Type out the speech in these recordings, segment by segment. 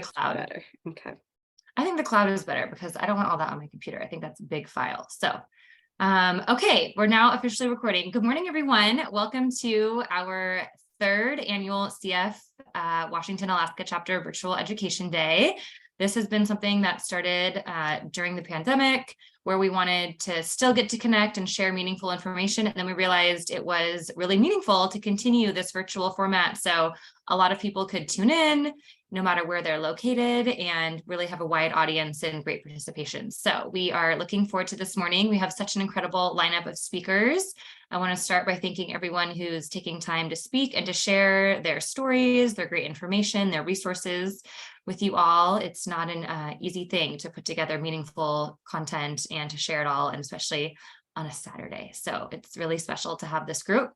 Cloud. Better. Okay. I think the cloud is better because I don't want all that on my computer. I think that's a big file. So, okay, we're now officially recording. Good morning, everyone. Welcome to our third annual CF Washington, Alaska chapter virtual education day. This has been something that started during the pandemic, where we wanted to still get to connect and share meaningful information. And then we realized it was really meaningful to continue this virtual format. So a lot of people could tune in, no matter where they're located, and really have a wide audience and great participation. So we are looking forward to this morning. We have such an incredible lineup of speakers. I want to start by thanking everyone who's taking time to speak and to share their stories, their great information, their resources with you all. It's not an easy thing to put together meaningful content and to share it all, and especially on a Saturday. So it's really special to have this group.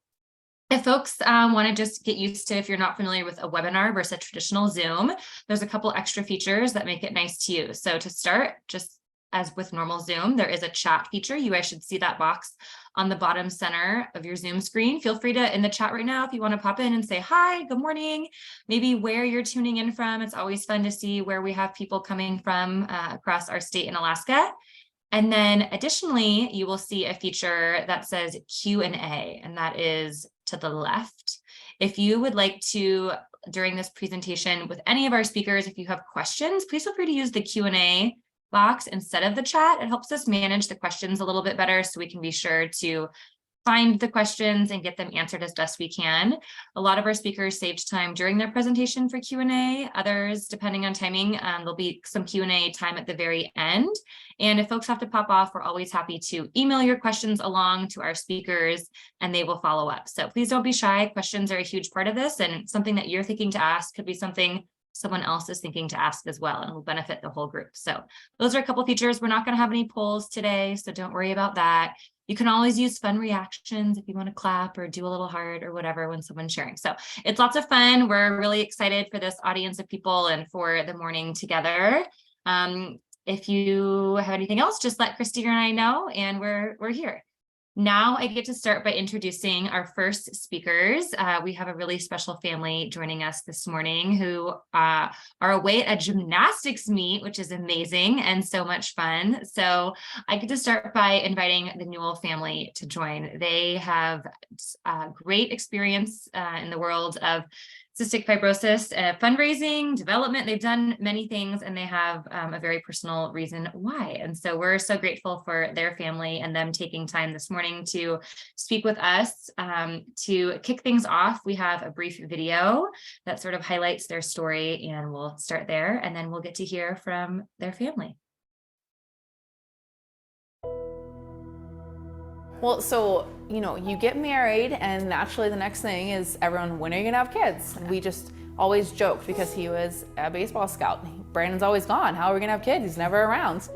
If folks want to just get used to, if you're not familiar with a webinar versus a traditional Zoom, there's a couple extra features that make it nice to use. So to start, just as with normal Zoom, there is a chat feature. You guys should see that box on the bottom center of your Zoom screen. Feel free to, in the chat right now, if you want to pop in and say hi, good morning, maybe where you're tuning in from. It's always fun to see where we have people coming from across our state in Alaska. And then additionally, you will see a feature that says Q&A, and that is to the left. If you would like to, during this presentation with any of our speakers, if you have questions, please feel free to use the Q&A box instead of the chat. It helps us manage the questions a little bit better, so we can be sure to find the questions and get them answered as best we can. A lot of our speakers saved time during their presentation for Q&A. Others, depending on timing, there'll be some Q&A time at the very end. And if folks have to pop off, we're always happy to email your questions along to our speakers and they will follow up. So please don't be shy. Questions are a huge part of this, and something that you're thinking to ask could be something someone else is thinking to ask as well, and will benefit the whole group. So those are a couple features. We're not going to have any polls today, so don't worry about that. You can always use fun reactions if you want to clap or do a little heart or whatever when someone's sharing. So it's lots of fun. We're really excited for this audience of people and for the morning together. If you have anything else, just let Christina and I know, and we're here. Now I get to start by introducing our first speakers. We have a really special family joining us this morning who are away at a gymnastics meet, which is amazing and so much fun. So I get to start by inviting the Newell family to join. They have great experience in the world of cystic fibrosis, fundraising, development. They've done many things, and they have a very personal reason why. And so we're so grateful for their family and them taking time this morning to speak with us. To kick things off, we have a brief video that sort of highlights their story, and we'll start there, and then we'll get to hear from their family. Well, so, you get married, and naturally the next thing is everyone, when are you gonna have kids? And we just always joked, because he was a baseball scout. Brandon's always gone. How are we gonna have kids? He's never around.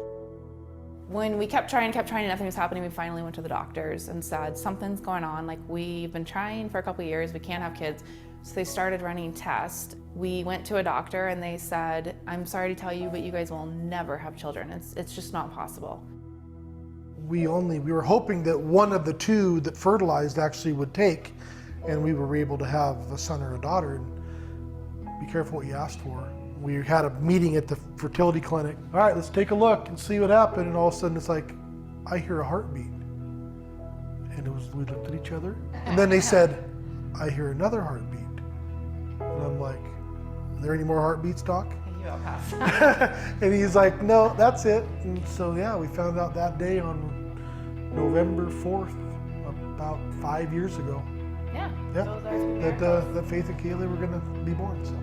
When we kept trying, nothing was happening, we finally went to the doctors and said, something's going on. Like, we've been trying for a couple of years, we can't have kids. So they started running tests. We went to a doctor and they said, I'm sorry to tell you, but you guys will never have children. It's just not possible. We were hoping that one of the two that fertilized actually would take, and we were able to have a son or a daughter. And be careful what you asked for. We had a meeting at the fertility clinic. All right, let's take a look and see what happened. And all of a sudden it's like, I hear a heartbeat. And we looked at each other. And then they said, I hear another heartbeat. And I'm like, are there any more heartbeats, Doc? And he's like, no, that's it. And so yeah, we found out that day on November 4th, about 5 years ago. Yeah. That Faith and Kaylee were gonna be born. So.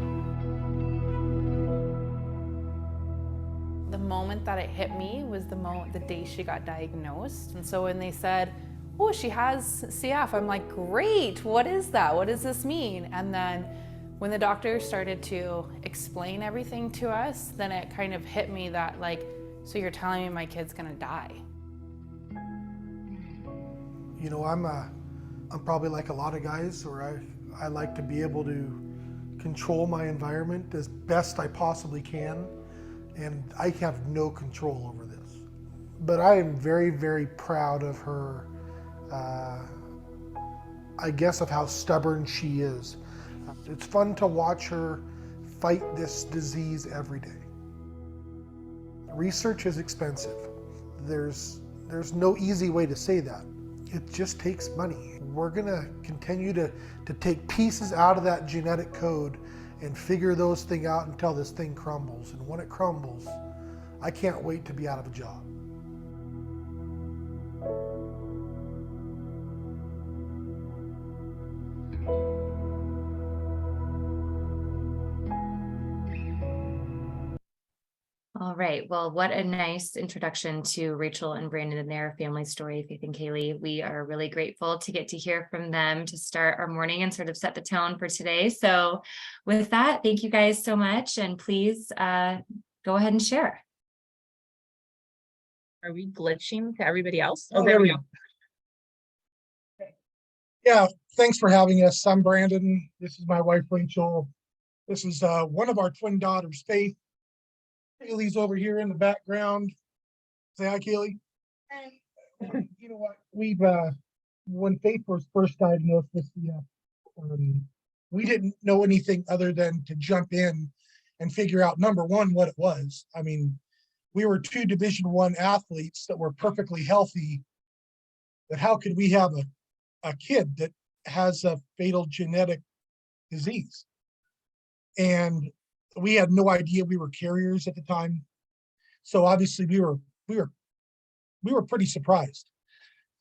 The moment that it hit me was the day she got diagnosed. And so when they said, oh, she has CF, I'm like, great, what is that? What does this mean? And then when the doctor started to explain everything to us, then it kind of hit me that, like, so you're telling me my kid's gonna die. I'm probably like a lot of guys, where I like to be able to control my environment as best I possibly can, and I have no control over this. But I am very, very proud of her, I guess, of how stubborn she is. It's fun to watch her fight this disease every day. Research is expensive. There's no easy way to say that. It just takes money. We're gonna continue to take pieces out of that genetic code and figure those things out until this thing crumbles. And when it crumbles, I can't wait to be out of a job. All right. Well, what a nice introduction to Rachel and Brandon and their family story, Faith and Kaylee. We are really grateful to get to hear from them to start our morning and sort of set the tone for today. So with that, thank you guys so much. And please go ahead and share. Are we glitching to everybody else? Oh, there we go. Yeah, thanks for having us. I'm Brandon. This is my wife, Rachel. This is one of our twin daughters, Faith. Kaylee's over here in the background. Say hi, Kaylee. Hi. You know what? We've when Faith was first diagnosed with CF, we didn't know anything other than to jump in and figure out, number one, what it was. I mean, we were two Division I athletes that were perfectly healthy. But how could we have a kid that has a fatal genetic disease? And we had no idea we were carriers at the time. So obviously we were pretty surprised.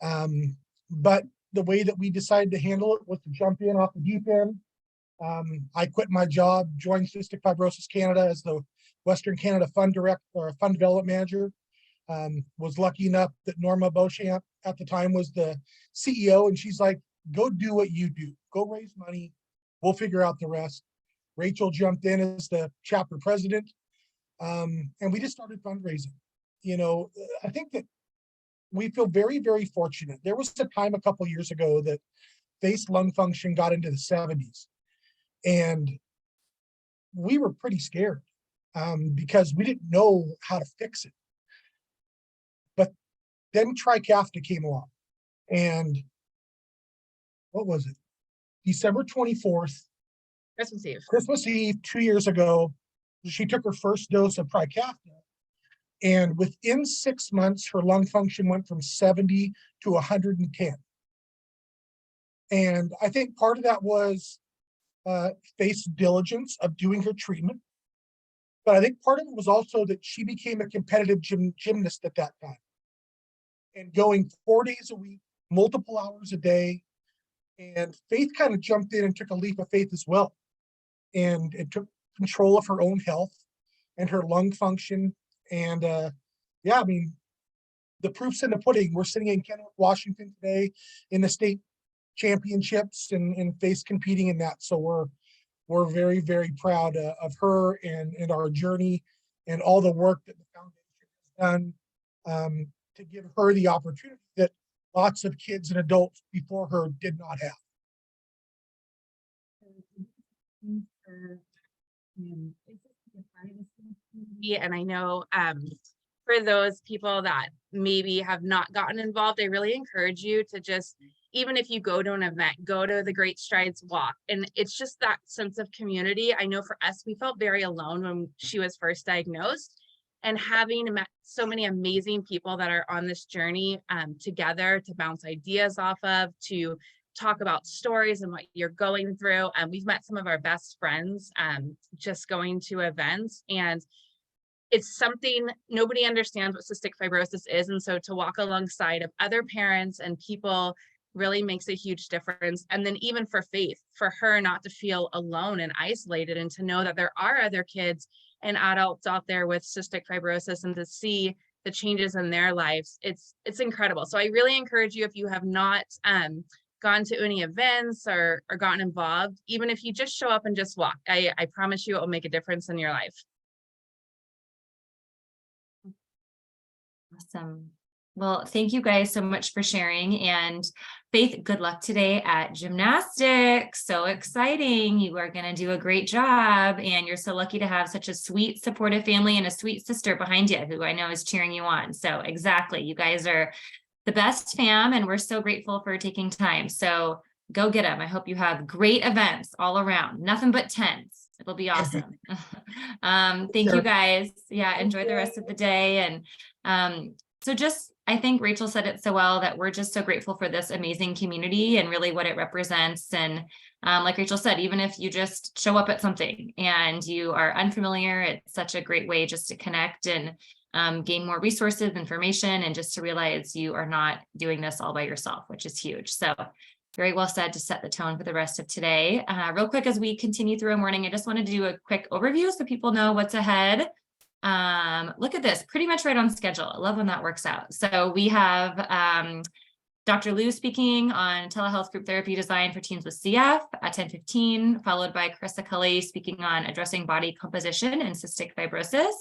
But the way that we decided to handle it was to jump in off the deep end. I quit my job, joined Cystic Fibrosis Canada as the Western Canada Fund Director or Fund Development Manager. Was lucky enough that Norma Beauchamp at the time was the CEO, and she's like, go do what you do. Go raise money. We'll figure out the rest. Rachel jumped in as the chapter president, and we just started fundraising. You know, I think that we feel very, very fortunate. There was a time a couple years ago that Faith's lung function got into the 70s, and we were pretty scared because we didn't know how to fix it. But then Trikafta came along, and what was it? December 24th, Christmas Eve, 2 years ago, she took her first dose of Trikafta, and within 6 months, her lung function went from 70 to 110. And I think part of that was Faith's diligence of doing her treatment. But I think part of it was also that she became a competitive gymnast at that time. And going 4 days a week, multiple hours a day. And Faith kind of jumped in and took a leap of faith as well. And it took control of her own health and her lung function. And yeah, I mean, the proof's in the pudding. We're sitting in Kennewick, Washington today in the state championships and Faith's competing in that. So we're very, very proud of her and our journey and all the work that the foundation has done to give her the opportunity that lots of kids and adults before her did not have. And I know for those people that maybe have not gotten involved, I really encourage you to just, even if you go to an event, go to the Great Strides Walk. And it's just that sense of community. I know for us, we felt very alone when she was first diagnosed, and having met so many amazing people that are on this journey together to bounce ideas off of, to talk about stories and what you're going through. And we've met some of our best friends just going to events, and it's something nobody understands what cystic fibrosis is. And so to walk alongside of other parents and people really makes a huge difference. And then even for Faith, for her not to feel alone and isolated, and to know that there are other kids and adults out there with cystic fibrosis, and to see the changes in their lives, it's incredible. So I really encourage you, if you have not gone to any events or gotten involved, even if you just show up and just walk, I promise you it will make a difference in your life. Awesome. Well, thank you guys so much for sharing. And Faith, good luck today at gymnastics. So exciting. You are going to do a great job. And you're so lucky to have such a sweet, supportive family and a sweet sister behind you who I know is cheering you on. So exactly. You guys are the best fam, and we're so grateful for taking time. So go get them. I hope you have great events all around. Nothing but 10s. It'll be awesome. Thank you guys. Yeah, enjoy the rest of the day. And so just, I think Rachel said it so well that we're just so grateful for this amazing community and really what it represents. And like Rachel said, even if you just show up at something and you are unfamiliar, it's such a great way just to connect and gain more resources, information, and just to realize you are not doing this all by yourself, which is huge. So very well said to set the tone for the rest of today. Real quick, as we continue through a morning, I just wanted to do a quick overview so people know what's ahead. Look at this, pretty much right on schedule. I love when that works out. So we have Dr. Liu speaking on telehealth group therapy design for teens with CF at 10:15, followed by Carissa Kelly speaking on addressing body composition and cystic fibrosis.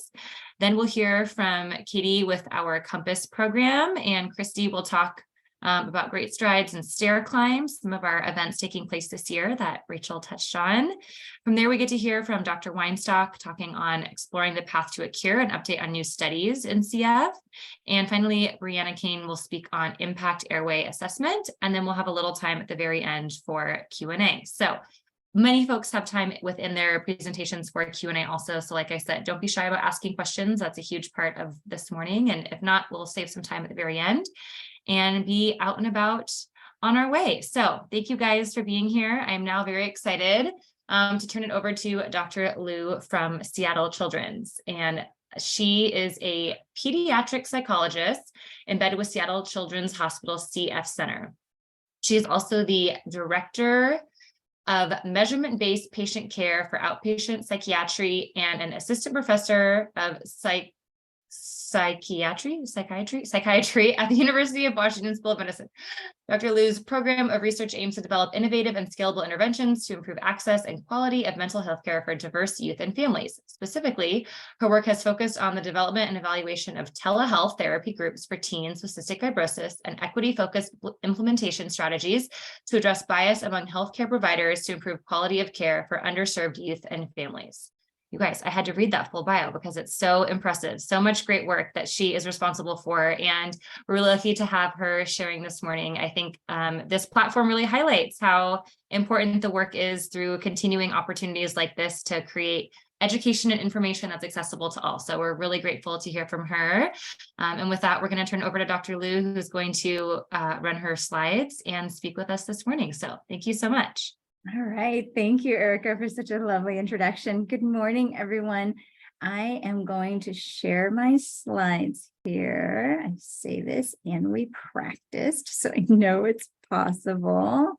Then we'll hear from Katie with our Compass program, and Christy will talk about Great Strides and stair climbs, some of our events taking place this year that Rachel touched on. From there, we get to hear from Dr. Weinstock talking on exploring the path to a cure, an update on new studies in CF. And finally, Brianna Kane will speak on impact airway assessment, and then we'll have a little time at the very end for Q&A. So many folks have time within their presentations for Q&A also. So like I said, don't be shy about asking questions. That's a huge part of this morning. And if not, we'll save some time at the very end and be out and about on our way. So thank you guys for being here. I'm now very excited to turn it over to Dr. Liu from Seattle Children's. And she is a pediatric psychologist embedded with Seattle Children's Hospital CF Center. She is also the director of measurement-based patient care for outpatient psychiatry and an assistant professor of psychiatry at the University of Washington School of Medicine. Dr. Liu's program of research aims to develop innovative and scalable interventions to improve access and quality of mental health care for diverse youth and families. Specifically, her work has focused on the development and evaluation of telehealth therapy groups for teens with cystic fibrosis and equity-focused implementation strategies to address bias among healthcare providers to improve quality of care for underserved youth and families. You guys, I had to read that full bio because it's so impressive. So much great work that she is responsible for. And we're really lucky to have her sharing this morning. I think this platform really highlights how important the work is through continuing opportunities like this to create education and information that's accessible to all. So we're really grateful to hear from her. And with that, we're going to turn over to Dr. Liu, who's going to run her slides and speak with us this morning. So thank you so much. All right. Thank you, Erica, for such a lovely introduction. Good morning, everyone. I am going to share my slides here. I say this and we practiced, so I know it's possible.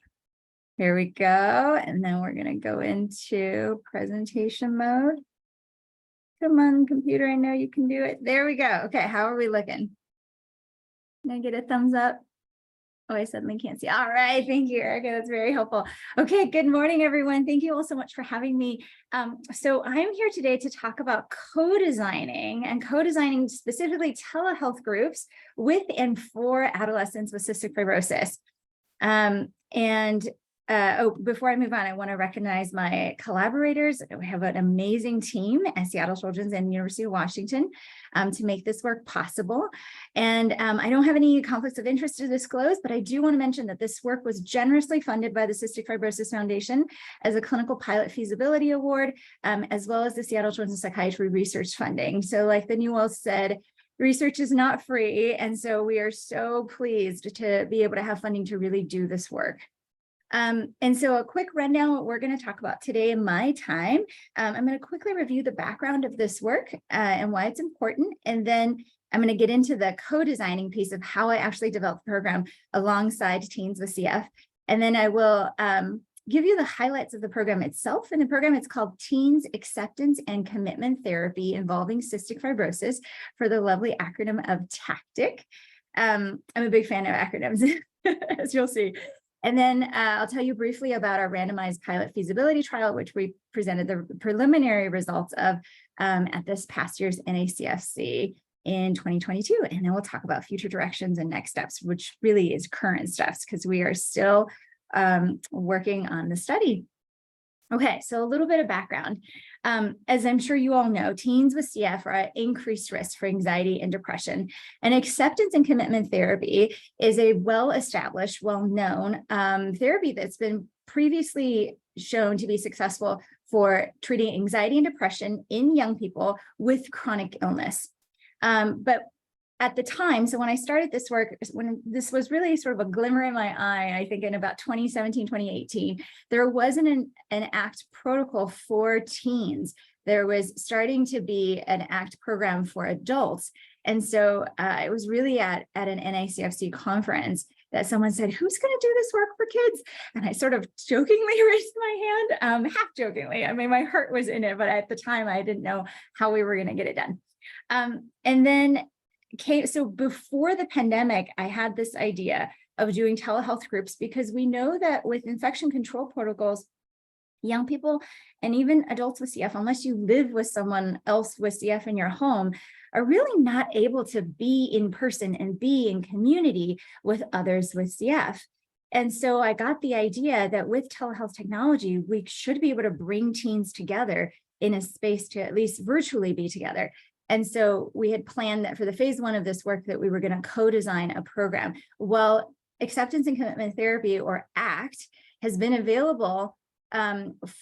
Here we go. And then we're going to go into presentation mode. Come on, computer. I know you can do it. There we go. Okay. How are we looking? Can I get a thumbs up? Oh, I suddenly can't see. All right. Thank you, Erica. That's very helpful. Okay. Good morning, everyone. Thank you all so much for having me. So I'm here today to talk about co-designing specifically telehealth groups with and for adolescents with cystic fibrosis. Before I move on, I want to recognize my collaborators. We have an amazing team at Seattle Children's and University of Washington to make this work possible. And I don't have any conflicts of interest to disclose, but I do want to mention that this work was generously funded by the Cystic Fibrosis Foundation as a clinical pilot feasibility award, as well as the Seattle Children's Psychiatry Research Funding. So like the Newell said, research is not free. And so we are so pleased to be able to have funding to really do this work. And so a quick rundown what we're going to talk about today in my time. I'm going to quickly review the background of this work and why it's important. And then I'm going to get into the co-designing piece of how I actually developed the program alongside teens with CF. And then I will give you the highlights of the program itself. And the program, it's called Teens Acceptance and Commitment Therapy Involving Cystic Fibrosis, for the lovely acronym of TACTIC. I'm a big fan of acronyms, as you'll see. And then I'll tell you briefly about our randomized pilot feasibility trial, which we presented the preliminary results of at this past year's NACFC in 2022. And then we'll talk about future directions and next steps, which really is current steps because we are still working on the study. Okay, so a little bit of background. As I'm sure you all know, teens with CF are at increased risk for anxiety and depression. And acceptance and commitment therapy is a well-established, well-known therapy that's been previously shown to be successful for treating anxiety and depression in young people with chronic illness. But at the time, so when I started this work, when this was really sort of a glimmer in my eye, I think in about 2017, 2018, there wasn't an ACT protocol for teens. There was starting to be an ACT program for adults. And so it was really at an NICFC conference that someone said, who's going to do this work for kids? And I sort of jokingly raised my hand, half jokingly. I mean, my heart was in it, but at the time I didn't know how we were going to get it done. And then so before the pandemic, I had this idea of doing telehealth groups because we know that with infection control protocols, young people and even adults with CF, unless you live with someone else with CF in your home, are really not able to be in person and be in community with others with CF. And so I got the idea that with telehealth technology, we should be able to bring teens together in a space to at least virtually be together. And so we had planned that for the phase 1 of this work that we were going to co-design a program. Well, acceptance and commitment therapy, or ACT, has been available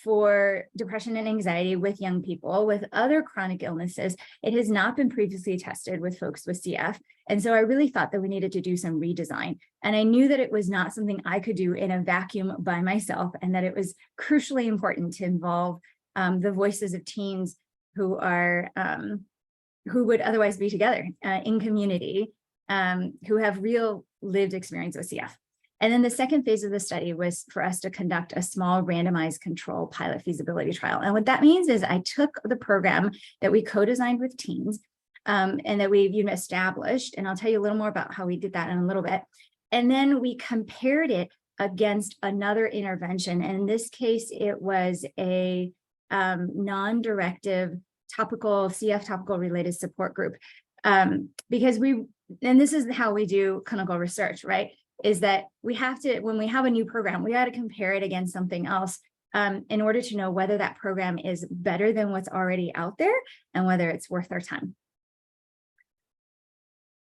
for depression and anxiety with young people with other chronic illnesses. It has not been previously tested with folks with CF. And so I really thought that we needed to do some redesign. And I knew that it was not something I could do in a vacuum by myself, and that it was crucially important to involve the voices of teens who are who would otherwise be together in community, who have real lived experience with CF. And then the second phase of the study was for us to conduct a small randomized control pilot feasibility trial. And what that means is I took the program that we co-designed with teens and that we've established, and I'll tell you a little more about how we did that in a little bit. And then we compared it against another intervention. And in this case, it was a non-directive topical CF topical related support group. Because and this is how we do clinical research, right? Is that we have to, when we have a new program, we got to compare it against something else in order to know whether that program is better than what's already out there and whether it's worth our time.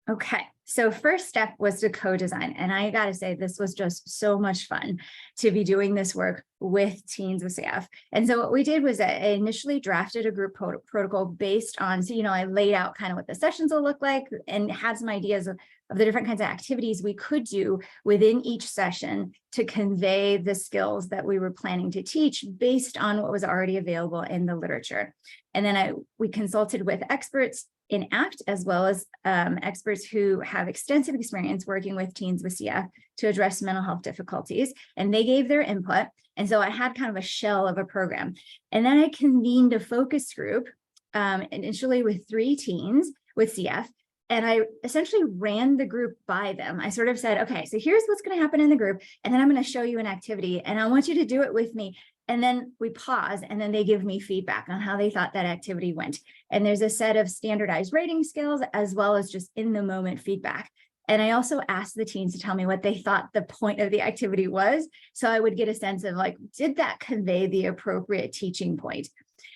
Okay, so first step was to co-design. And I got to say, this was just so much fun to be doing this work with teens with CF. And so what we did was I initially drafted a group protocol based on, so, I laid out kind of what the sessions will look like and had some ideas of the different kinds of activities we could do within each session to convey the skills that we were planning to teach based on what was already available in the literature. And then we consulted with experts in ACT, as well as experts who have extensive experience working with teens with CF to address mental health difficulties, and they gave their input. And so I had kind of a shell of a program. And then I convened a focus group, initially with 3 teens with CF, and I essentially ran the group by them. I sort of said, okay, so here's what's going to happen in the group, and then I'm going to show you an activity, and I want you to do it with me. And then we pause, and then they give me feedback on how they thought that activity went. And there's a set of standardized rating scales as well as just in the moment feedback. And I also asked the teens to tell me what they thought the point of the activity was. So I would get a sense of did that convey the appropriate teaching point?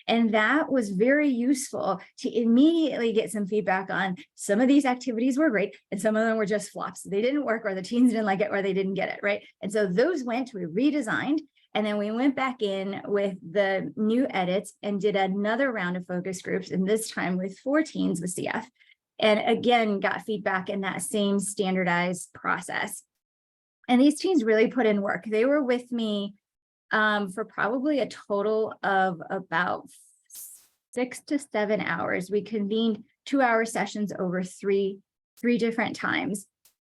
And that was very useful to immediately get some feedback on some of these activities were great and some of them were just flops. They didn't work, or the teens didn't like it, or they didn't get it, right? And so those we redesigned. And then we went back in with the new edits and did another round of focus groups, and this time with 4 teens with CF. And again, got feedback in that same standardized process. And these teens really put in work. They were with me for probably a total of about 6 to 7 hours. We convened 2-hour sessions over three different times.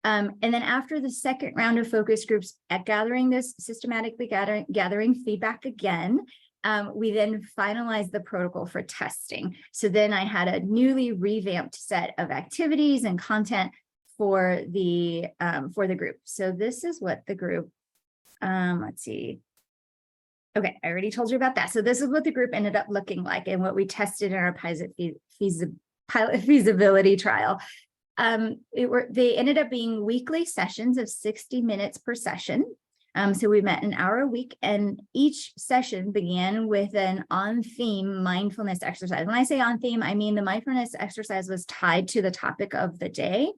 And then after the second round of focus groups, at systematically gathering feedback again, we then finalized the protocol for testing. So then I had a newly revamped set of activities and content for the group. So this is what the group, let's see. Okay, I already told you about that. So this is what the group ended up looking like and what we tested in our pilot feasibility trial. They ended up being weekly sessions of 60 minutes per session. So we met an hour a week, and each session began with an on-theme mindfulness exercise. When I say on theme, I mean the mindfulness exercise was tied to the topic of the day.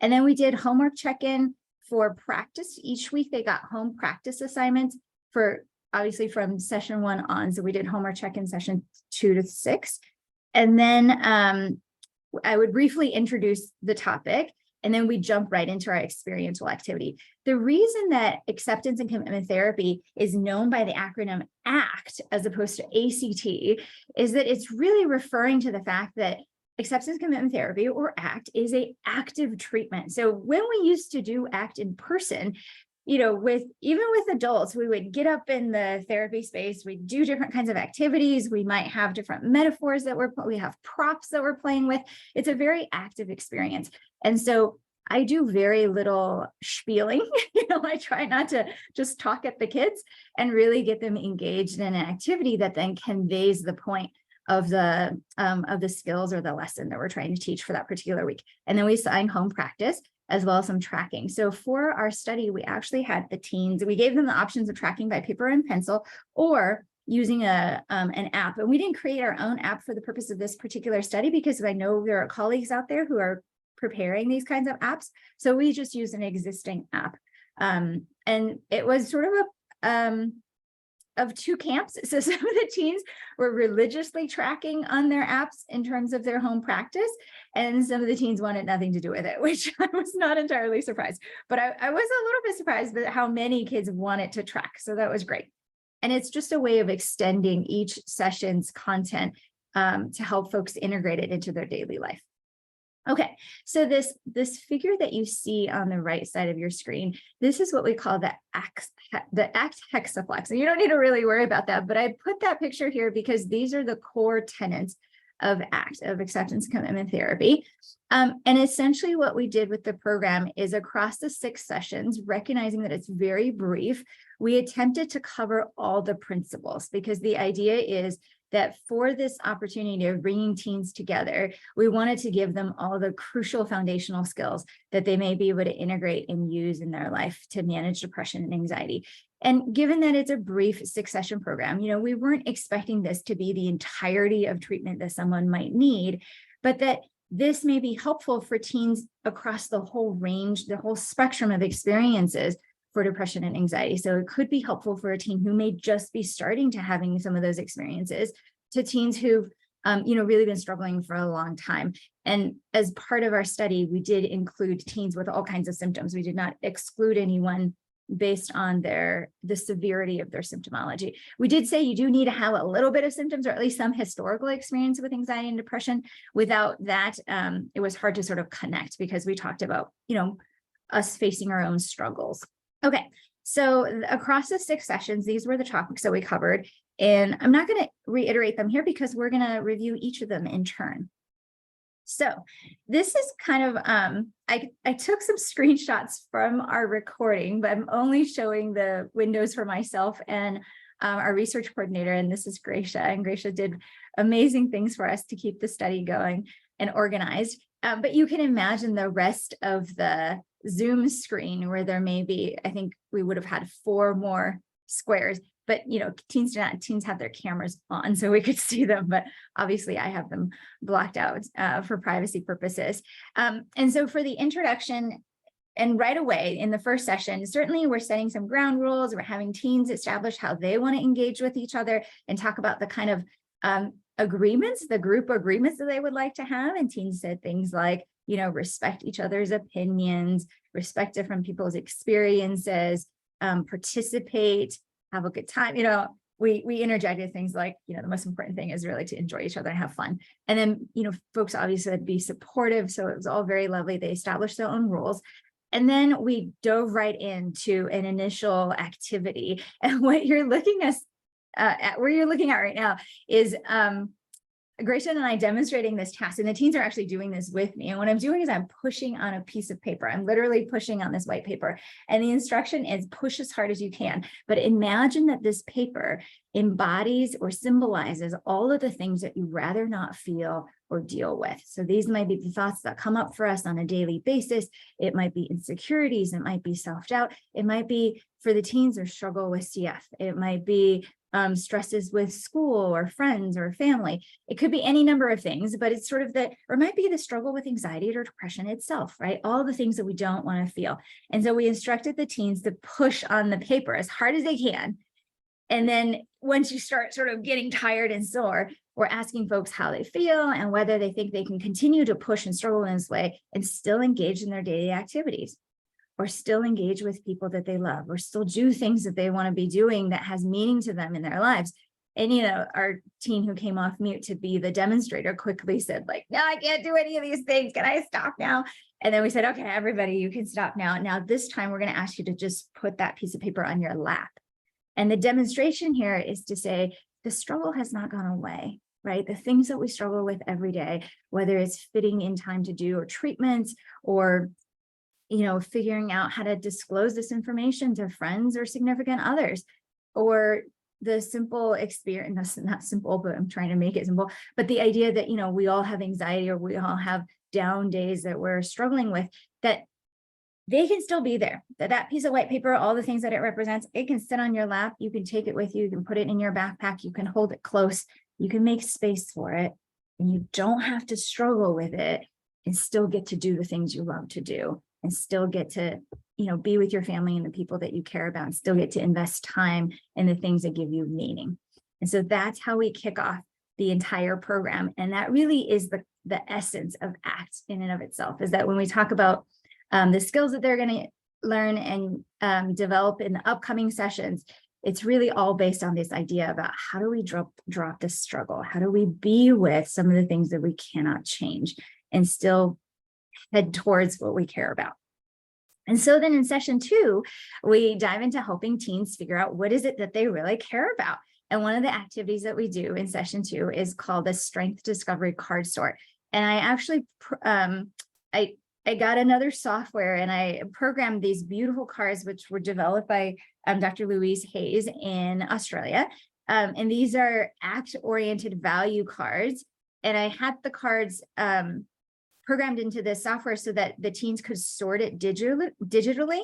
And then we did homework check-in for practice. Each week they got home practice assignments for obviously from session 1 on. So we did homework check-in session 2 to 6. And then I would briefly introduce the topic, and then we jump right into our experiential activity. The reason that acceptance and commitment therapy is known by the acronym ACT as opposed to ACT is that it's really referring to the fact that acceptance commitment therapy, or ACT, is a active treatment. So when we used to do ACT in person, you know, even with adults, we would get up in the therapy space, we do different kinds of activities, we might have different metaphors that we have props that we're playing with. It's a very active experience. And so I do very little spieling. I try not to just talk at the kids and really get them engaged in an activity that then conveys the point of the skills or the lesson that we're trying to teach for that particular week. And then we assign home practice as well as some tracking. So for our study, we actually had the teens, we gave them the options of tracking by paper and pencil or using an app. And we didn't create our own app for the purpose of this particular study because I know there are colleagues out there who are preparing these kinds of apps. So we just used an existing app. And it was sort of two camps. So some of the teens were religiously tracking on their apps in terms of their home practice, and some of the teens wanted nothing to do with it, which I was not entirely surprised. But I was a little bit surprised at how many kids wanted to track. So that was great. And it's just a way of extending each session's content to help folks integrate it into their daily life. Okay, so this figure that you see on the right side of your screen, this is what we call the ACT hexaflex. And you don't need to really worry about that, but I put that picture here because these are the core tenets of ACT, of acceptance commitment therapy. And essentially what we did with the program is across the 6 sessions, recognizing that it's very brief, we attempted to cover all the principles because the idea is that for this opportunity of bringing teens together, we wanted to give them all the crucial foundational skills that they may be able to integrate and use in their life to manage depression and anxiety. And given that it's a brief 6-session program, we weren't expecting this to be the entirety of treatment that someone might need, but that this may be helpful for teens across the whole range, the whole spectrum of experiences for depression and anxiety. So it could be helpful for a teen who may just be starting to having some of those experiences, to teens who've really been struggling for a long time. And as part of our study, we did include teens with all kinds of symptoms. We did not exclude anyone based on the severity of their symptomology. We did say you do need to have a little bit of symptoms or at least some historical experience with anxiety and depression. Without that, it was hard to sort of connect because we talked about, us facing our own struggles. Okay, so across the 6 sessions, these were the topics that we covered, and I'm not going to reiterate them here because we're going to review each of them in turn. So this is kind of, I took some screenshots from our recording, but I'm only showing the windows for myself and our research coordinator, and this is Gracia, and Gracia did amazing things for us to keep the study going and organized. But you can imagine the rest of the Zoom screen where there may be, I think we would have had 4 more squares, but teens have their cameras on so we could see them, but obviously I have them blocked out for privacy purposes. And so for the introduction, and right away in the first session, certainly we're setting some ground rules. We're having teens establish how they want to engage with each other and talk about the kind of agreements, the group agreements that they would like to have. And teens said things like, respect each other's opinions, respect different people's experiences, participate, have a good time. We interjected things like, the most important thing is really to enjoy each other and have fun. And then, folks obviously would be supportive. So it was all very lovely. They established their own rules. And then we dove right into an initial activity. And what you're looking at right now is Gracia and I demonstrating this task, and the teens are actually doing this with me. And what I'm doing is I'm pushing on a piece of paper. I'm literally pushing on this white paper. And the instruction is push as hard as you can. But imagine that this paper embodies or symbolizes all of the things that you'd rather not feel or deal with. So these might be the thoughts that come up for us on a daily basis. It might be insecurities. It might be self-doubt. It might be for the teens or struggle with CF. It might be stresses with school or friends or family. It could be any number of things, but it's sort of or it might be the struggle with anxiety or depression itself, right? All the things that we don't want to feel. And so we instructed the teens to push on the paper as hard as they can. And then once you start sort of getting tired and sore, we're asking folks how they feel and whether they think they can continue to push and struggle in this way and still engage in their daily activities, or still engage with people that they love, or still do things that they want to be doing that has meaning to them in their lives. And, you know, our teen who came off mute to be the demonstrator quickly said, like, no, I can't do any of these things. Can I stop now? And then we said, okay, everybody, you can stop now. Now, this time we're going to ask you to just put that piece of paper on your lap. And the demonstration here is to say, the struggle has not gone away, right? The things that we struggle with every day, whether it's fitting in time to do or treatments, or, you know, figuring out how to disclose this information to friends or significant others, or the simple experience, not simple, but I'm trying to make it simple, but the idea that, you know, we all have anxiety, or we all have down days that we're struggling with, that they can still be there. That piece of white paper, all the things that it represents, it can sit on your lap. You can take it with you. You can put it in your backpack. You can hold it close. You can make space for it, and you don't have to struggle with it, and still get to do the things you love to do, and still get to, you know, be with your family and the people that you care about, and still get to invest time in the things that give you meaning. And so that's how we kick off the entire program. And that really is the essence of ACT in and of itself, is that when we talk about the skills that they're going to learn and develop in the upcoming sessions, it's really all based on this idea about how do we drop the struggle? How do we be with some of the things that we cannot change and still head towards what we care about? And so then in session 2, we dive into helping teens figure out what is it that they really care about. And one of the activities that we do in session 2 is called the Strength Discovery Card Sort. And I actually, I got another software and I programmed these beautiful cards, which were developed by Dr. Louise Hayes in Australia. And these are ACT-oriented value cards. And I had the cards programmed into this software so that the teens could sort it digitally.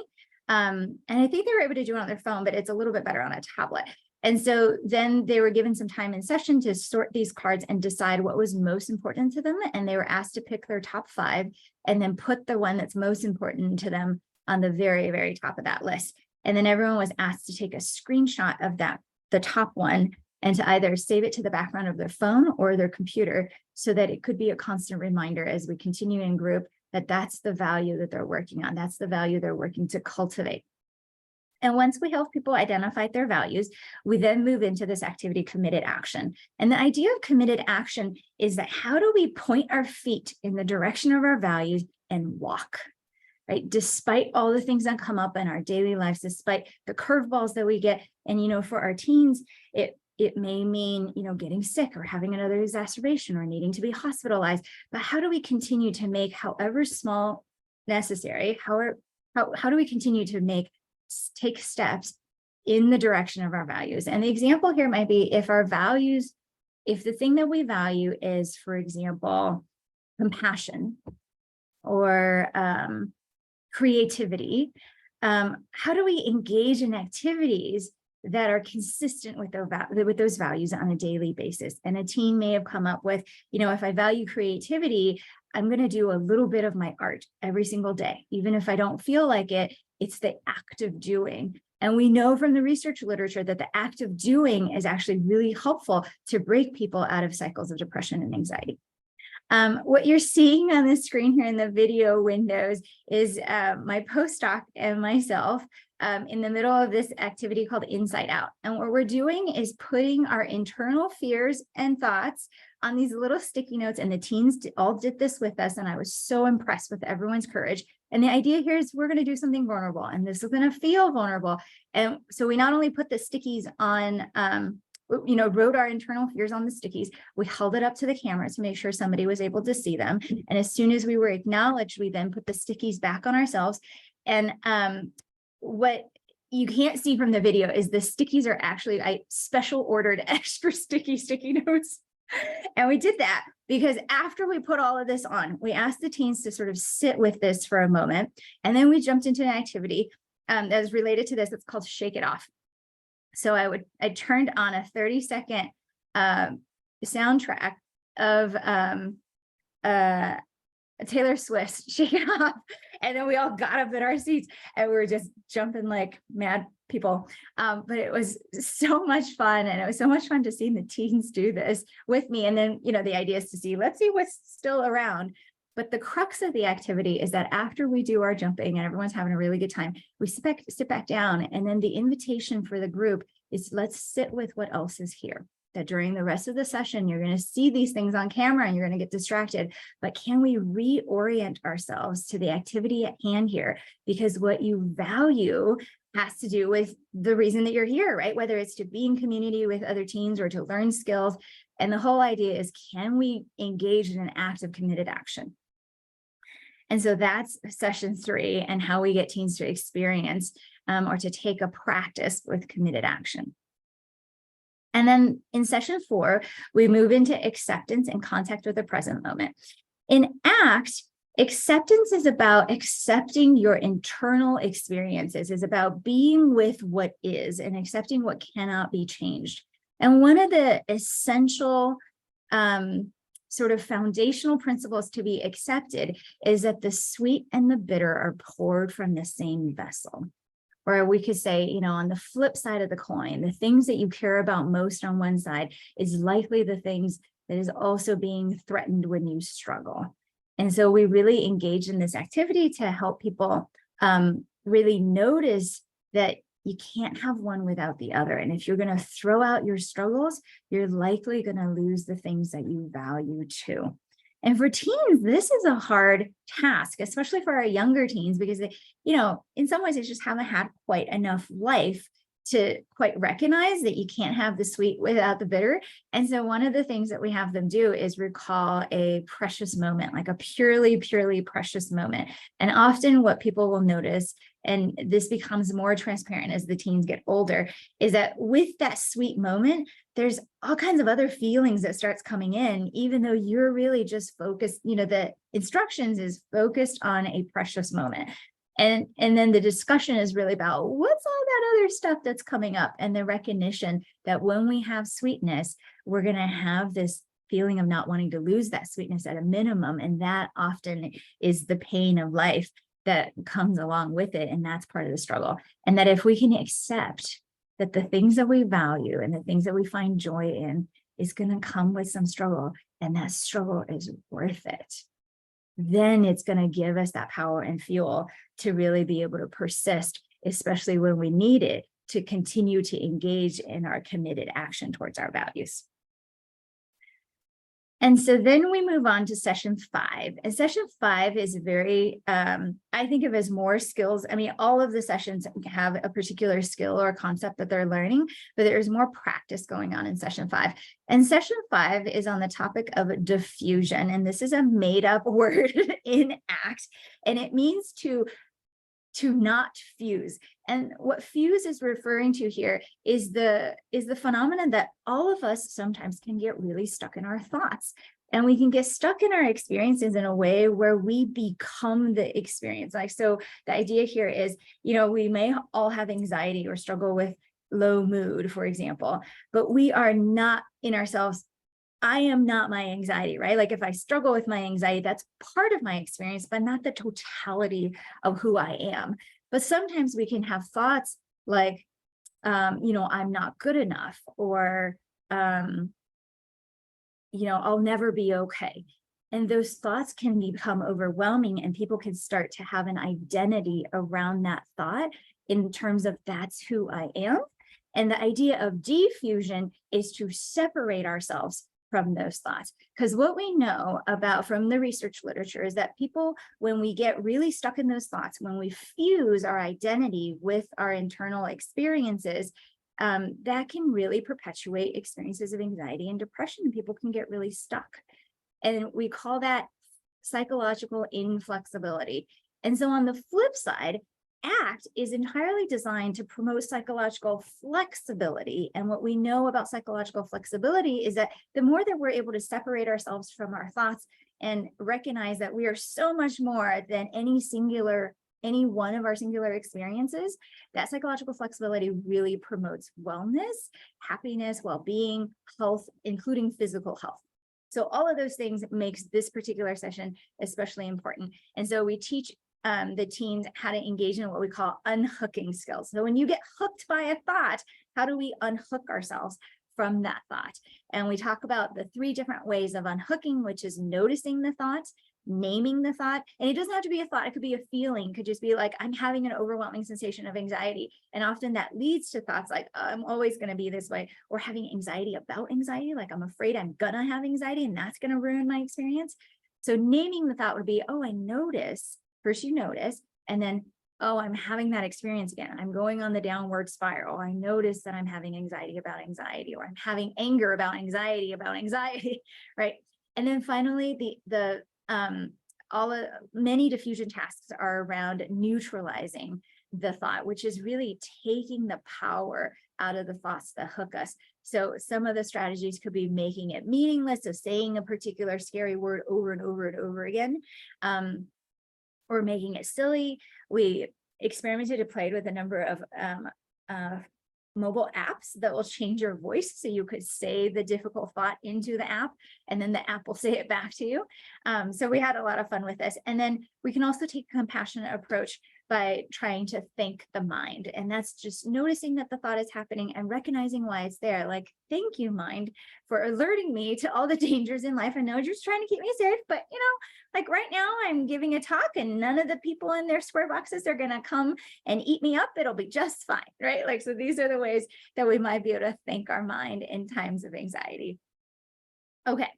And I think they were able to do it on their phone, but it's a little bit better on a tablet. And so then they were given some time in session to sort these cards and decide what was most important to them. And they were asked to pick their top 5 and then put the one that's most important to them on the very, very top of that list. And then everyone was asked to take a screenshot of that, the top one, and to either save it to the background of their phone or their computer so that it could be a constant reminder as we continue in group that that's the value that they're working on. That's the value they're working to cultivate. And once we help people identify their values, we then move into this activity, committed action. And the idea of committed action is that how do we point our feet in the direction of our values and walk, right? Despite all the things that come up in our daily lives, despite the curveballs that we get. And, you know, for our teens, it may mean, you know, getting sick or having another exacerbation or needing to be hospitalized. But how do we continue to make, however small necessary, how do we continue to take steps in the direction of our values? And the example here might be if the thing that we value is, for example, compassion or creativity, how do we engage in activities that are consistent with those values on a daily basis? And a teen may have come up with, you know, if I value creativity, I'm going to do a little bit of my art every single day. Even if I don't feel like it, it's the act of doing. And we know from the research literature that the act of doing is actually really helpful to break people out of cycles of depression and anxiety. What you're seeing on the screen here in the video windows is my postdoc and myself in the middle of this activity called Inside Out. And what we're doing is putting our internal fears and thoughts on these little sticky notes, and the teens all did this with us. And I was so impressed with everyone's courage. And the idea here is we're going to do something vulnerable, and this is going to feel vulnerable. And so we not only put the stickies on, you know, wrote our internal fears on the stickies, we held it up to the camera to make sure somebody was able to see them. And as soon as we were acknowledged, we then put the stickies back on ourselves. And what you can't see from the video is the stickies are actually, I special ordered extra sticky notes. And we did that because after we put all of this on, we asked the teens to sort of sit with this for a moment. And then we jumped into an activity that is related to this. It's called Shake It Off. So I turned on a 30-second soundtrack of Taylor Swift's Shake It Off. And then we all got up in our seats and we were just jumping like mad people. But it was so much fun. And it was so much fun to see the teens do this with me. And then, the idea is to see, let's see what's still around. But the crux of the activity is that after we do our jumping and everyone's having a really good time, we sit back down. And then the invitation for the group is, let's sit with what else is here. That during the rest of the session, you're going to see these things on camera and you're going to get distracted. But can we reorient ourselves to the activity at hand here? Because what you value has to do with the reason that you're here, right? Whether it's to be in community with other teens or to learn skills. And the whole idea is, can we engage in an act of committed action? And so that's session 3 and how we get teens to experience or to take a practice with committed action. And then in session 4, we move into acceptance and contact with the present moment. In ACT, acceptance is about accepting your internal experiences, is about being with what is and accepting what cannot be changed. And one of the essential sort of foundational principles to be accepted is that the sweet and the bitter are poured from the same vessel. Or we could say, on the flip side of the coin, the things that you care about most on one side is likely the things that is also being threatened when you struggle. And so we really engage in this activity to help people really notice that you can't have one without the other. And if you're going to throw out your struggles, you're likely going to lose the things that you value too. And for teens, this is a hard task, especially for our younger teens, because they, in some ways they just haven't had quite enough life to quite recognize that you can't have the sweet without the bitter. And so one of the things that we have them do is recall a precious moment, like a purely precious moment. And often what people will notice, and this becomes more transparent as the teens get older, is that with that sweet moment, there's all kinds of other feelings that starts coming in, even though you're really just focused, the instructions is focused on a precious moment. And then the discussion is really about what's all that other stuff that's coming up, and the recognition that when we have sweetness, we're going to have this feeling of not wanting to lose that sweetness at a minimum. And that often is the pain of life that comes along with it. And that's part of the struggle. And that if we can accept that the things that we value and the things that we find joy in is going to come with some struggle, and that struggle is worth it, then it's going to give us that power and fuel to really be able to persist, especially when we need it, to continue to engage in our committed action towards our values. And so then we move on to session 5. And session 5 is very, I think of as more skills. I mean, all of the sessions have a particular skill or concept that they're learning, but there's more practice going on in session 5. And session 5 is on the topic of diffusion. And this is a made up word in ACT, and it means to not fuse. And what fuse is referring to here is the phenomenon that all of us sometimes can get really stuck in our thoughts. And we can get stuck in our experiences in a way where we become the experience. Like, so the idea here is, we may all have anxiety or struggle with low mood, for example, but we are not in ourselves. I am not my anxiety, right? Like if I struggle with my anxiety, that's part of my experience, but not the totality of who I am. But sometimes we can have thoughts like, I'm not good enough, or, I'll never be okay. And those thoughts can become overwhelming, and people can start to have an identity around that thought in terms of that's who I am. And the idea of diffusion is to separate ourselves from those thoughts. Because what we know about from the research literature is that people, when we get really stuck in those thoughts, when we fuse our identity with our internal experiences, that can really perpetuate experiences of anxiety and depression. People can get really stuck. And we call that psychological inflexibility. And so on the flip side, ACT is entirely designed to promote psychological flexibility. And what we know about psychological flexibility is that the more that we're able to separate ourselves from our thoughts and recognize that we are so much more than any one of our singular experiences, that psychological flexibility really promotes wellness, happiness, well-being, health, including physical health. So all of those things makes this particular session especially important. And so we teach the teens how to engage in what we call unhooking skills. So when you get hooked by a thought, how do we unhook ourselves from that thought? And we talk about the 3 different ways of unhooking, which is noticing the thought, naming the thought, and it doesn't have to be a thought, it could be a feeling, it could just be like, I'm having an overwhelming sensation of anxiety. And often that leads to thoughts like, I'm always going to be this way, or having anxiety about anxiety, like I'm afraid I'm gonna have anxiety and that's going to ruin my experience. So naming the thought would be, oh, I notice. First you notice, and then, oh, I'm having that experience again. I'm going on the downward spiral. I notice that I'm having anxiety about anxiety, or I'm having anger about anxiety, right? And then finally, many diffusion tasks are around neutralizing the thought, which is really taking the power out of the thoughts that hook us. So some of the strategies could be making it meaningless, so saying a particular scary word over and over and over again, or making it silly. We experimented and played with a number of mobile apps that will change your voice. So you could say the difficult thought into the app, and then the app will say it back to you. So we had a lot of fun with this. And then we can also take a compassionate approach by trying to thank the mind. And that's just noticing that the thought is happening and recognizing why it's there. Like, thank you, mind, for alerting me to all the dangers in life. I know you're just trying to keep me safe, but like right now I'm giving a talk and none of the people in their square boxes are going to come and eat me up. It'll be just fine, right? Like, so these are the ways that we might be able to thank our mind in times of anxiety. Okay.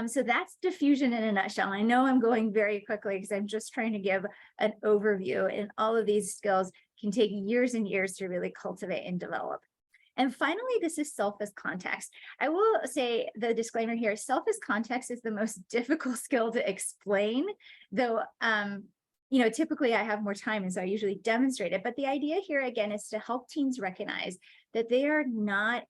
So that's diffusion in a nutshell. I know I'm going very quickly because I'm just trying to give an overview, and all of these skills can take years and years to really cultivate and develop. And finally, this is self as context. I will say the disclaimer here, self as context is the most difficult skill to explain, though, typically I have more time and so I usually demonstrate it. But the idea here again is to help teens recognize that they are not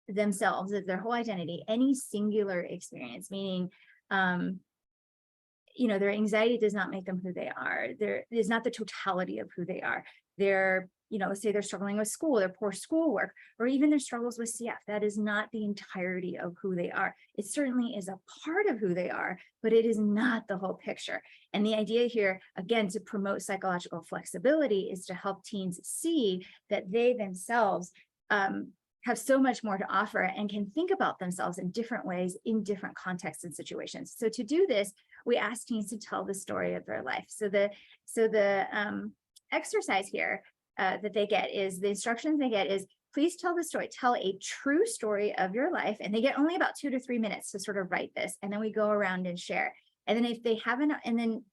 themselves, as their whole identity, any singular experience, meaning, their anxiety does not make them who they are. There is not the totality of who they are. They're, say they're struggling with school, their poor schoolwork, or even their struggles with CF. That is not the entirety of who they are. It certainly is a part of who they are, but it is not the whole picture. And the idea here, again, to promote psychological flexibility is to help teens see that they themselves, have so much more to offer and can think about themselves in different ways in different contexts and situations. So to do this, we ask teens to tell the story of their life. So the exercise here that they get is, the instructions they get is, please tell the story, tell a true story of your life. And they get only about 2 to 3 minutes to sort of write this. And then we go around and share. And then if they haven't, and then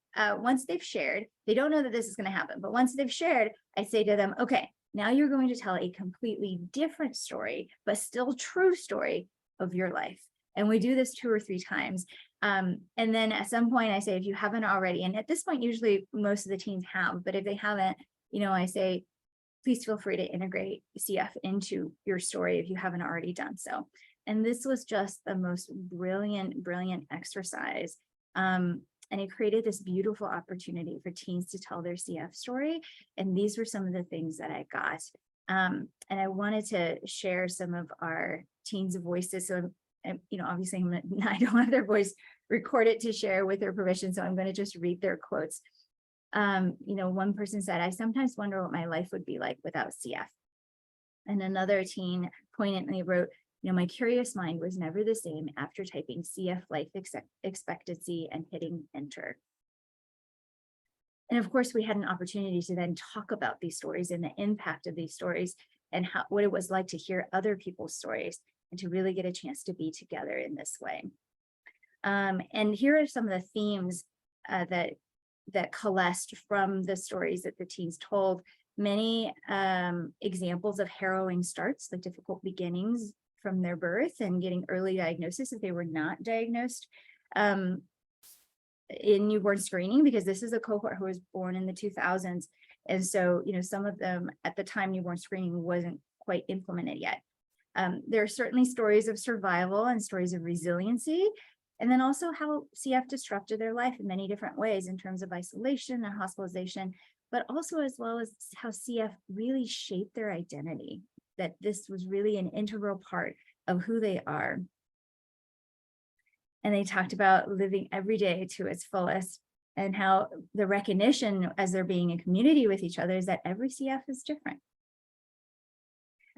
once they've shared, they don't know that this is going to happen, but once they've shared, I say to them, okay, now you're going to tell a completely different story, but still true story of your life. And we do this 2 or 3 times. And then at some point I say, if you haven't already, and at this point, usually most of the teens have, but if they haven't, I say, please feel free to integrate CF into your story if you haven't already done so. And this was just the most brilliant exercise. And it created this beautiful opportunity for teens to tell their CF story. And these were some of the things that I got. And I wanted to share some of our teens' voices. So, obviously I don't have their voice recorded to share with their permission. So I'm going to just read their quotes. One person said, I sometimes wonder what my life would be like without CF. And another teen poignantly wrote, my curious mind was never the same after typing CF life expectancy and hitting enter. And of course, we had an opportunity to then talk about these stories and the impact of these stories and what it was like to hear other people's stories and to really get a chance to be together in this way. And here are some of the themes that coalesced from the stories that the teens told. Many examples of harrowing starts, like difficult beginnings from their birth and getting early diagnosis if they were not diagnosed in newborn screening, because this is a cohort who was born in the 2000s. And so, some of them at the time newborn screening wasn't quite implemented yet. There are certainly stories of survival and stories of resiliency, and then also how CF disrupted their life in many different ways in terms of isolation and hospitalization, but also as well as how CF really shaped their identity, that this was really an integral part of who they are. And they talked about living every day to its fullest. and how the recognition as they're being in community with each other is that every CF is different.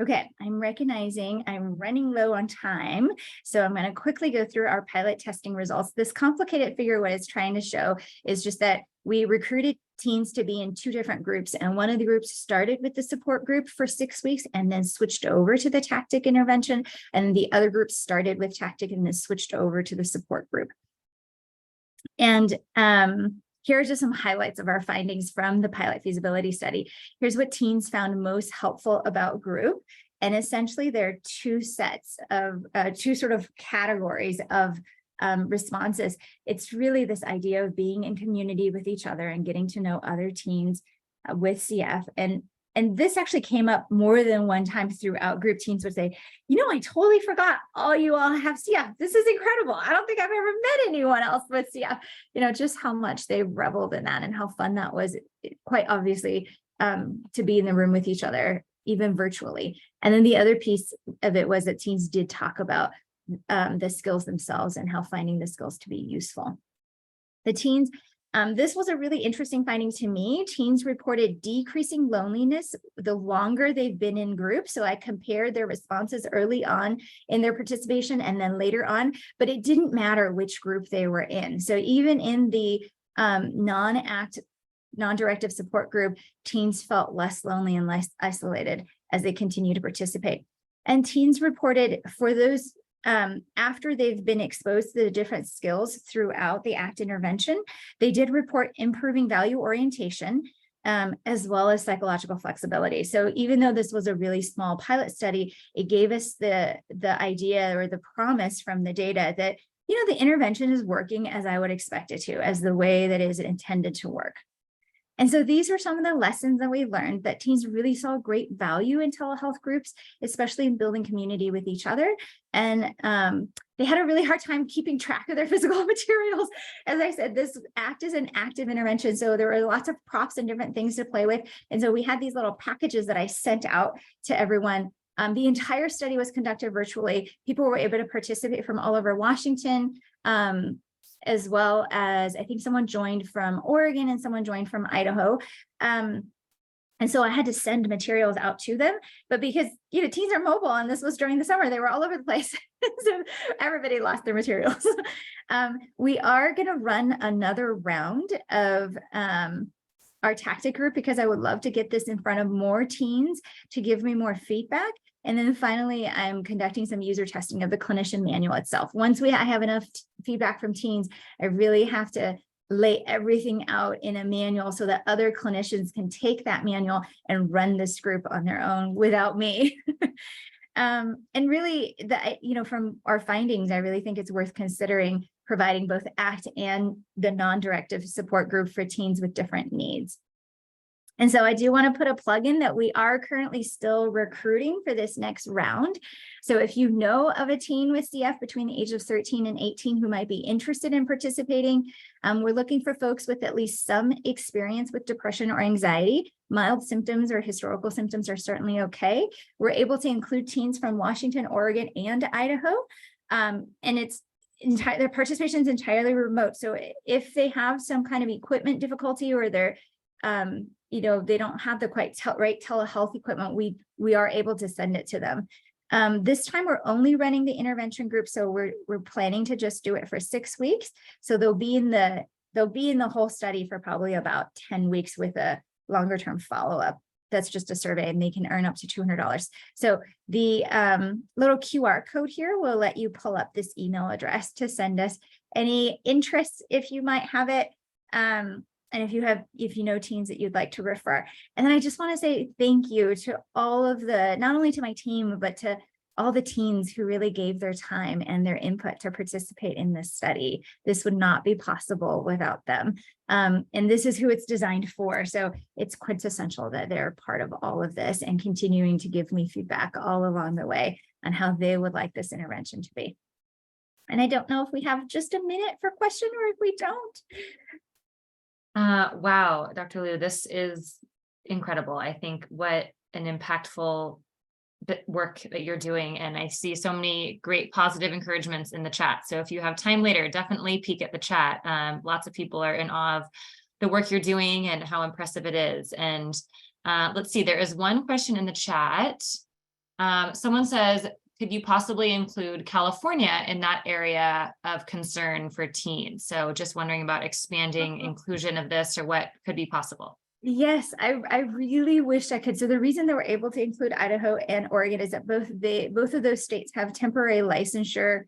Okay, I'm recognizing I'm running low on time, so I'm going to quickly go through our pilot testing results. This complicated figure, what it's trying to show is just that we recruited teens to be in 2 different groups, and one of the groups started with the support group for 6 weeks and then switched over to the tactic intervention, and the other group started with tactic and then switched over to the support group. And here are just some highlights of our findings from the pilot feasibility study. Here's what teens found most helpful about group. And essentially there are 2 sets of, 2 sort of categories of responses. It's really this idea of being in community with each other and getting to know other teens with CF. And this actually came up more than one time throughout. Group teens would say, you know, I totally forgot you all have CF. This is incredible. I don't think I've ever met anyone else with CF. You know, just how much they reveled in that and how fun that was, quite obviously, to be in the room with each other, even virtually. And then the other piece of it was that teens did talk about the skills themselves and how finding the skills to be useful. The teens, this was a really interesting finding to me. Teens reported decreasing loneliness the longer they've been in groups. So I compared their responses early on in their participation and then later on, but it didn't matter which group they were in. So even in the non-directive support group, teens felt less lonely and less isolated as they continue to participate. And teens reported for those after they've been exposed to the different skills throughout the ACT intervention, they did report improving value orientation, as well as psychological flexibility. So even though this was a really small pilot study, it gave us the idea or the promise from the data that, you know, the intervention is working as I would expect it to, as the way that is intended to work. And so these are some of the lessons that we learned, that teens really saw great value in telehealth groups, especially in building community with each other. And they had a really hard time keeping track of their physical materials. As I said, this ACT is an active intervention, so there were lots of props and different things to play with. And so we had these little packages that I sent out to everyone. The entire study was conducted virtually. People were able to participate from all over Washington, as well as I think someone joined from Oregon and someone joined from Idaho. And so I had to send materials out to them, but because, you know, teens are mobile and this was during the summer, they were all over the place. So everybody lost their materials. We are going to run another round of our tactic group because I would love to get this in front of more teens to give me more feedback. And then finally, I'm conducting some user testing of the clinician manual itself. Once I have enough feedback from teens, I really have to lay everything out in a manual so that other clinicians can take that manual and run this group on their own without me. And really, from our findings, I really think it's worth considering providing both ACT and the non-directive support group for teens with different needs. And so I do want to put a plug in that we are currently still recruiting for this next round. So if you know of a teen with CF between the age of 13 and 18 who might be interested in participating, we're looking for folks with at least some experience with depression or anxiety. Mild symptoms or historical symptoms are certainly okay. We're able to include teens from Washington, Oregon, and Idaho. And their participation is entirely remote. So if they have some kind of equipment difficulty or they're they don't have the right telehealth equipment, we are able to send it to them. This time we're only running the intervention group, so we're planning to just do it for 6 weeks. So they'll be in the whole study for probably about 10 weeks with a longer term follow-up. That's just a survey, and they can earn up to $200. So the little QR code here will let you pull up this email address to send us any interest if you might have it. And if you know teens that you'd like to refer. And then I just want to say thank you to all of not only to my team, but to all the teens who really gave their time and their input to participate in this study. This would not be possible without them. And this is who it's designed for. So it's quintessential that they're part of all of this and continuing to give me feedback all along the way on how they would like this intervention to be. And I don't know if we have just a minute for question or if we don't. Wow, Dr. Liu, this is incredible. I think what an impactful the work that you're doing. And I see so many great positive encouragements in the chat. So if you have time later, definitely peek at the chat. Lots of people are in awe of the work you're doing and how impressive it is. And let's see, there is one question in the chat. Someone says, could you possibly include California in that area of concern for teens? So just wondering about expanding inclusion of this or what could be possible. Yes, I really wish I could. So the reason that we're able to include Idaho and Oregon is that both of those states have temporary licensure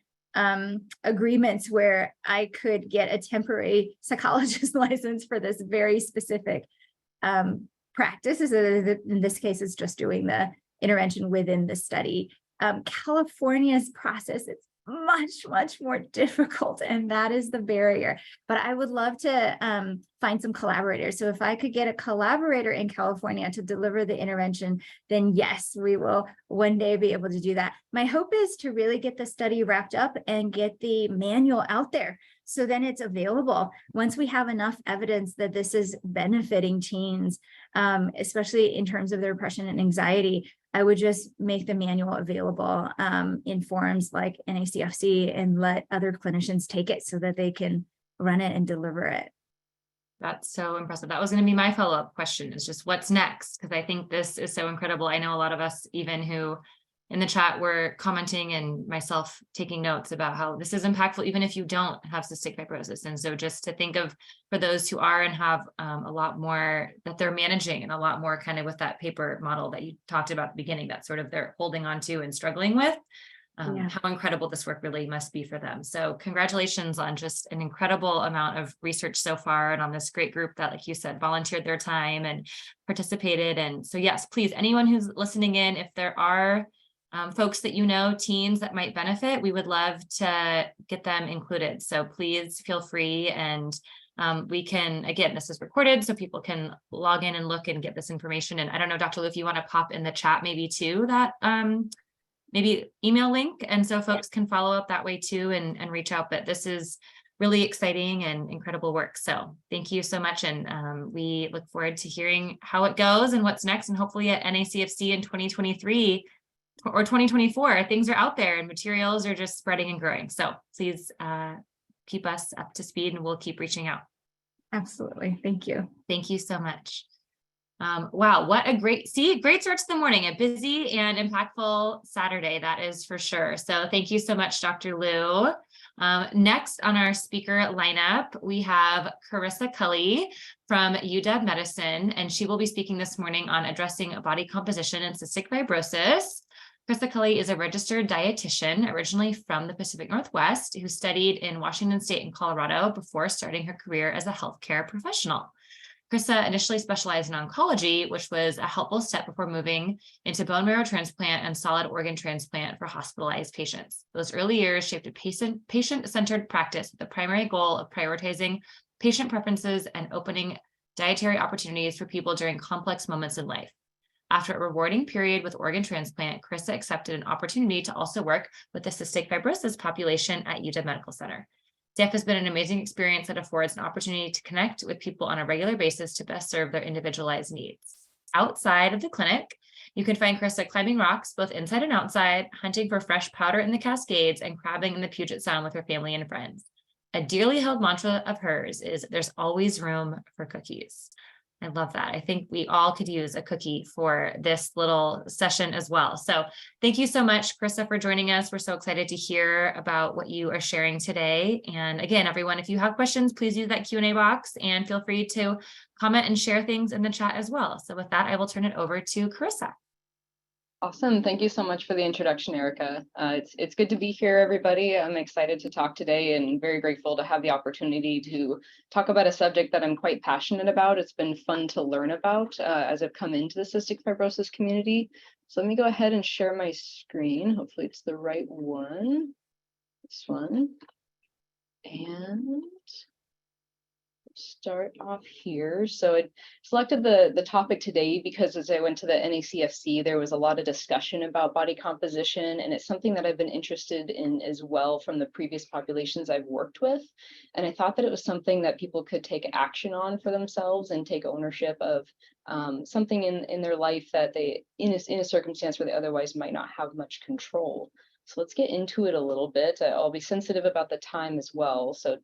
agreements where I could get a temporary psychologist license for this very specific practice. In this case, it's just doing the intervention within the study. California's process is much more difficult, and that is the barrier. But I would love to find some collaborators. So if I could get a collaborator in California to deliver the intervention, then yes, we will one day be able to do that. My hope is to really get the study wrapped up and get the manual out there, so then it's available. Once we have enough evidence that this is benefiting teens, especially in terms of their depression and anxiety, I would just make the manual available in forums like NACFC and let other clinicians take it so that they can run it and deliver it. That's so impressive. That was going to be my follow-up question, is just what's next? Because I think this is so incredible. I know a lot of us, even who in the chat, were commenting and myself taking notes about how this is impactful, even if you don't have cystic fibrosis. And so just to think of, for those who are and have a lot more that they're managing, and a lot more kind of with that paper model that you talked about at the beginning, that sort of they're holding on to and struggling with, how incredible this work really must be for them. So congratulations on just an incredible amount of research so far, and on this great group that, like you said, volunteered their time and participated. And so yes, please, anyone who's listening in, if there are folks that you know, teens that might benefit, we would love to get them included. So please feel free, and we can, again, this is recorded so people can log in and look and get this information. And I don't know, Dr. Lou, if you want to pop in the chat maybe too, that maybe email link, and so folks can follow up that way too and reach out. But this is really exciting and incredible work. So thank you so much. And we look forward to hearing how it goes and what's next, and hopefully at NACFC in 2023 or 2024, things are out there and materials are just spreading and growing. So please keep us up to speed, and we'll keep reaching out. Absolutely. Thank you. Thank you so much. Wow, what a great start to the morning, a busy and impactful Saturday, that is for sure. So thank you so much, Dr. Lou. Next on our speaker lineup, we have Carissa Cully from UW Medicine, and she will be speaking this morning on addressing body composition and cystic fibrosis. Carissa Cully is a registered dietitian, originally from the Pacific Northwest, who studied in Washington State and Colorado before starting her career as a healthcare professional. Carissa initially specialized in oncology, which was a helpful step before moving into bone marrow transplant and solid organ transplant for hospitalized patients. Those early years shaped a patient-centered practice with the primary goal of prioritizing patient preferences and opening dietary opportunities for people during complex moments in life. After a rewarding period with organ transplant, Carissa accepted an opportunity to also work with the cystic fibrosis population at UW Medical Center. CF has been an amazing experience that affords an opportunity to connect with people on a regular basis to best serve their individualized needs. Outside of the clinic, you can find Carissa climbing rocks, both inside and outside, hunting for fresh powder in the Cascades, and crabbing in the Puget Sound with her family and friends. A dearly held mantra of hers is, "There's always room for cookies." I love that. I think we all could use a cookie for this little session as well. So thank you so much, Carissa, for joining us. We're so excited to hear about what you are sharing today. And again, everyone, if you have questions, please use that Q&A box, and feel free to comment and share things in the chat as well. So with that, I will turn it over to Carissa. Awesome. Thank you so much for the introduction, Erica. It's good to be here, everybody. I'm excited to talk today and very grateful to have the opportunity to talk about a subject that I'm quite passionate about. It's been fun to learn about as I've come into the cystic fibrosis community. So let me go ahead and share my screen. Hopefully it's the right one. This one. And start off here. So I selected the topic today because as I went to the NACFC, there was a lot of discussion about body composition, and it's something that I've been interested in as well from the previous populations I've worked with. And I thought that it was something that people could take action on for themselves and take ownership of something in their life that they, in a circumstance where they otherwise might not have much control. So let's get into it a little bit. I'll be sensitive about the time as well. So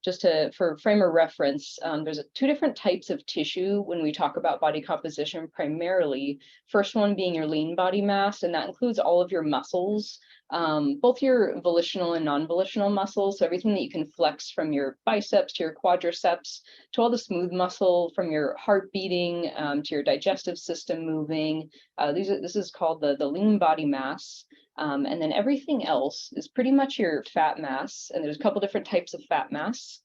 just for frame of reference, there's two different types of tissue when we talk about body composition primarily. First one being your lean body mass, and that includes all of your muscles, both your volitional and non-volitional muscles. So everything that you can flex from your biceps to your quadriceps to all the smooth muscle, from your heart beating to your digestive system moving. This is called the lean body mass. And then everything else is pretty much your fat mass. And there's a couple different types of fat mass.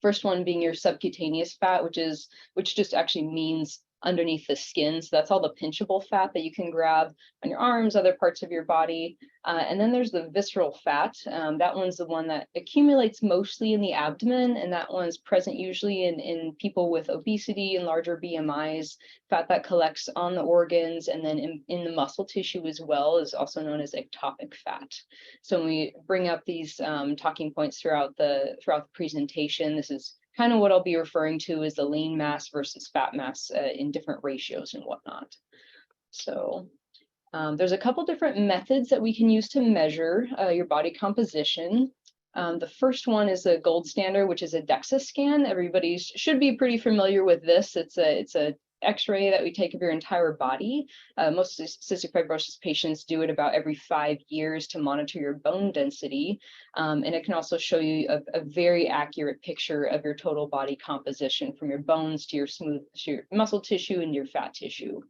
First one being your subcutaneous fat, which just actually means underneath the skin. So that's all the pinchable fat that you can grab on your arms, other parts of your body. And then there's the visceral fat. That one's the one that accumulates mostly in the abdomen, and that one's present usually in people with obesity and larger BMIs. Fat that collects on the organs and then in the muscle tissue as well is also known as ectopic fat. So when we bring up these talking points throughout the presentation, this is kind of what I'll be referring to as the lean mass versus fat mass in different ratios and whatnot. So there's a couple different methods that we can use to measure your body composition. The first one is a gold standard, which is a DEXA scan. Everybody should be pretty familiar with this. It's a X-ray that we take of your entire body. Most cystic fibrosis patients do it about every 5 years to monitor your bone density. And it can also show you a very accurate picture of your total body composition, from your bones to your muscle tissue and your fat tissue.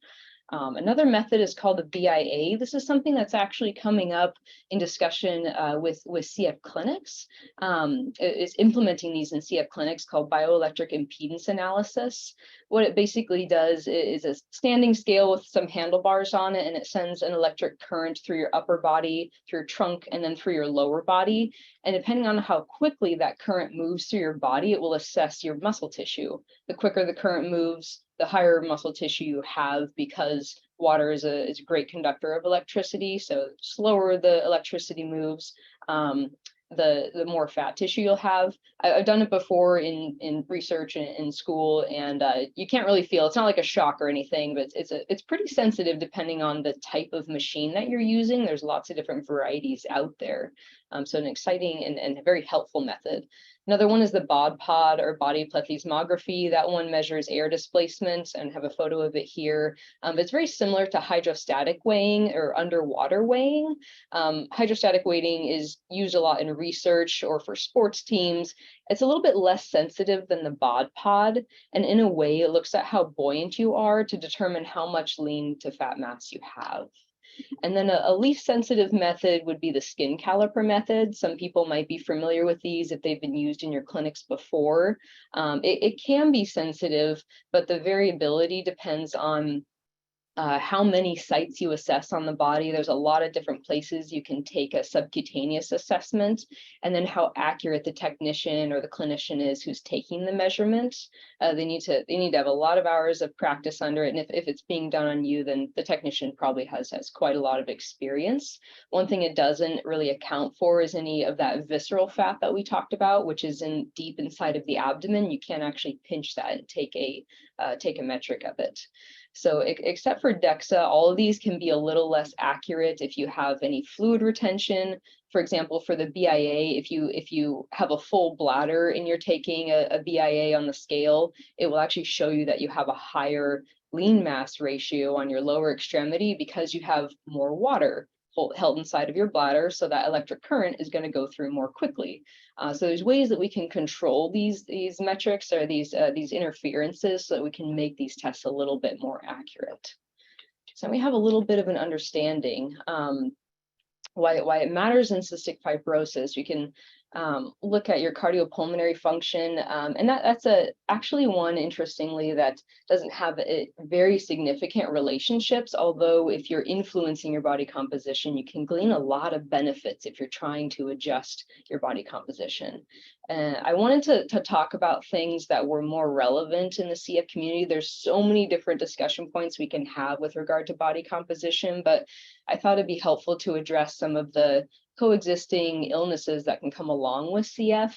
Another method is called the BIA. This is something that's actually coming up in discussion with CF clinics. It's implementing these in CF clinics called bioelectric impedance analysis. What it basically does is a standing scale with some handlebars on it, and it sends an electric current through your upper body, through your trunk, and then through your lower body. And depending on how quickly that current moves through your body, it will assess your muscle tissue. The quicker the current moves, the higher muscle tissue you have, because water is a great conductor of electricity. So slower the electricity moves, the more fat tissue you'll have. I've done it before in research in school, and you can't really feel, it's not like a shock or anything, but it's pretty sensitive depending on the type of machine that you're using. There's lots of different varieties out there. So an exciting and very helpful method. Another one is the BOD-POD, or body plethysmography. That one measures air displacement, and have a photo of it here. It's very similar to hydrostatic weighing or underwater weighing. Hydrostatic weighting is used a lot in research or for sports teams. It's a little bit less sensitive than the BOD-POD, and in a way, it looks at how buoyant you are to determine how much lean to fat mass you have. And then a least sensitive method would be the skin caliper method. Some people might be familiar with these if they've been used in your clinics before. It can be sensitive, but the variability depends on how many sites you assess on the body. There's a lot of different places you can take a subcutaneous assessment, and then how accurate the technician or the clinician is who's taking the measurement. They need to have a lot of hours of practice under it, and if it's being done on you, then the technician probably has quite a lot of experience. One thing it doesn't really account for is any of that visceral fat that we talked about, which is deep inside of the abdomen. You can't actually pinch that and take a metric of it. So except for DEXA, all of these can be a little less accurate if you have any fluid retention. For example, for the BIA, if you have a full bladder and you're taking a BIA on the scale, it will actually show you that you have a higher lean mass ratio on your lower extremity because you have more water held inside of your bladder, so that electric current is going to go through more quickly. So there's ways that we can control these metrics or these interferences so that we can make these tests a little bit more accurate. So we have a little bit of an understanding why it matters in cystic fibrosis. We can look at your cardiopulmonary function. And that's actually one, interestingly, that doesn't have very significant relationships, although if you're influencing your body composition, you can glean a lot of benefits if you're trying to adjust your body composition. I wanted to talk about things that were more relevant in the CF community. There's so many different discussion points we can have with regard to body composition, but I thought it'd be helpful to address some of the coexisting illnesses that can come along with CF,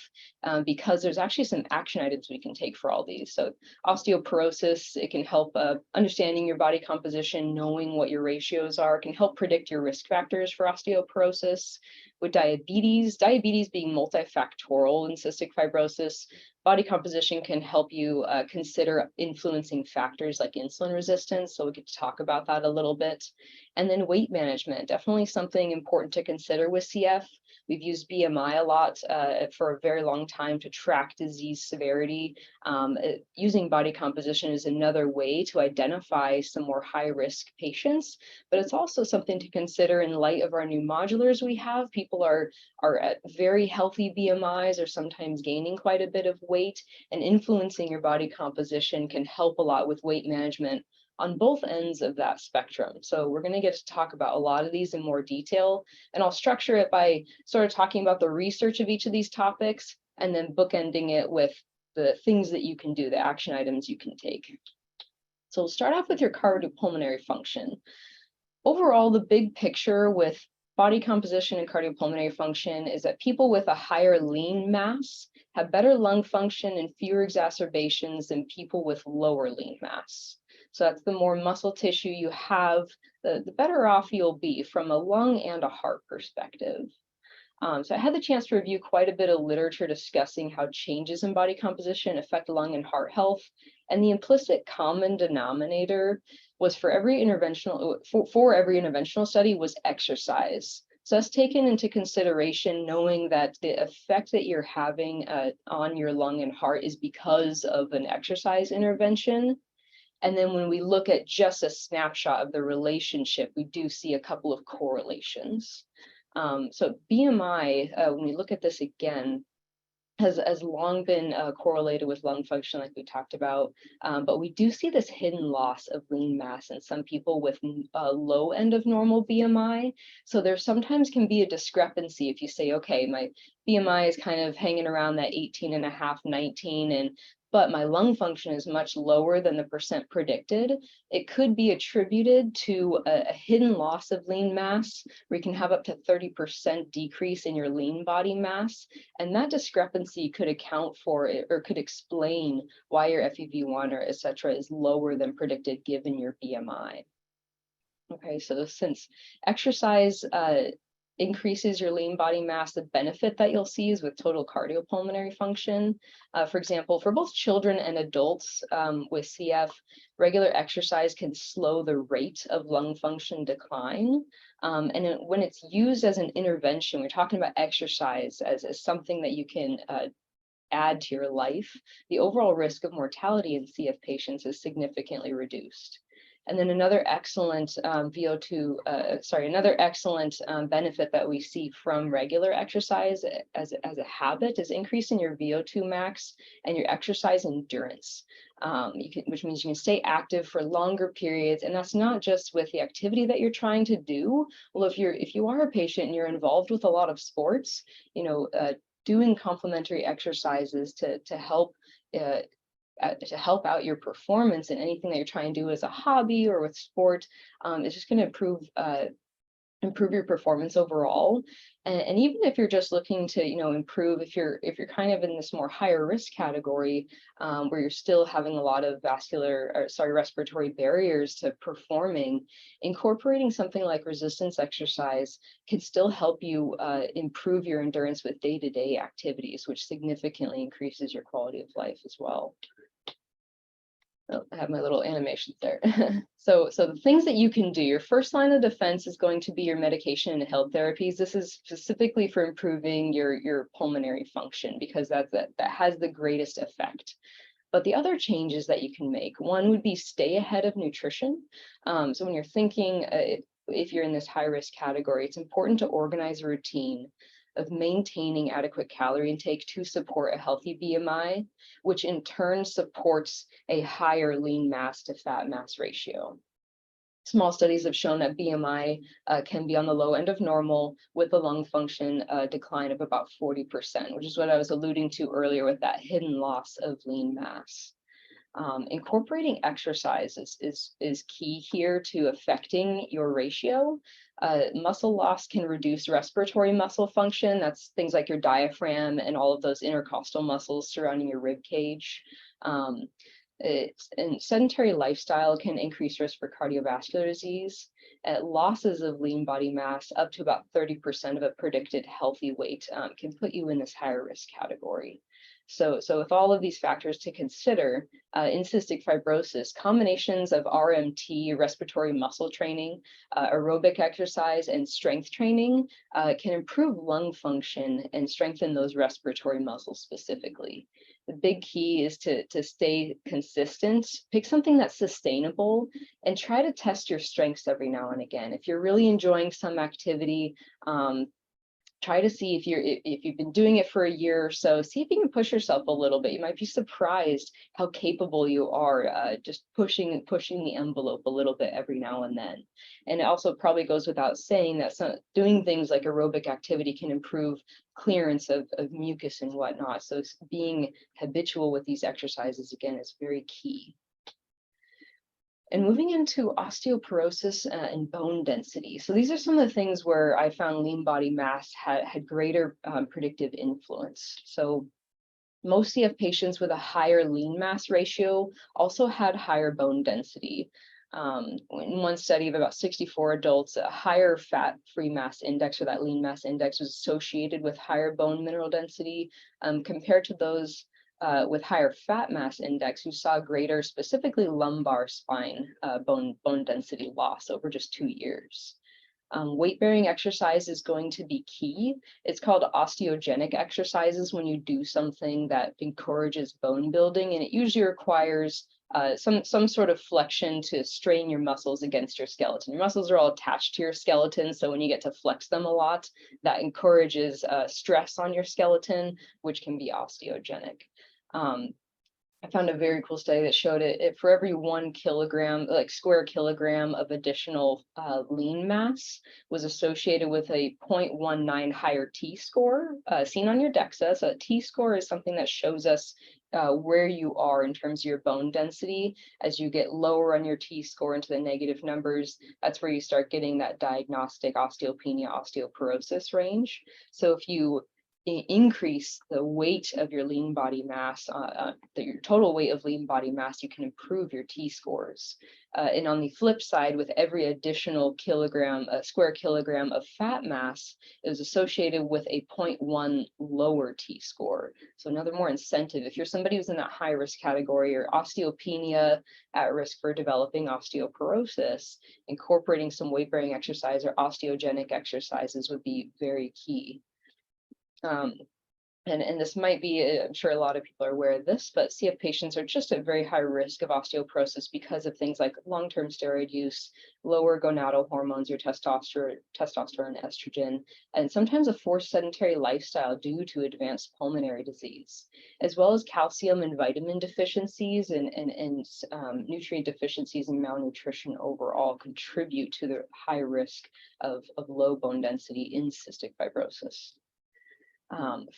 because there's actually some action items we can take for all these. So osteoporosis, it can help understanding your body composition, knowing what your ratios are, can help predict your risk factors for osteoporosis. With diabetes being multifactorial in cystic fibrosis, body composition can help you consider influencing factors like insulin resistance. So we could talk about that a little bit. And then weight management, definitely something important to consider with CF. We've used BMI a lot for a very long time to track disease severity. Using body composition is another way to identify some more high-risk patients, but it's also something to consider in light of our new modulars we have. People are at very healthy BMIs or sometimes gaining quite a bit of weight, and influencing your body composition can help a lot with weight management on both ends of that spectrum. So we're going to get to talk about a lot of these in more detail, and I'll structure it by sort of talking about the research of each of these topics and then bookending it with the things that you can do, the action items you can take. So we'll start off with your cardiopulmonary function. Overall, the big picture with body composition and cardiopulmonary function is that people with a higher lean mass have better lung function and fewer exacerbations than people with lower lean mass. So that's the more muscle tissue you have, the better off you'll be from a lung and a heart perspective. So I had the chance to review quite a bit of literature discussing how changes in body composition affect lung and heart health. And the implicit common denominator was for every interventional study was exercise. So that's taken into consideration, knowing that the effect that you're having on your lung and heart is because of an exercise intervention. And then when we look at just a snapshot of the relationship, we do see a couple of correlations. So BMI, when we look at this again, has long been correlated with lung function, like we talked about, but we do see this hidden loss of lean mass in some people with a low end of normal BMI. So there sometimes can be a discrepancy if you say, okay, my BMI is kind of hanging around that 18.5, 19, but my lung function is much lower than the percent predicted. It could be attributed to a hidden loss of lean mass, where you can have up to 30% decrease in your lean body mass. And that discrepancy could account for it, or could explain why your FEV1 or et cetera is lower than predicted given your BMI. Okay, so since exercise increases your lean body mass, the benefit that you'll see is with total cardiopulmonary function. For example, for both children and adults with CF, regular exercise can slow the rate of lung function decline. When it's used as an intervention, we're talking about exercise as something that you can add to your life, the overall risk of mortality in CF patients is significantly reduced. And then another excellent another excellent benefit that we see from regular exercise as a habit is increasing your VO2 max and your exercise endurance, which means you can stay active for longer periods. And that's not just with the activity that you're trying to do. Well, if you are a patient and you're involved with a lot of sports, doing complementary exercises to help out your performance in anything that you're trying to do as a hobby or with sport, is just going to improve your performance overall. And even if you're just looking to improve, if you're kind of in this more higher risk category, where you're still having a lot of respiratory barriers to performing, incorporating something like resistance exercise can still help you improve your endurance with day-to-day activities, which significantly increases your quality of life as well. Oh, I have my little animations there. So the things that you can do, your first line of defense is going to be your medication and inhaled therapies. This is specifically for improving your pulmonary function, because that has the greatest effect. But the other changes that you can make, one would be stay ahead of nutrition. So when you're thinking, if you're in this high risk category, it's important to organize a routine of maintaining adequate calorie intake to support a healthy BMI, which in turn supports a higher lean mass to fat mass ratio. Small studies have shown that BMI can be on the low end of normal with a lung function decline of about 40%, which is what I was alluding to earlier with that hidden loss of lean mass. Incorporating exercise is key here to affecting your ratio. Muscle loss can reduce respiratory muscle function. That's things like your diaphragm and all of those intercostal muscles surrounding your rib cage. And sedentary lifestyle can increase risk for cardiovascular disease. Losses of lean body mass up to about 30% of a predicted healthy weight can put you in this higher risk category. So with all of these factors to consider, in cystic fibrosis, combinations of RMT, respiratory muscle training, aerobic exercise, and strength training can improve lung function and strengthen those respiratory muscles specifically. The big key is to stay consistent, pick something that's sustainable, and try to test your strengths every now and again. If you're really enjoying some activity, try to see if you've been doing it for a year or so, see if you can push yourself a little bit. You might be surprised how capable you are just pushing the envelope a little bit every now and then. And it also probably goes without saying that doing things like aerobic activity can improve clearance of mucus and whatnot. So being habitual with these exercises, again, is very key. And moving into osteoporosis and bone density. So these are some of the things where I found lean body mass had greater predictive influence. So most CF patients with a higher lean mass ratio also had higher bone density. In one study of about 64 adults, a higher fat-free mass index, or that lean mass index, was associated with higher bone mineral density compared to those with higher fat mass index who saw greater, specifically lumbar spine bone density loss over just 2 years. Weight-bearing exercise is going to be key. It's called osteogenic exercises when you do something that encourages bone building, and it usually requires some sort of flexion to strain your muscles against your skeleton. Your muscles are all attached to your skeleton, so when you get to flex them a lot, that encourages stress on your skeleton, which can be osteogenic. I found a very cool study that showed it for every 1 kilogram, like square kilogram of additional lean mass was associated with a 0.19 higher T-score seen on your DEXA. So a T-score is something that shows us where you are in terms of your bone density. As you get lower on your T-score into the negative numbers, that's where you start getting that diagnostic osteopenia, osteoporosis range. So if you increase the weight of your lean body mass, your total weight of lean body mass, you can improve your T-scores. And on the flip side, with every additional square kilogram of fat mass, it was associated with a 0.1 lower T-score. So another more incentive. If you're somebody who's in that high risk category or osteopenia, at risk for developing osteoporosis, incorporating some weight-bearing exercise or osteogenic exercises would be very key. And this might be, I'm sure a lot of people are aware of this, but CF patients are just at very high risk of osteoporosis because of things like long-term steroid use, lower gonadal hormones, your testosterone, estrogen, and sometimes a forced sedentary lifestyle due to advanced pulmonary disease, as well as calcium and vitamin deficiencies and nutrient deficiencies and malnutrition overall contribute to the high risk of low bone density in cystic fibrosis.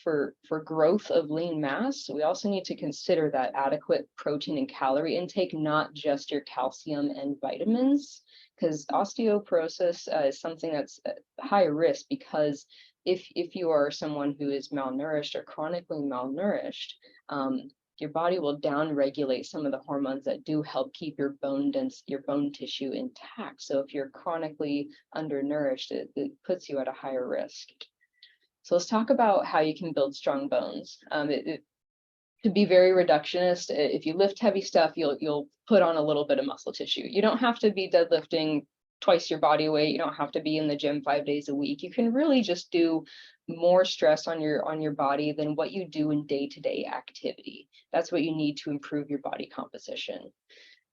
For growth of lean mass, we also need to consider that adequate protein and calorie intake, not just your calcium and vitamins, because osteoporosis is something that's high risk because if you are someone who is malnourished or chronically malnourished, your body will downregulate some of the hormones that do help keep your bone tissue intact. So if you're chronically undernourished, it puts you at a higher risk. So let's talk about how you can build strong bones. To be very reductionist, if you lift heavy stuff, you'll put on a little bit of muscle tissue. You don't have to be deadlifting twice your body weight. You don't have to be in the gym 5 days a week. You can really just do more stress on your body than what you do in day-to-day activity. That's what you need to improve your body composition.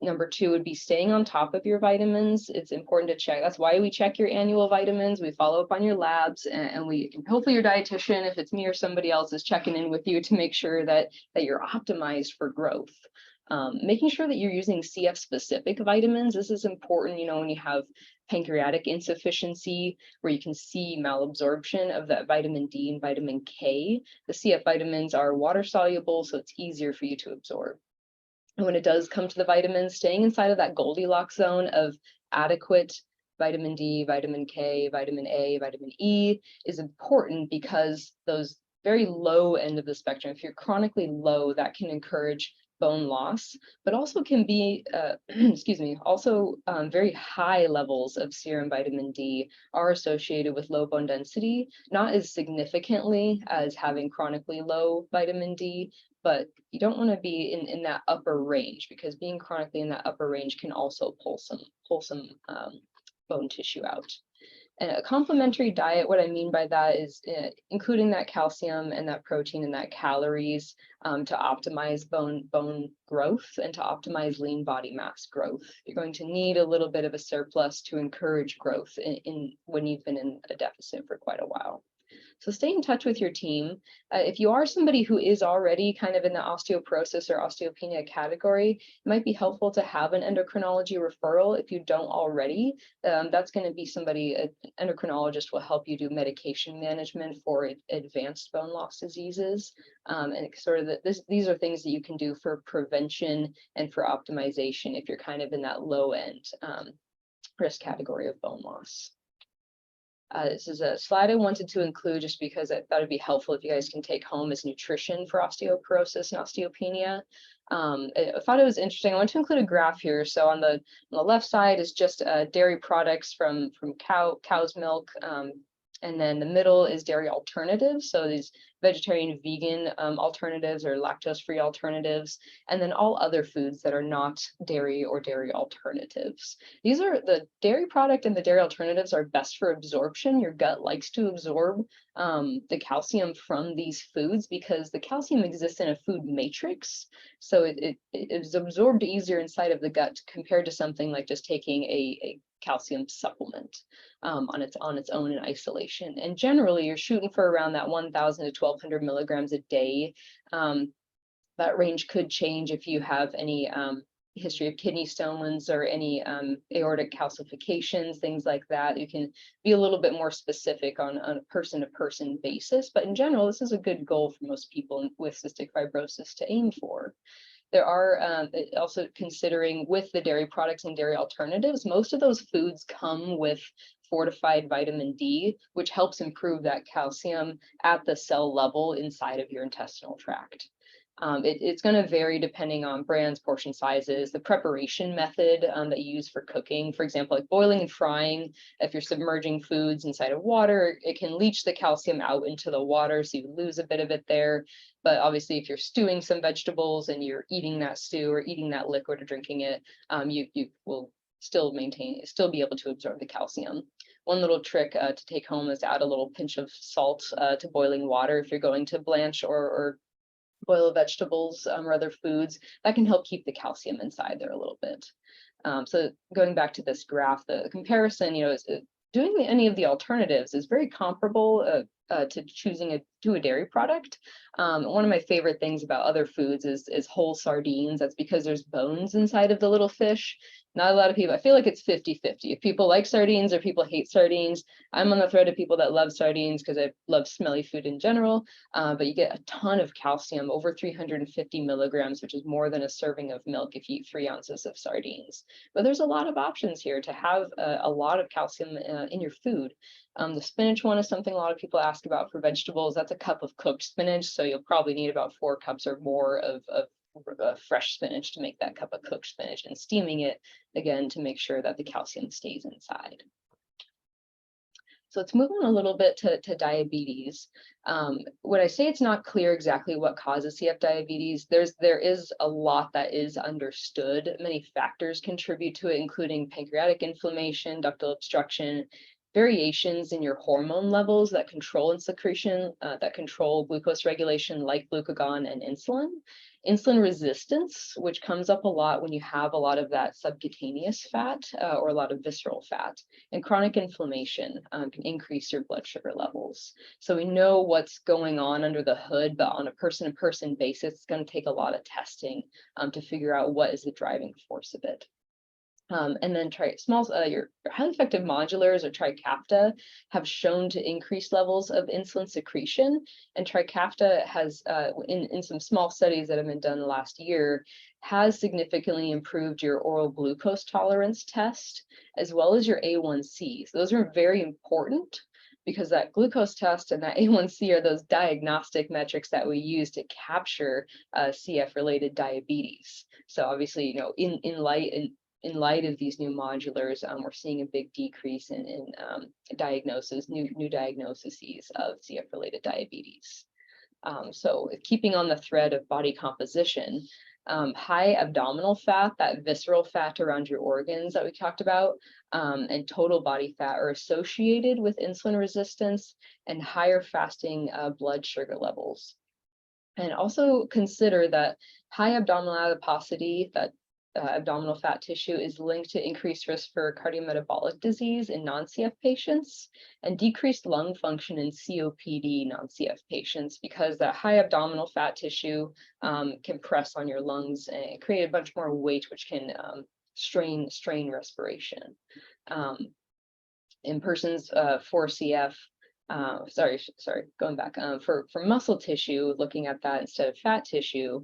Number two would be staying on top of your vitamins. It's important to check. That's why we check your annual vitamins. We follow up on your labs, and we hopefully your dietitian, if it's me or somebody else, is checking in with you to make sure that you're optimized for growth. Making sure that you're using CF specific vitamins. This is important, when you have pancreatic insufficiency, where you can see malabsorption of that vitamin D and vitamin K. The CF vitamins are water soluble, so it's easier for you to absorb. And when it does come to the vitamins, staying inside of that Goldilocks zone of adequate vitamin D, vitamin K, vitamin A, vitamin E is important, because those very low end of the spectrum, if you're chronically low, that can encourage bone loss, but also can be, very high levels of serum vitamin D are associated with low bone density, not as significantly as having chronically low vitamin D, but you don't want to be in that upper range, because being chronically in that upper range can also pull some bone tissue out. And a complementary diet, what I mean by that is including that calcium and that protein and that calories to optimize bone growth and to optimize lean body mass growth. You're going to need a little bit of a surplus to encourage growth in when you've been in a deficit for quite a while. So stay in touch with your team. If you are somebody who is already kind of in the osteoporosis or osteopenia category, it might be helpful to have an endocrinology referral. If you don't already, that's going to be somebody, an endocrinologist will help you do medication management for advanced bone loss diseases. And sort of these are things that you can do for prevention and for optimization if you're kind of in that low end risk category of bone loss. This is a slide I wanted to include just because I thought it'd be helpful if you guys can take home as nutrition for osteoporosis and osteopenia. I thought it was interesting. I want to include a graph here. So on the left side is just dairy products from cow's milk. And then the middle is dairy alternatives. So these vegetarian, vegan alternatives or lactose-free alternatives, and then all other foods that are not dairy or dairy alternatives. These are the dairy product and the dairy alternatives are best for absorption. Your gut likes to absorb the calcium from these foods because the calcium exists in a food matrix. So it is absorbed easier inside of the gut compared to something like just taking a calcium supplement on its own in isolation. And generally, you're shooting for around that 1,000 to 1,200 milligrams a day. That range could change if you have any history of kidney stones or any aortic calcifications, things like that. You can be a little bit more specific on a person-to-person basis. But in general, this is a good goal for most people with cystic fibrosis to aim for. There are also considering with the dairy products and dairy alternatives, most of those foods come with fortified vitamin D, which helps improve that calcium at the cell level inside of your intestinal tract. It's going to vary depending on brands, portion sizes, the preparation method that you use for cooking. For example, like boiling and frying, if you're submerging foods inside of water, it can leach the calcium out into the water, so you lose a bit of it there. But obviously, if you're stewing some vegetables and you're eating that stew or eating that liquid or drinking it, you will still be able to absorb the calcium. One little trick to take home is to add a little pinch of salt to boiling water if you're going to blanch or boil vegetables or other foods. That can help keep the calcium inside there a little bit. So going back to this graph, the comparison, is doing any of the alternatives is very comparable to choosing a dairy product. One of my favorite things about other foods is whole sardines. That's because there's bones inside of the little fish. Not a lot of people, I feel like it's 50-50. If people like sardines or people hate sardines, I'm on the thread of people that love sardines because I love smelly food in general, but you get a ton of calcium, over 350 milligrams, which is more than a serving of milk if you eat 3 ounces of sardines. But there's a lot of options here to have a lot of calcium in your food. The spinach one is something a lot of people ask about for vegetables. That's a cup of cooked spinach, so you'll probably need about 4 cups or more of fresh spinach to make that cup of cooked spinach, and steaming it again to make sure that the calcium stays inside. So let's move on a little bit to diabetes. When I say it's not clear exactly what causes CF diabetes, there is a lot that is understood. Many factors contribute to it, including pancreatic inflammation, ductal obstruction, variations in your hormone levels that control secretion, that control glucose regulation, like glucagon and insulin. insulin resistance, which comes up a lot when you have a lot of that subcutaneous fat or a lot of visceral fat, and chronic inflammation can increase your blood sugar levels. So we know what's going on under the hood, but on a person-to-person basis, it's going to take a lot of testing to figure out what is the driving force of it. And then your highly effective modulars or Trikafta have shown to increase levels of insulin secretion. And Trikafta has, in some small studies that have been done last year, has significantly improved your oral glucose tolerance test, as well as your A1Cs. Those are very important because that glucose test and that A1C are those diagnostic metrics that we use to capture CF-related diabetes. So obviously, you know, in light of these new modulars, we're seeing a big decrease in new diagnoses of CF-related diabetes. So keeping on the thread of body composition, high abdominal fat, that visceral fat around your organs that we talked about, and total body fat are associated with insulin resistance and higher fasting blood sugar levels. And also consider that high abdominal adiposity, that abdominal fat tissue, is linked to increased risk for cardiometabolic disease in non-CF patients and decreased lung function in COPD non-CF patients, because that high abdominal fat tissue can press on your lungs and create a bunch more weight, which can strain respiration. In persons for CF, going back, for muscle tissue, looking at that instead of fat tissue,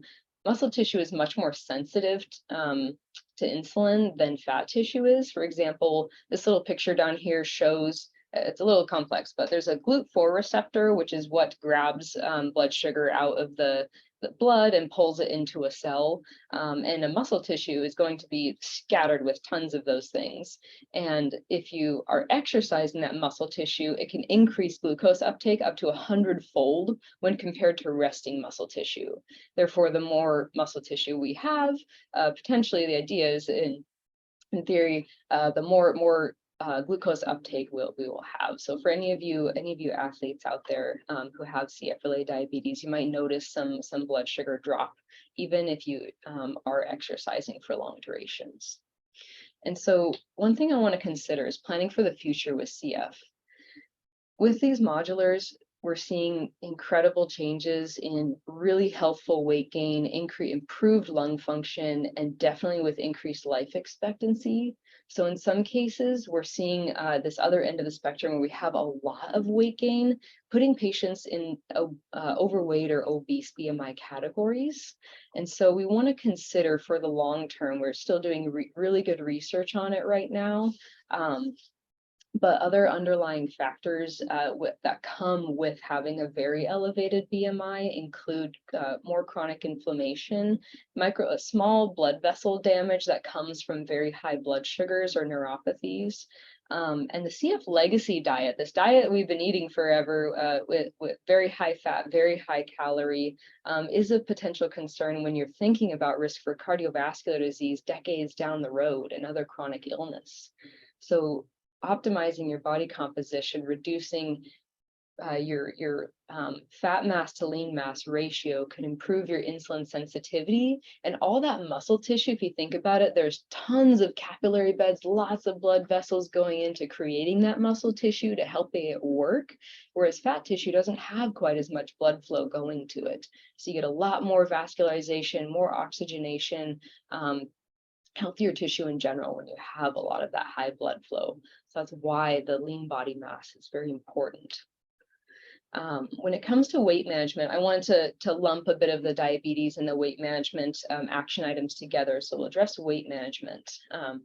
muscle tissue is much more sensitive to insulin than fat tissue is. For example, this little picture down here shows, it's a little complex, but there's a GLUT4 receptor, which is what grabs blood sugar out of the blood and pulls it into a cell. And a muscle tissue is going to be scattered with tons of those things. And if you are exercising that muscle tissue, it can increase glucose uptake up to 100-fold when compared to resting muscle tissue. Therefore, the more muscle tissue we have, potentially the idea is in theory, the more glucose uptake we will have. So for any of you athletes out there who have CF-related diabetes, you might notice some blood sugar drop, even if you are exercising for long durations. And so one thing I want to consider is planning for the future with CF. With these modulars, we're seeing incredible changes in really healthful weight gain, improved lung function, and definitely with increased life expectancy. So in some cases, we're seeing this other end of the spectrum where we have a lot of weight gain, putting patients in overweight or obese BMI categories. And so we want to consider for the long term, we're still doing really good research on it right now. But other underlying factors that come with having a very elevated BMI include more chronic inflammation, small blood vessel damage that comes from very high blood sugars or neuropathies, and the CF legacy diet, this diet we've been eating forever with very high fat, very high calorie, is a potential concern when you're thinking about risk for cardiovascular disease decades down the road and other chronic illness. So optimizing your body composition, reducing your fat mass to lean mass ratio can improve your insulin sensitivity, and all that muscle tissue, if you think about it, there's tons of capillary beds, lots of blood vessels going into creating that muscle tissue to help it work, whereas fat tissue doesn't have quite as much blood flow going to it. So you get a lot more vascularization, more oxygenation, healthier tissue in general when you have a lot of that high blood flow. So that's why the lean body mass is very important. When it comes to weight management, I wanted to lump a bit of the diabetes and the weight management action items together. So we'll address weight management.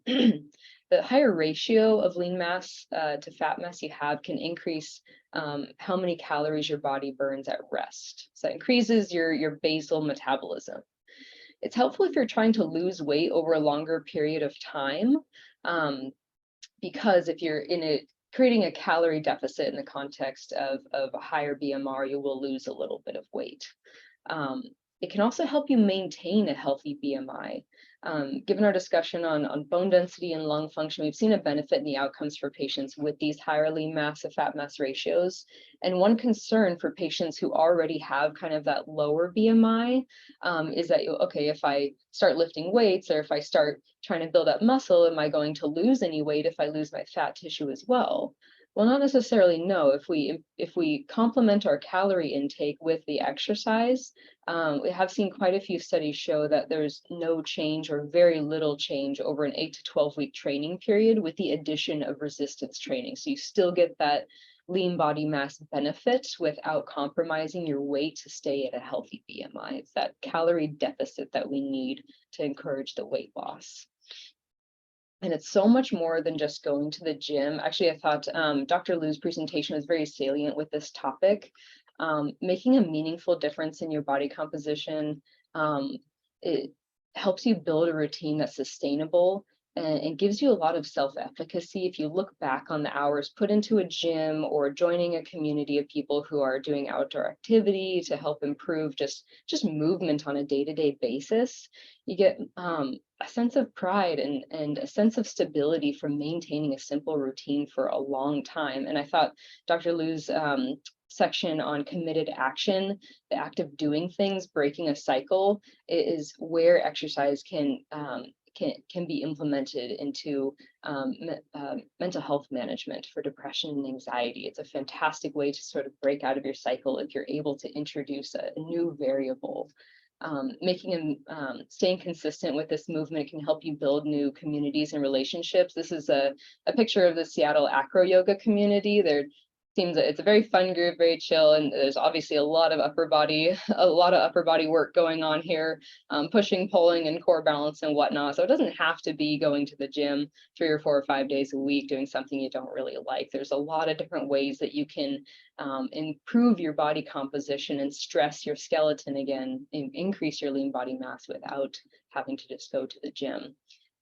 The higher ratio of lean mass to fat mass you have can increase how many calories your body burns at rest. So that increases your basal metabolism. It's helpful if you're trying to lose weight over a longer period of time, because if you're creating a calorie deficit in the context of a higher BMR, you will lose a little bit of weight. it can also help you maintain a healthy BMI. Given our discussion on bone density and lung function, we've seen a benefit in the outcomes for patients with these higher lean mass to fat mass ratios. And one concern for patients who already have kind of that lower BMI is that, okay, if I start lifting weights or if I start trying to build up muscle, am I going to lose any weight if I lose my fat tissue as well? Well, not necessarily, no. If we complement our calorie intake with the exercise, we have seen quite a few studies show that there's no change or very little change over an 8 to 12 week training period with the addition of resistance training. So you still get that lean body mass benefit without compromising your weight to stay at a healthy BMI. It's that calorie deficit that we need to encourage the weight loss. And it's so much more than just going to the gym. Actually, I thought Dr. Liu's presentation was very salient with this topic. Making a meaningful difference in your body composition, it helps you build a routine that's sustainable and gives you a lot of self-efficacy. If you look back on the hours put into a gym or joining a community of people who are doing outdoor activity to help improve just movement on a day-to-day basis, you get a sense of pride and a sense of stability from maintaining a simple routine for a long time. And I thought Dr. Liu's section on committed action, the act of doing things, breaking a cycle, is where exercise can be implemented into mental health management for depression and anxiety. It's a fantastic way to sort of break out of your cycle if you're able to introduce a new variable. Staying consistent with this movement can help you build new communities and relationships. This is a picture of the Seattle Acro Yoga community. It's a very fun group, very chill, and there's obviously a lot of upper body work going on here, pushing, pulling, and core balance and whatnot. So it doesn't have to be going to the gym 3 or 4 or 5 days a week doing something you don't really like. There's a lot of different ways that you can improve your body composition and stress your skeleton again, and increase your lean body mass without having to just go to the gym.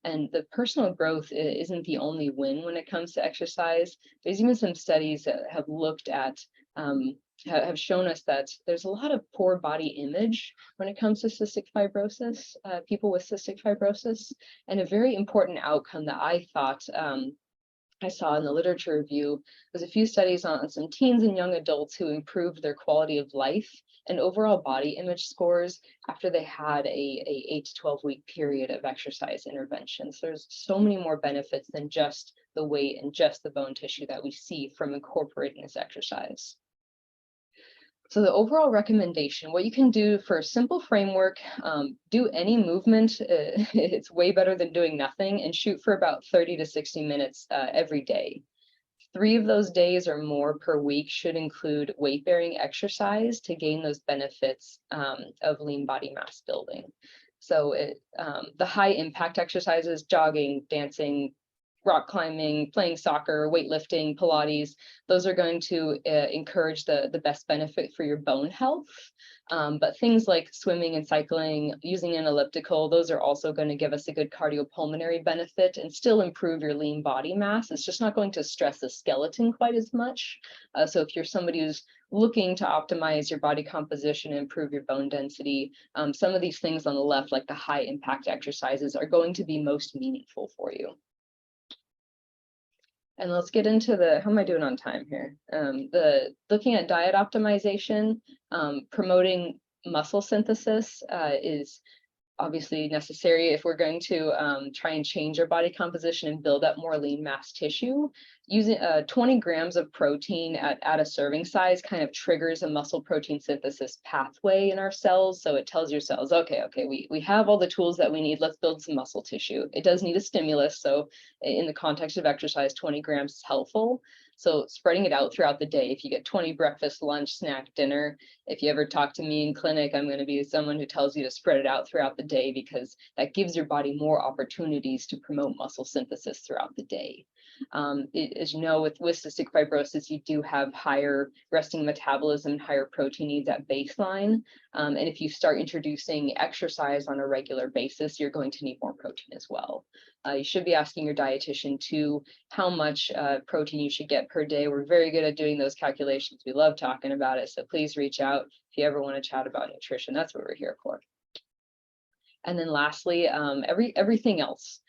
And the personal growth isn't the only win when it comes to exercise. There's even some studies that have looked at, have shown us that there's a lot of poor body image when it comes to cystic fibrosis, people with cystic fibrosis. And a very important outcome that I thought I saw in the literature review was a few studies on some teens and young adults who improved their quality of life and overall body image scores after they had a 8 to 12 week period of exercise interventions. There's so many more benefits than just the weight and just the bone tissue that we see from incorporating this exercise. So the overall recommendation, what you can do for a simple framework, do any movement. It's way better than doing nothing, and shoot for about 30 to 60 minutes every day. 3 of those days or more per week should include weight-bearing exercise to gain those benefits of lean body mass building. So the high impact exercises, jogging, dancing, rock climbing, playing soccer, weightlifting, Pilates, those are going to encourage the best benefit for your bone health. But things like swimming and cycling, using an elliptical, those are also going to give us a good cardiopulmonary benefit and still improve your lean body mass. It's just not going to stress the skeleton quite as much. So if you're somebody who's looking to optimize your body composition and improve your bone density, some of these things on the left, like the high impact exercises, are going to be most meaningful for you. And let's get into how am I doing on time here? Looking at diet optimization, promoting muscle synthesis is obviously necessary if we're going to try and change our body composition and build up more lean mass tissue. Using 20 grams of protein at a serving size kind of triggers a muscle protein synthesis pathway in our cells. So it tells your cells, okay, we have all the tools that we need. Let's build some muscle tissue. It does need a stimulus. So in the context of exercise, 20 grams is helpful. So spreading it out throughout the day, if you get 20 breakfast, lunch, snack, dinner, if you ever talk to me in clinic, I'm going to be someone who tells you to spread it out throughout the day, because that gives your body more opportunities to promote muscle synthesis throughout the day. as you know, with cystic fibrosis, you do have higher resting metabolism and higher protein needs at baseline. And if you start introducing exercise on a regular basis, you're going to need more protein as well. You should be asking your dietitian too how much protein you should get per day. We're very good at doing those calculations. We love talking about it. So please reach out if you ever want to chat about nutrition. That's what we're here for. And then lastly, everything else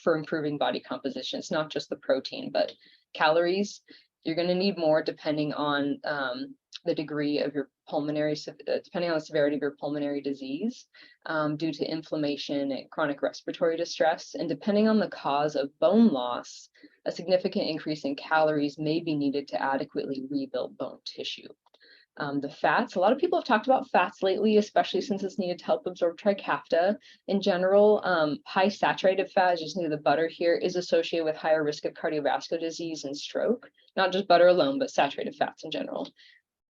for improving body composition. It's not just the protein, but calories. You're going to need more depending on the degree of your pulmonary, depending on the severity of your pulmonary disease, due to inflammation and chronic respiratory distress. And depending on the cause of bone loss, a significant increase in calories may be needed to adequately rebuild bone tissue. The fats, a lot of people have talked about fats lately, especially since it's needed to help absorb Trikafta. In general, high saturated fat, just near the butter here, is associated with higher risk of cardiovascular disease and stroke. Not just butter alone, but saturated fats in general.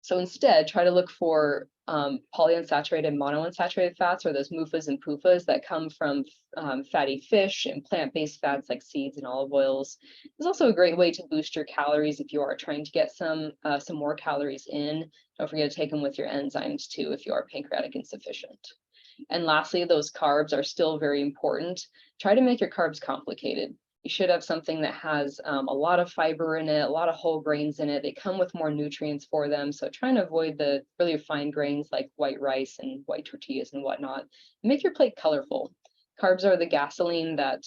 So instead, try to look for polyunsaturated, monounsaturated fats, or those MUFAs and PUFAs that come from fatty fish and plant-based fats like seeds and olive oils. It's also a great way to boost your calories if you are trying to get some more calories in. Don't forget to take them with your enzymes too if you are pancreatic insufficient. And lastly, those carbs are still very important. Try to make your carbs complicated. You should have something that has a lot of fiber in it, a lot of whole grains in it. They come with more nutrients for them. So trying to avoid the really fine grains like white rice and white tortillas and whatnot. Make your plate colorful. Carbs are the gasoline that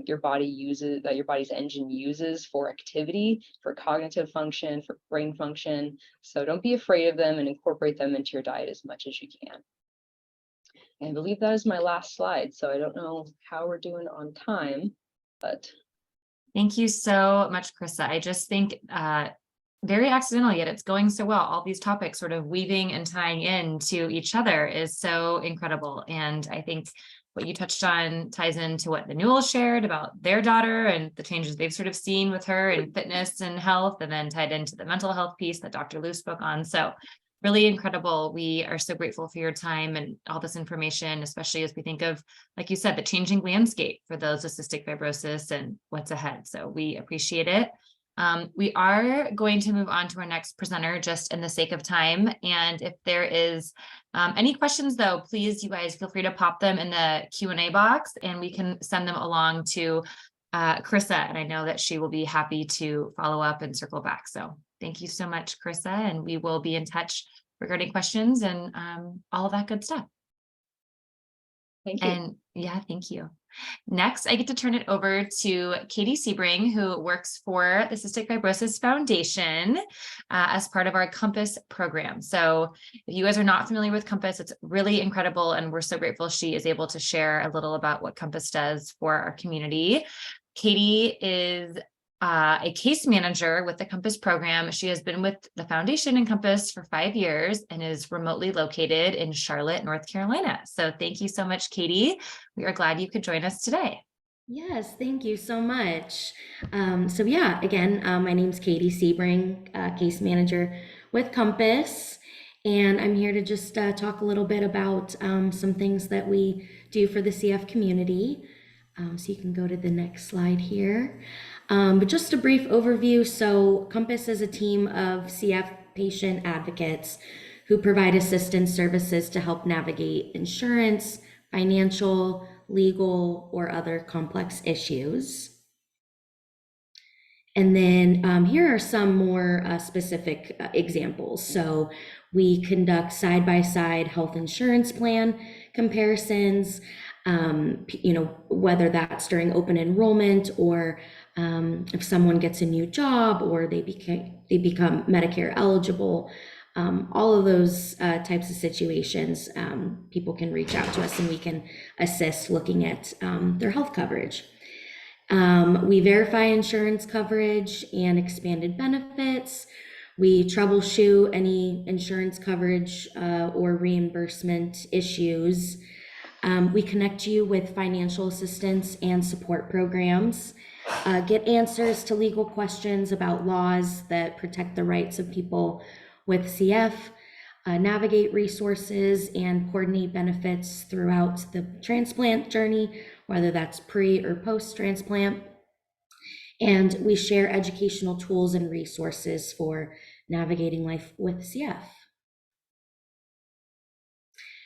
your body uses, that your body's engine uses for activity, for cognitive function, for brain function. So don't be afraid of them and incorporate them into your diet as much as you can. And I believe that is my last slide. So I don't know how we're doing on time, but. Thank you so much, Krista. I just think very accidental, yet it's going so well. All these topics sort of weaving and tying into each other is so incredible. And I think what you touched on ties into what the Newells shared about their daughter and the changes they've sort of seen with her in fitness and health, and then tied into the mental health piece that Dr. Lou spoke on. So really incredible. We are so grateful for your time and all this information, especially as we think of, like you said, the changing landscape for those with cystic fibrosis and what's ahead. So we appreciate it. We are going to move on to our next presenter just in the sake of time. And if there is any questions though, please, you guys feel free to pop them in the Q&A box and we can send them along to Krista. And I know that she will be happy to follow up and circle back. So thank you so much, Krista. And we will be in touch regarding questions and all of that good stuff. Thank you. And yeah, thank you. Next, I get to turn it over to Katie Sebring, who works for the Cystic Fibrosis Foundation as part of our COMPASS program. So if you guys are not familiar with COMPASS, it's really incredible. And we're so grateful she is able to share a little about what COMPASS does for our community. Katie is a case manager with the COMPASS program. She has been with the foundation and COMPASS for 5 years and is remotely located in Charlotte, North Carolina. So thank you so much, Katie. We are glad you could join us today. Yes, thank you so much. So yeah, again, my name's Katie Sebring, case manager with COMPASS, and I'm here to just talk a little bit about some things that we do for the CF community. So you can go to the next slide here. But just a brief overview. So COMPASS is a team of CF patient advocates who provide assistance services to help navigate insurance, financial, legal, or other complex issues. And then here are some more specific examples. So we conduct side-by-side health insurance plan comparisons, whether that's during open enrollment or if someone gets a new job or they become Medicare eligible. All of those types of situations, people can reach out to us and we can assist looking at their health coverage. We verify insurance coverage and expanded benefits. We troubleshoot any insurance coverage or reimbursement issues. We connect you with financial assistance and support programs, get answers to legal questions about laws that protect the rights of people with CF, navigate resources and coordinate benefits throughout the transplant journey, whether that's pre or post-transplant. And we share educational tools and resources for navigating life with CF.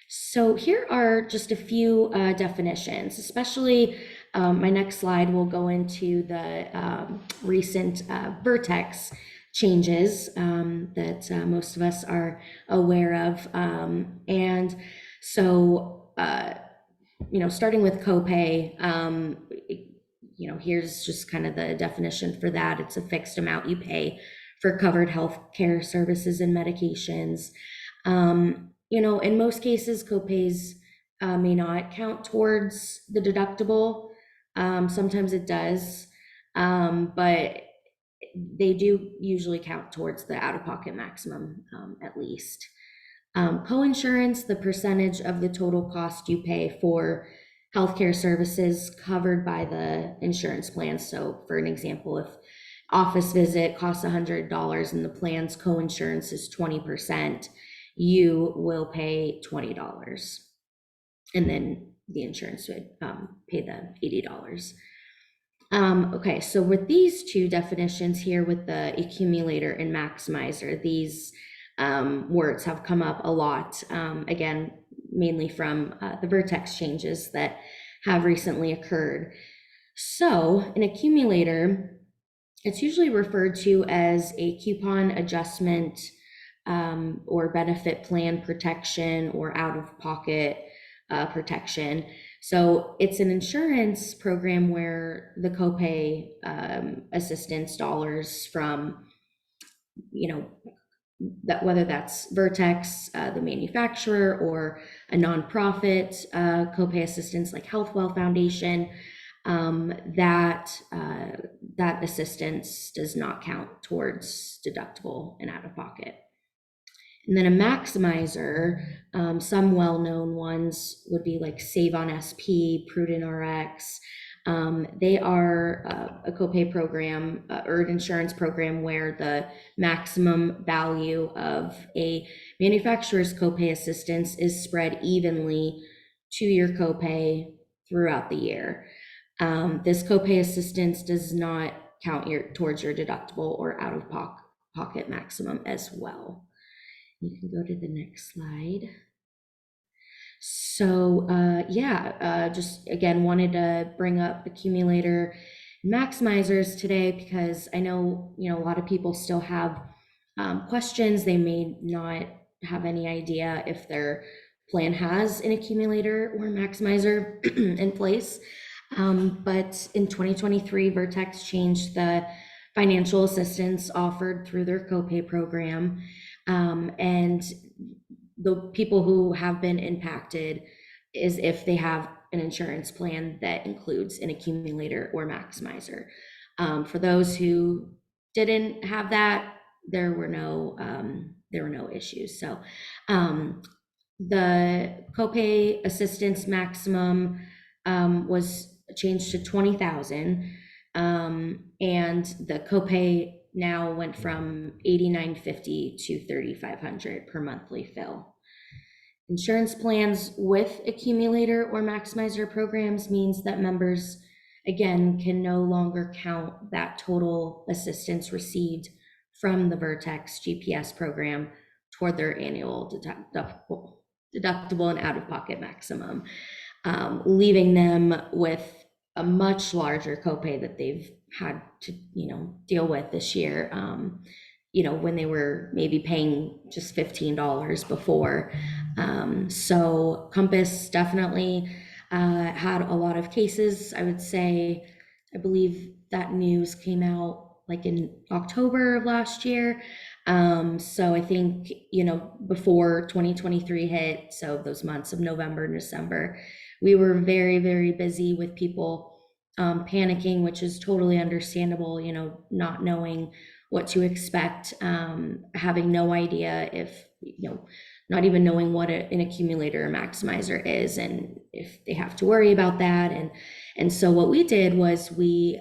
So here are just a few definitions, especially my next slide will go into the recent Vertex changes that most of us are aware of. And so, starting with copay, here's just kind of the definition for that. It's a fixed amount you pay for covered health care services and medications. In most cases, copays may not count towards the deductible. Sometimes it does, but they do usually count towards the out-of-pocket maximum, at least. Coinsurance, the percentage of the total cost you pay for healthcare services covered by the insurance plan. So for an example, if office visit costs $100 and the plan's coinsurance is 20%, you will pay $20. And then the insurance would pay the $80. Okay, so with these two definitions here with the accumulator and maximizer, these words have come up a lot, again, mainly from the Vertex changes that have recently occurred. So an accumulator, it's usually referred to as a coupon adjustment or benefit plan protection or out-of-pocket protection. So it's an insurance program where the copay assistance dollars from, that whether that's Vertex, the manufacturer, or a nonprofit copay assistance like Healthwell Foundation, that assistance does not count towards deductible and out-of-pocket. And then a maximizer, some well-known ones would be like Save on SP, Prudent RX. They are a copay program or an insurance program where the maximum value of a manufacturer's copay assistance is spread evenly to your copay throughout the year. This copay assistance does not count towards your deductible or out-of-pocket maximum as well. You can go to the next slide. So just again, wanted to bring up accumulator and maximizers today because I know, a lot of people still have questions. They may not have any idea if their plan has an accumulator or maximizer in place. But in 2023, Vertex changed the financial assistance offered through their copay program. And the people who have been impacted is if they have an insurance plan that includes an accumulator or maximizer. For those who didn't have that, there were no issues. So the copay assistance maximum was changed to $20,000, and the copay now went from $89.50 to $3,500 per monthly fill. Insurance plans with accumulator or maximizer programs means that members, again, can no longer count that total assistance received from the Vertex GPS program toward their annual deductible and out-of-pocket maximum, leaving them with a much larger copay that they've had to, deal with this year, when they were maybe paying just $15 before. So Compass definitely had a lot of cases. I would say, I believe that news came out like in October of last year. So I think, before 2023 hit, so those months of November and December, we were very, very busy with people panicking, which is totally understandable, not knowing what to expect, having no idea if, not even knowing what an accumulator or maximizer is and if they have to worry about that. And so what we did was we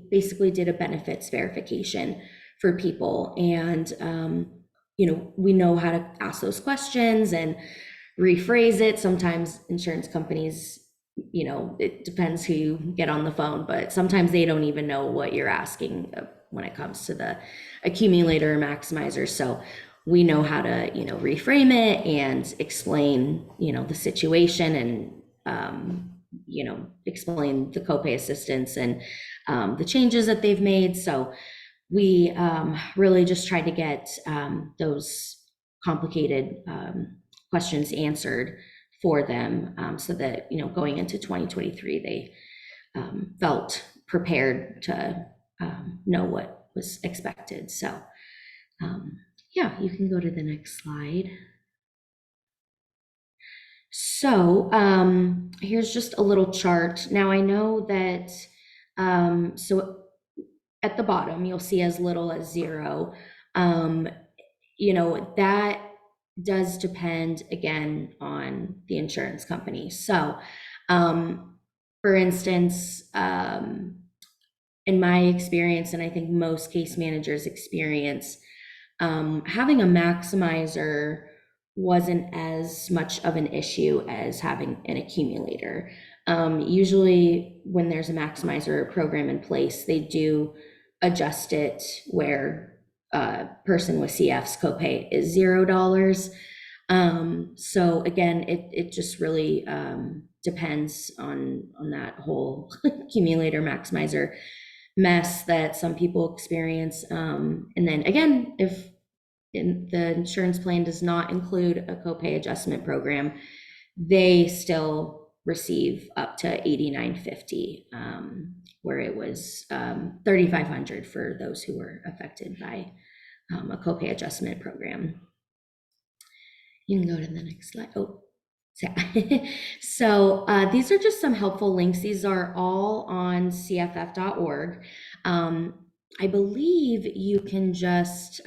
basically did a benefits verification for people. And, we know how to ask those questions and rephrase it. Sometimes insurance companies you know, it depends who you get on the phone, but sometimes they don't even know what you're asking when it comes to the accumulator or maximizer. So we know how to, you know, reframe it and explain, you know, the situation and, you know, explain the copay assistance and the changes that they've made. So we really just tried to get those complicated questions answered for them, so that, you know, going into 2023, they felt prepared to know what was expected. So yeah, you can go to the next slide. So here's just a little chart. Now I know that, so at the bottom, you'll see as little as 0. You know, that does depend again on the insurance company. So for instance, in my experience, and I think most case managers' experience, having a maximizer wasn't as much of an issue as having an accumulator. Usually when there's a maximizer program in place, they do adjust it where a person with CF's copay is $0. So again, it just really depends on that whole accumulator maximizer mess that some people experience. And then again, if the insurance plan does not include a copay adjustment program, they still receive up to $89.50, where it was $3,500 for those who were affected by a copay adjustment program. You can go to the next slide. Oh, so these are just some helpful links. These are all on cff.org. I believe you can just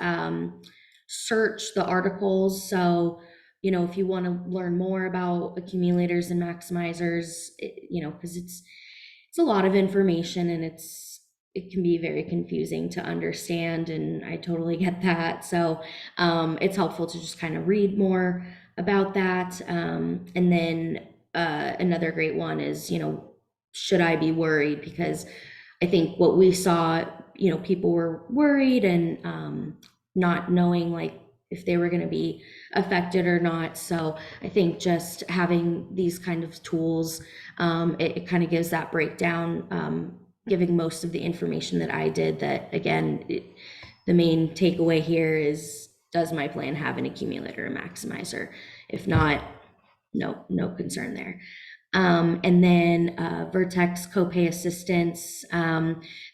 search the articles. So, you know, if you want to learn more about accumulators and maximizers, you know, because it's a lot of information and it can be very confusing to understand, and I totally get that. So it's helpful to just kind of read more about that. And then another great one is, you know, should I be worried? Because I think what we saw, you know, people were worried and not knowing like if they were going to be affected or not. So I think just having these kind of tools, it kind of gives that breakdown, giving most of the information that I did. That again, the main takeaway here is, does my plan have an accumulator or maximizer? If not, no concern there. And then Vertex copay assistance.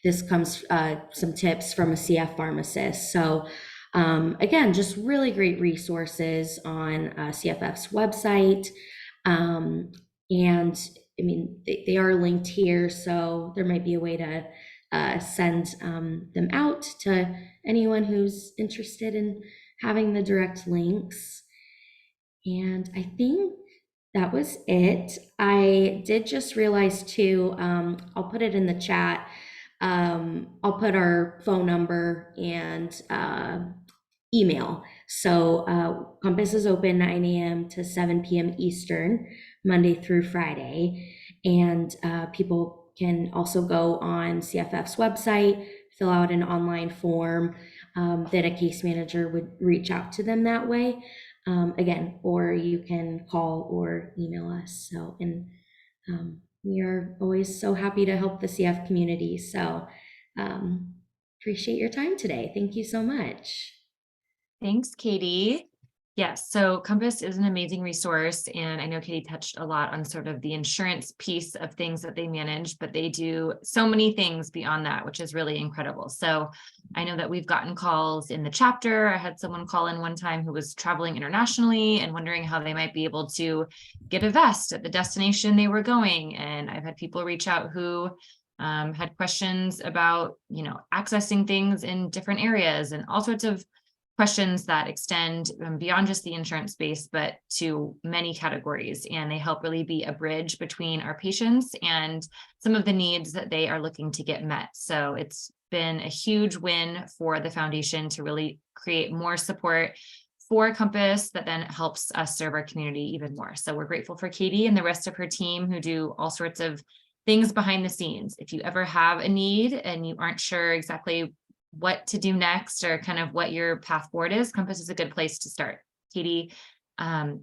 This comes some tips from a CF pharmacist. So again, just really great resources on CFF's website. And I mean, they are linked here, so there might be a way to send them out to anyone who's interested in having the direct links. And I think that was it. I did just realize too, I'll put it in the chat. I'll put our phone number and email. So Compass is open 9 a.m. to 7 p.m. Eastern, Monday through Friday. And people can also go on CFF's website, fill out an online form that a case manager would reach out to them that way. Again, or you can call or email us. So, and we are always so happy to help the CF community. So appreciate your time today. Thank you so much. Thanks, Katie. Yes, so Compass is an amazing resource, and I know Katie touched a lot on sort of the insurance piece of things that they manage, but they do so many things beyond that, which is really incredible. So I know that we've gotten calls in the chapter. I had someone call in one time who was traveling internationally and wondering how they might be able to get a vest at the destination they were going. And I've had people reach out who had questions about, you know, accessing things in different areas and all sorts of questions that extend beyond just the insurance space, but to many categories. And they help really be a bridge between our patients and some of the needs that they are looking to get met. So it's been a huge win for the foundation to really create more support for Compass that then helps us serve our community even more. So we're grateful for Katie and the rest of her team who do all sorts of things behind the scenes. If you ever have a need and you aren't sure exactly what to do next or kind of what your path forward is, Compass is a good place to start. Katie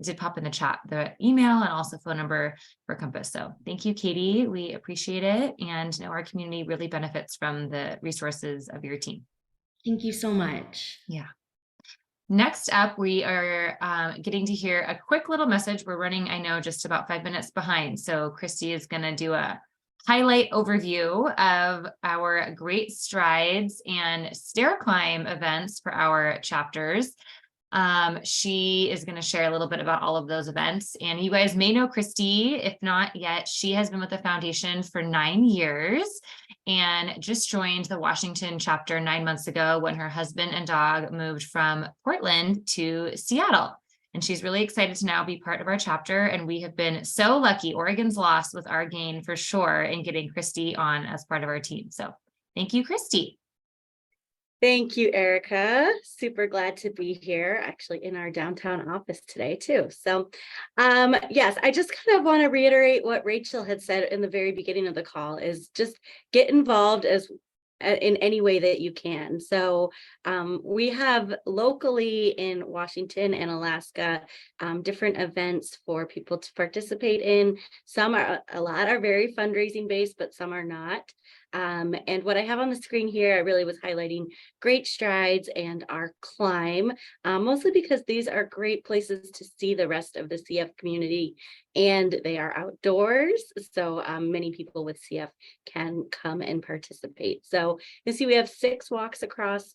did pop in the chat the email and also phone number for Compass. So thank you, Katie. We appreciate it and know our community really benefits from the resources of your team. Thank you so much. Yeah. Next up, we are getting to hear a quick little message. We're running, I know, just about 5 minutes behind. So Christy is going to do a highlight overview of our Great Strides and Stair Climb events for our chapters. She is going to share a little bit about all of those events, and you guys may know Christy. If not yet, she has been with the foundation for 9 years and just joined the Washington chapter 9 months ago when her husband and dog moved from Portland to Seattle. And she's really excited to now be part of our chapter. And we have been so lucky. Oregon's loss was our gain for sure in getting Christy on as part of our team. So thank you, Christy. Thank you, Erica. Super glad to be here, actually in our downtown office today too. So yes, I just kind of want to reiterate what Rachel had said in the very beginning of the call is just get involved in any way that you can. So we have locally in Washington and Alaska different events for people to participate in. A lot are very fundraising based, but some are not. And what I have on the screen here, I really was highlighting Great Strides and our Climb, mostly because these are great places to see the rest of the CF community, and they are outdoors. So many people with CF can come and participate. So you see we have 6 walks across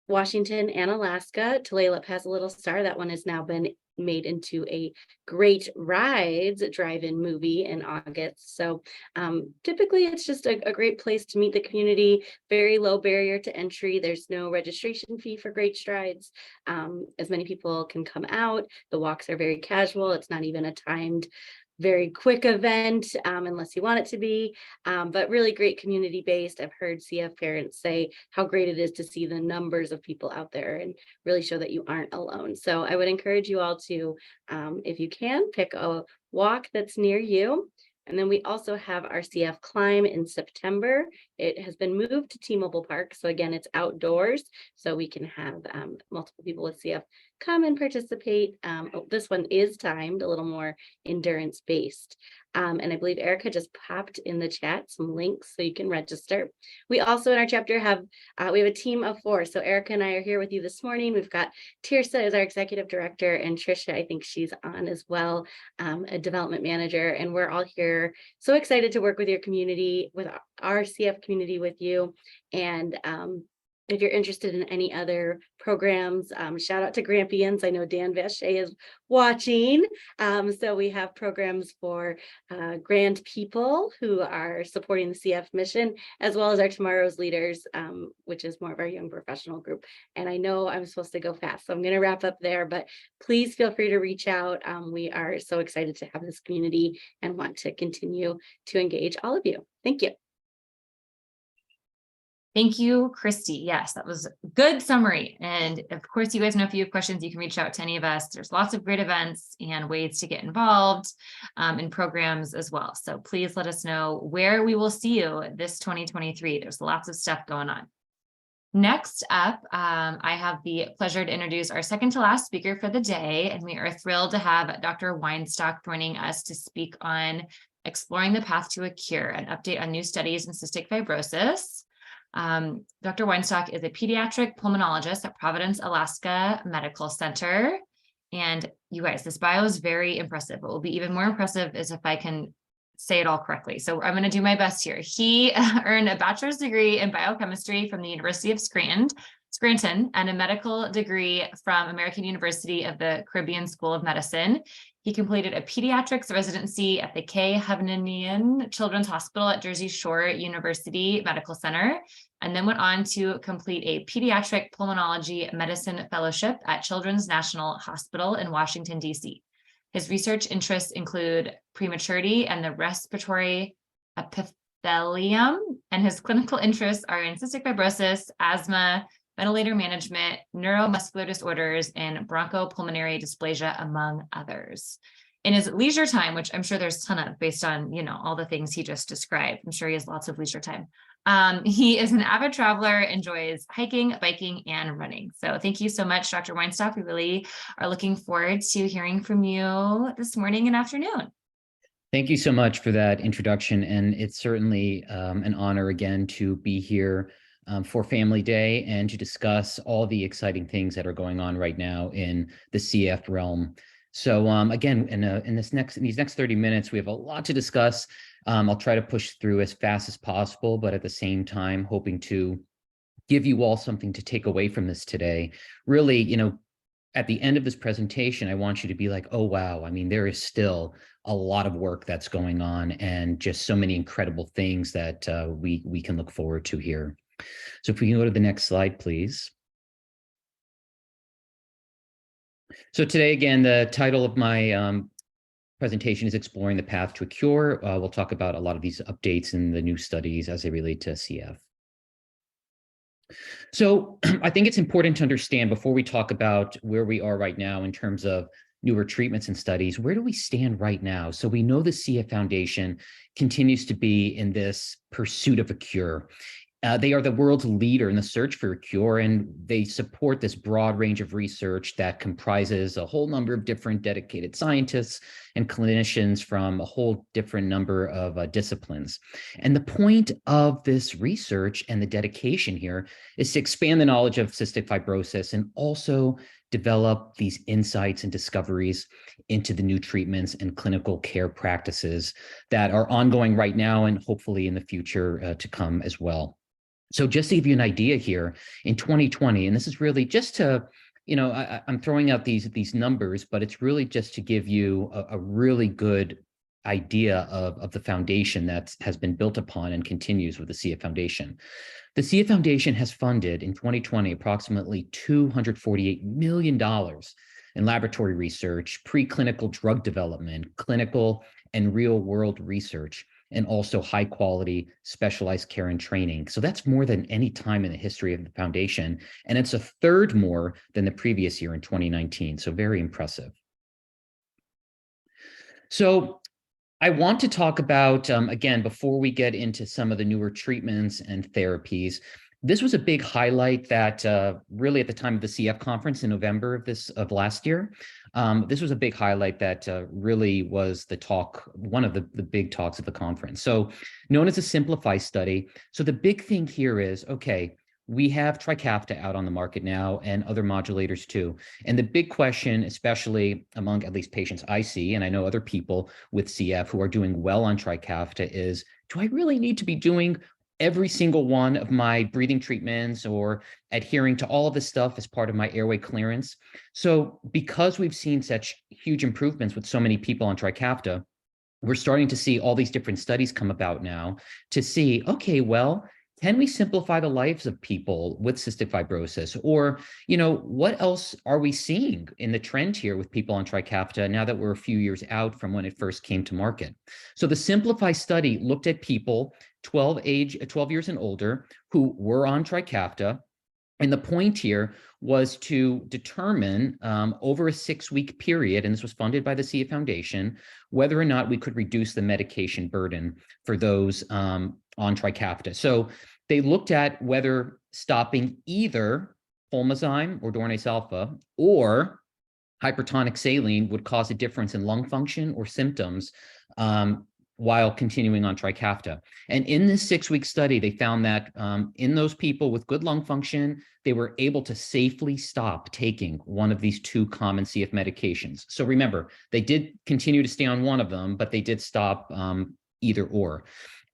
Washington and Alaska. Tulalip has a little star. That one has now been made into a Great Rides drive-in movie in August. So typically it's just a great place to meet the community, very low barrier to entry. There's no registration fee for Great Strides. As many people can come out. The walks are very casual. It's not even a timed, very quick event unless you want it to be, but really great community based. I've heard CF parents say how great it is to see the numbers of people out there and really show that you aren't alone. So I would encourage you all to, if you can, pick a walk that's near you. And then we also have our CF Climb in September. It has been moved to T-Mobile Park. So again, it's outdoors. So we can have multiple people with CF come and participate. This one is timed, a little more endurance based. And I believe Erica just popped in the chat some links so you can register. We also in our chapter have, we have a team of 4. So Erica and I are here with you this morning. We've got Tirsa as our executive director and Trisha, I think she's on as well, a development manager. And we're all here so excited to work with your community, with our CF community with you. And if you're interested in any other programs, shout out to Grampians. I know Dan Vacher is watching. So we have programs for grand people who are supporting the CF mission, as well as our Tomorrow's Leaders, which is more of our young professional group. And I know I'm supposed to go fast, so I'm going to wrap up there, but please feel free to reach out. We are so excited to have this community and want to continue to engage all of you. Thank you. Thank you, Christy. Yes, that was a good summary. And of course, you guys know if you have questions, you can reach out to any of us. There's lots of great events and ways to get involved in programs as well. So please let us know where we will see you this 2023. There's lots of stuff going on. Next up, I have the pleasure to introduce our second to last speaker for the day. And we are thrilled to have Dr. Weinstock joining us to speak on exploring the path to a cure, an update on new studies in cystic fibrosis. Dr. Weinstock is a pediatric pulmonologist at Providence, Alaska Medical Center. And you guys, this bio is very impressive. What will be even more impressive is if I can say it all correctly. So I'm going to do my best here. He earned a bachelor's degree in biochemistry from the University of Scranton and a medical degree from American University of the Caribbean School of Medicine. He completed a pediatrics residency at the K. Hovnanian Children's Hospital at Jersey Shore University Medical Center, and then went on to complete a pediatric pulmonology medicine fellowship at Children's National Hospital in Washington, D.C. His research interests include prematurity and the respiratory epithelium, and his clinical interests are in cystic fibrosis, asthma, ventilator management, neuromuscular disorders, and bronchopulmonary dysplasia, among others. In his leisure time, which I'm sure there's a ton of based on, all the things he just described, I'm sure he has lots of leisure time. He is an avid traveler, enjoys hiking, biking, and running. So thank you so much, Dr. Weinstock. We really are looking forward to hearing from you this morning and afternoon. Thank you so much for that introduction. And it's certainly an honor again to be here for Family Day and to discuss all the exciting things that are going on right now in the CF realm. So again, in these next 30 minutes, we have a lot to discuss. I'll try to push through as fast as possible, but at the same time, hoping to give you all something to take away from this today. Really, at the end of this presentation, I want you to be like, oh, wow, I mean, there is still a lot of work that's going on and just so many incredible things that we can look forward to here. So if we can go to the next slide, please. So today, again, the title of my presentation is Exploring the Path to a Cure. We'll talk about a lot of these updates in the new studies as they relate to CF. So I think it's important to understand before we talk about where we are right now in terms of newer treatments and studies, where do we stand right now? So we know the CF Foundation continues to be in this pursuit of a cure. They are the world's leader in the search for a cure, and they support this broad range of research that comprises a whole number of different dedicated scientists and clinicians from a whole different number of disciplines. And the point of this research and the dedication here is to expand the knowledge of cystic fibrosis and also develop these insights and discoveries into the new treatments and clinical care practices that are ongoing right now and hopefully in the future to come as well. So just to give you an idea here, in 2020, and this is really just to, I'm throwing out these numbers, but it's really just to give you a really good idea of the foundation that has been built upon and continues with the CF Foundation. The CF Foundation has funded in 2020 approximately $248 million in laboratory research, preclinical drug development, clinical and real-world research, and also high quality specialized care and training. So that's more than any time in the history of the foundation. And it's a third more than the previous year in 2019. So very impressive. So I want to talk about, again, before we get into some of the newer treatments and therapies, this was a big highlight that really at the time of the CF conference in November of last year, this was a big highlight that really was the talk, one of the big talks of the conference. So known as a Simplify study. So the big thing here is, okay, we have Trikafta out on the market now and other modulators too. And the big question, especially among at least patients I see, and I know other people with CF who are doing well on Trikafta is, do I really need to be doing every single one of my breathing treatments or adhering to all of this stuff as part of my airway clearance? So because we've seen such huge improvements with so many people on Trikafta, we're starting to see all these different studies come about now to see, okay, well, can we simplify the lives of people with cystic fibrosis? Or, what else are we seeing in the trend here with people on Trikafta now that we're a few years out from when it first came to market? So the Simplify study looked at people 12 years and older who were on Trikafta. And the point here was to determine over a 6-week period, and this was funded by the CF Foundation, whether or not we could reduce the medication burden for those on Trikafta. So they looked at whether stopping either Pulmozyme or Dornase alpha or hypertonic saline would cause a difference in lung function or symptoms while continuing on Trikafta. And in this 6-week study, they found that in those people with good lung function, they were able to safely stop taking one of these 2 common CF medications. So remember, they did continue to stay on one of them, but they did stop either or.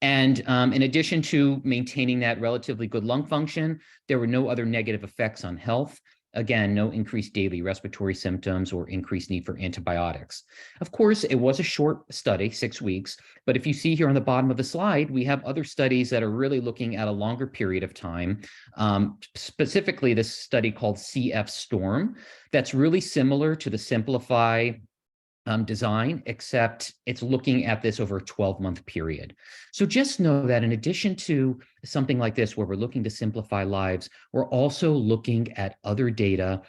And in addition to maintaining that relatively good lung function, there were no other negative effects on health. Again, no increased daily respiratory symptoms or increased need for antibiotics. Of course, it was a short study, 6 weeks, but if you see here on the bottom of the slide, we have other studies that are really looking at a longer period of time, specifically this study called CF Storm, that's really similar to the Simplify design, except it's looking at this over a 12-month period. So just know that in addition to something like this, where we're looking to simplify lives, we're also looking at other data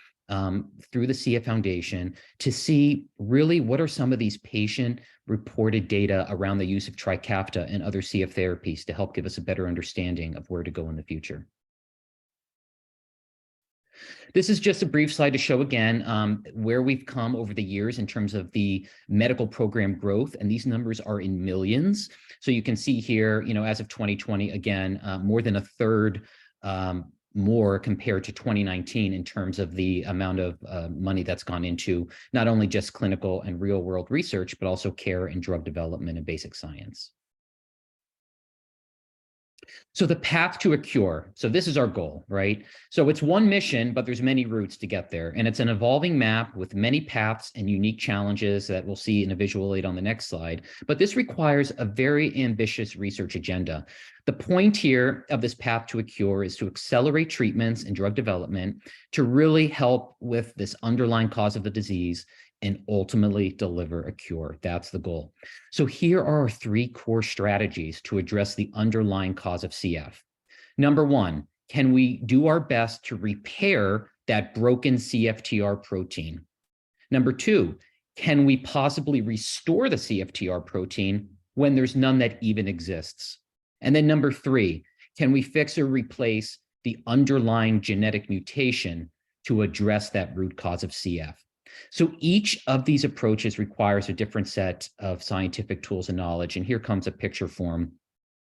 through the CF Foundation to see really what are some of these patient-reported data around the use of Trikafta and other CF therapies to help give us a better understanding of where to go in the future. This is just a brief slide to show again where we've come over the years in terms of the medical program growth, and these numbers are in millions. So you can see here, as of 2020, again, more than a third more compared to 2019 in terms of the amount of money that's gone into not only just clinical and real world research, but also care and drug development and basic science. So the path to a cure. So this is our goal, right? So it's one mission, but there's many routes to get there. And it's an evolving map with many paths and unique challenges that we'll see in a visual aid on the next slide. But this requires a very ambitious research agenda. The point here of this path to a cure is to accelerate treatments and drug development to really help with this underlying cause of the disease and ultimately deliver a cure. That's the goal. So here are our 3 core strategies to address the underlying cause of CF. Number 1, can we do our best to repair that broken CFTR protein? Number 2, can we possibly restore the CFTR protein when there's none that even exists? And then number 3, can we fix or replace the underlying genetic mutation to address that root cause of CF? So each of these approaches requires a different set of scientific tools and knowledge. And here comes a picture form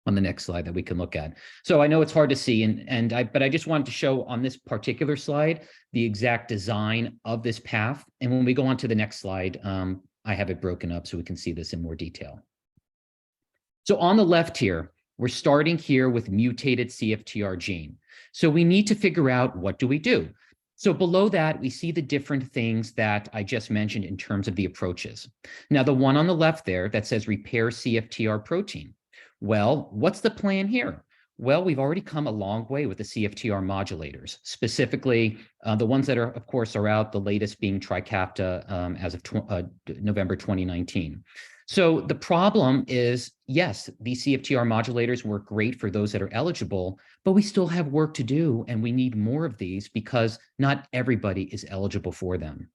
on the next slide that we can look at. So I know it's hard to see, but I just wanted to show on this particular slide the exact design of this path. And when we go on to the next slide, I have it broken up so we can see this in more detail. So on the left here, we're starting here with mutated CFTR gene. So we need to figure out, what do we do? So below that, we see the different things that I just mentioned in terms of the approaches. Now, the one on the left there that says repair CFTR protein. Well, what's the plan here? Well, we've already come a long way with the CFTR modulators, specifically the ones that are, of course, are out, the latest being Trikafta as of November 2019. So the problem is, yes, these CFTR modulators work great for those that are eligible, but we still have work to do, and we need more of these because not everybody is eligible for them.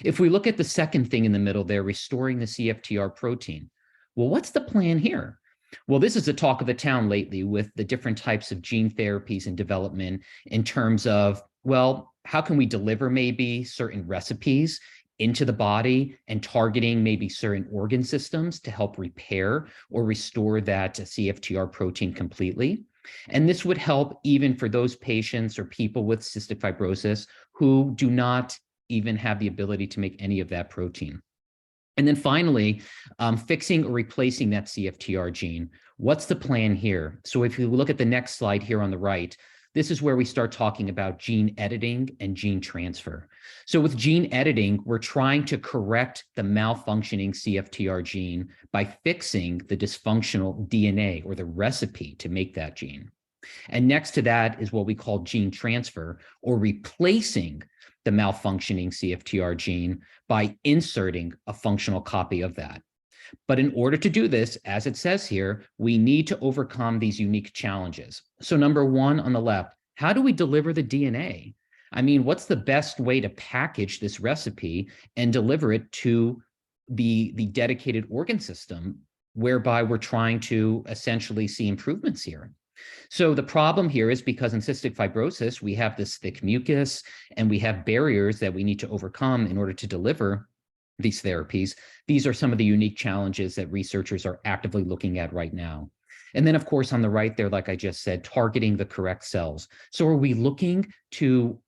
If we look at the second thing in the middle there, restoring the CFTR protein, well, what's the plan here? Well, this is the talk of the town lately with the different types of gene therapies in development in terms of, well, how can we deliver maybe certain recipes into the body and targeting maybe certain organ systems to help repair or restore that CFTR protein completely. And this would help even for those patients or people with cystic fibrosis who do not even have the ability to make any of that protein. And then finally, fixing or replacing that CFTR gene. What's the plan here? So if you look at the next slide here on the right, this is where we start talking about gene editing and gene transfer. So with gene editing, we're trying to correct the malfunctioning CFTR gene by fixing the dysfunctional DNA or the recipe to make that gene. And next to that is what we call gene transfer, or replacing the malfunctioning CFTR gene by inserting a functional copy of that. But in order to do this, as it says here, we need to overcome these unique challenges. So number 1 on the left, how do we deliver the DNA? I mean, what's the best way to package this recipe and deliver it to the dedicated organ system, whereby we're trying to essentially see improvements here? So the problem here is because in cystic fibrosis, we have this thick mucus and we have barriers that we need to overcome in order to deliver these therapies. These are some of the unique challenges that researchers are actively looking at right now. And then, of course, on the right there, like I just said, targeting the correct cells. So are we looking to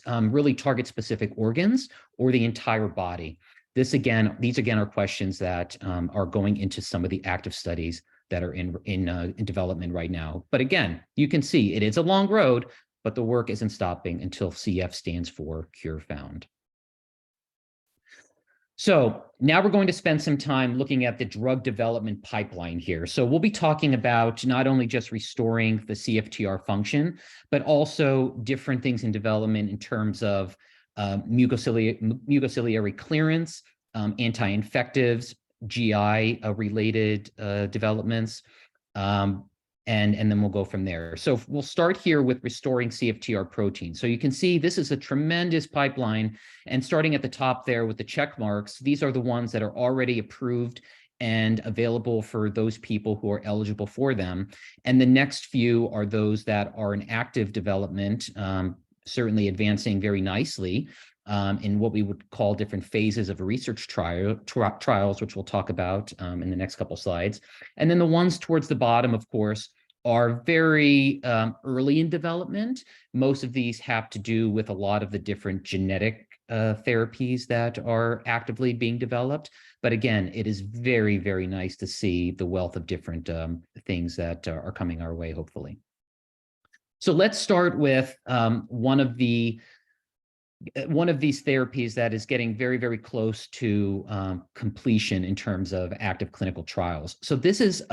really target specific organs or the entire body? These again are questions that are going into some of the active studies that are in development right now. But again, you can see it is a long road, but the work isn't stopping until CF stands for Cure Found. So now we're going to spend some time looking at the drug development pipeline here. So we'll be talking about not only just restoring the CFTR function, but also different things in development in terms of mucociliary clearance, anti-infectives, GI related developments, and then we'll go from there. So we'll start here with restoring CFTR protein. So you can see this is a tremendous pipeline, and starting at the top there with the check marks, these are the ones that are already approved and available for those people who are eligible for them. And the next few are those that are in active development, certainly advancing very nicely in what we would call different phases of a research trials, which we'll talk about in the next couple slides. And then the ones towards the bottom, of course, are very early in development. Most of these have to do with a lot of the different genetic therapies that are actively being developed. But again, it is very, very nice to see the wealth of different things that are coming our way, hopefully. So let's start with one of these therapies that is getting very, very close to completion in terms of active clinical trials. So this is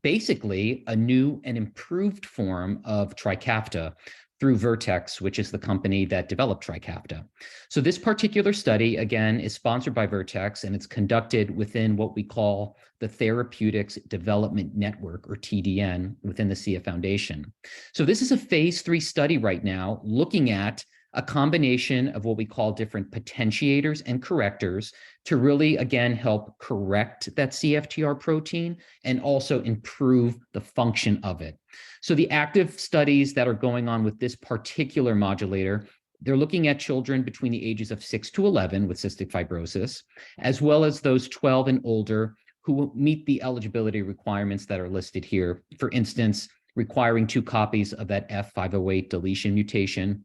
basically a new and improved form of Trikafta through Vertex, which is the company that developed Trikafta. So this particular study, again, is sponsored by Vertex, and it's conducted within what we call the Therapeutics Development Network, or TDN, within the CF Foundation. So this is a phase 3 study right now, looking at a combination of what we call different potentiators and correctors to really, again, help correct that CFTR protein and also improve the function of it. So the active studies that are going on with this particular modulator, they're looking at children between the ages of 6 to 11 with cystic fibrosis, as well as those 12 and older who meet the eligibility requirements that are listed here. For instance, requiring 2 copies of that F508 deletion mutation,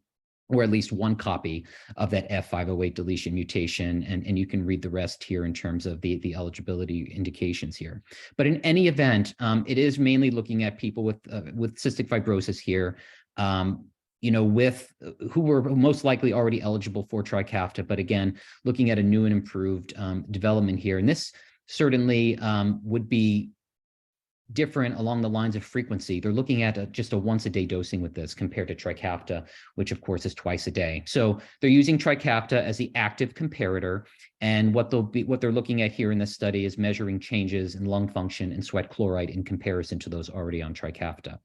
or at least 1 copy of that F508 deletion mutation. And you can read the rest here in terms of the eligibility indications here. But in any event, it is mainly looking at people with cystic fibrosis here, who were most likely already eligible for Trikafta, but again, looking at a new and improved development here. And this certainly would be different along the lines of frequency. They're looking at just a once-a-day dosing with this compared to Trikafta, which of course is twice a day. So they're using Trikafta as the active comparator, and what they're looking at here in this study is measuring changes in lung function and sweat chloride in comparison to those already on Trikafta.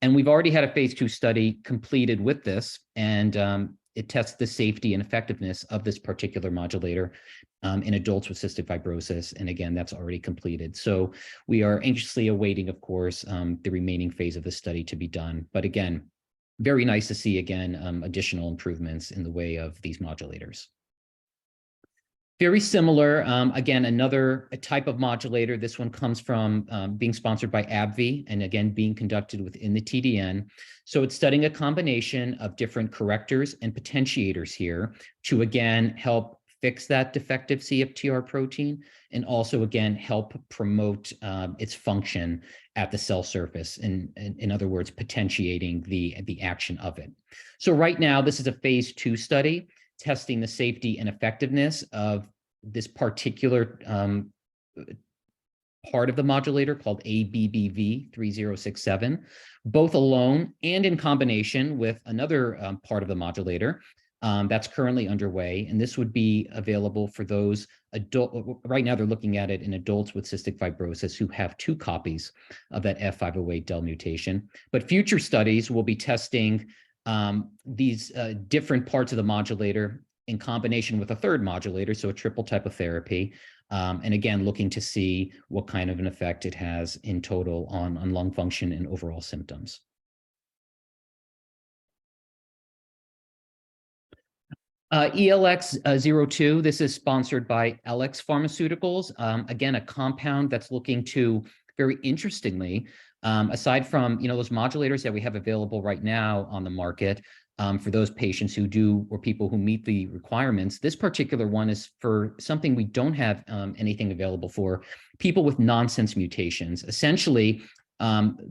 And we've already had a phase 2 study completed with this, and it tests the safety and effectiveness of this particular modulator in adults with cystic fibrosis. And again, that's already completed. So we are anxiously awaiting, of course, the remaining phase of the study to be done. But again, very nice to see, again, additional improvements in the way of these modulators. Very similar, again, another type of modulator. This one comes from being sponsored by AbbVie, and again, being conducted within the TDN. So it's studying a combination of different correctors and potentiators here to, again, help fix that defective CFTR protein, and also, again, help promote its function at the cell surface, in other words, potentiating the action of it. So right now, this is a phase 2 study testing the safety and effectiveness of this particular part of the modulator called ABBV3067, both alone and in combination with another part of the modulator that's currently underway. And this would be available for those right now they're looking at it in adults with cystic fibrosis who have 2 copies of that F508 del mutation. But future studies will be testing these different parts of the modulator in combination with a third modulator, so a triple type of therapy. And again, looking to see what kind of an effect it has in total on lung function and overall symptoms. ELX-02, this is sponsored by LX Pharmaceuticals. Again, a compound that's looking to, very interestingly, aside from those modulators that we have available right now on the market, for those patients who do, or people who meet the requirements, this particular one is for something we don't have anything available for: people with nonsense mutations. Essentially,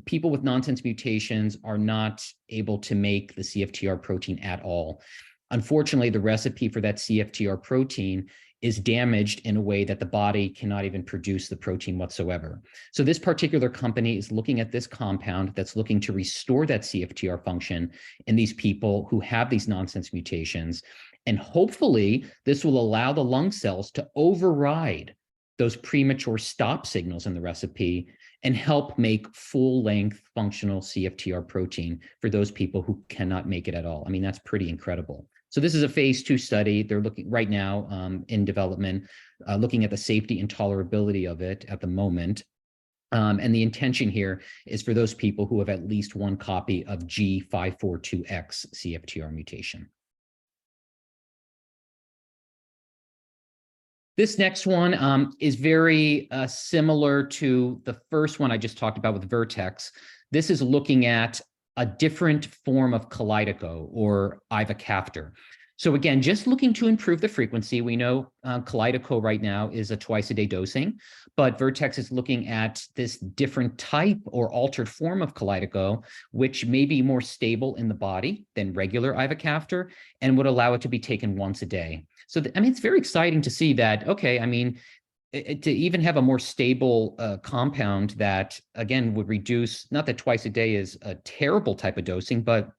people with nonsense mutations are not able to make the CFTR protein at all. Unfortunately, the recipe for that CFTR protein is damaged in a way that the body cannot even produce the protein whatsoever. So this particular company is looking at this compound that's looking to restore that CFTR function in these people who have these nonsense mutations. And hopefully this will allow the lung cells to override those premature stop signals in the recipe and help make full-length functional CFTR protein for those people who cannot make it at all. I mean, that's pretty incredible. So this is a phase 2 study. They're looking right now in development, looking at the safety and tolerability of it at the moment. And the intention here is for those people who have at least one copy of G542X CFTR mutation. This next one is very similar to the first one I just talked about with Vertex. This is looking at a different form of Kalydeco or ivacaftor. So again, just looking to improve the frequency. We know Kalydeco right now is a twice-a-day dosing, but Vertex is looking at this different type or altered form of Kalydeco, which may be more stable in the body than regular ivacaftor and would allow it to be taken once a day. So, I mean, it's very exciting to see that, okay, I mean, to even have a more stable compound that, again, would reduce, not that twice a day is a terrible type of dosing, but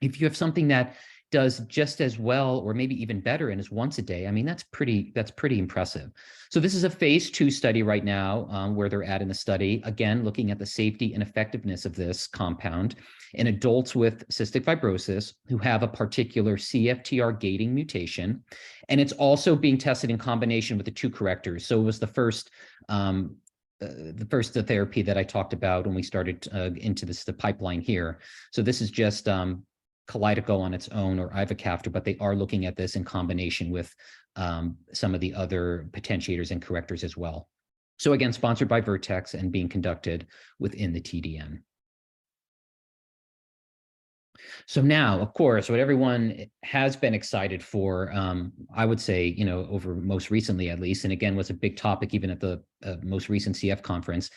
if you have something that does just as well or maybe even better and is once a day, I mean, that's pretty impressive. So this is a phase 2 study right now where they're at in the study, again, looking at the safety and effectiveness of this compound in adults with cystic fibrosis who have a particular CFTR gating mutation. And it's also being tested in combination with the 2 correctors. So it was the first therapy that I talked about when we started into the pipeline here. So this is just Kalydeco on its own or ivacaftor, but they are looking at this in combination with some of the other potentiators and correctors as well. So again, sponsored by Vertex and being conducted within the TDN. So now, of course, what everyone has been excited for, I would say, you know, over most recently at least, and again, was a big topic even at the most recent CF conference,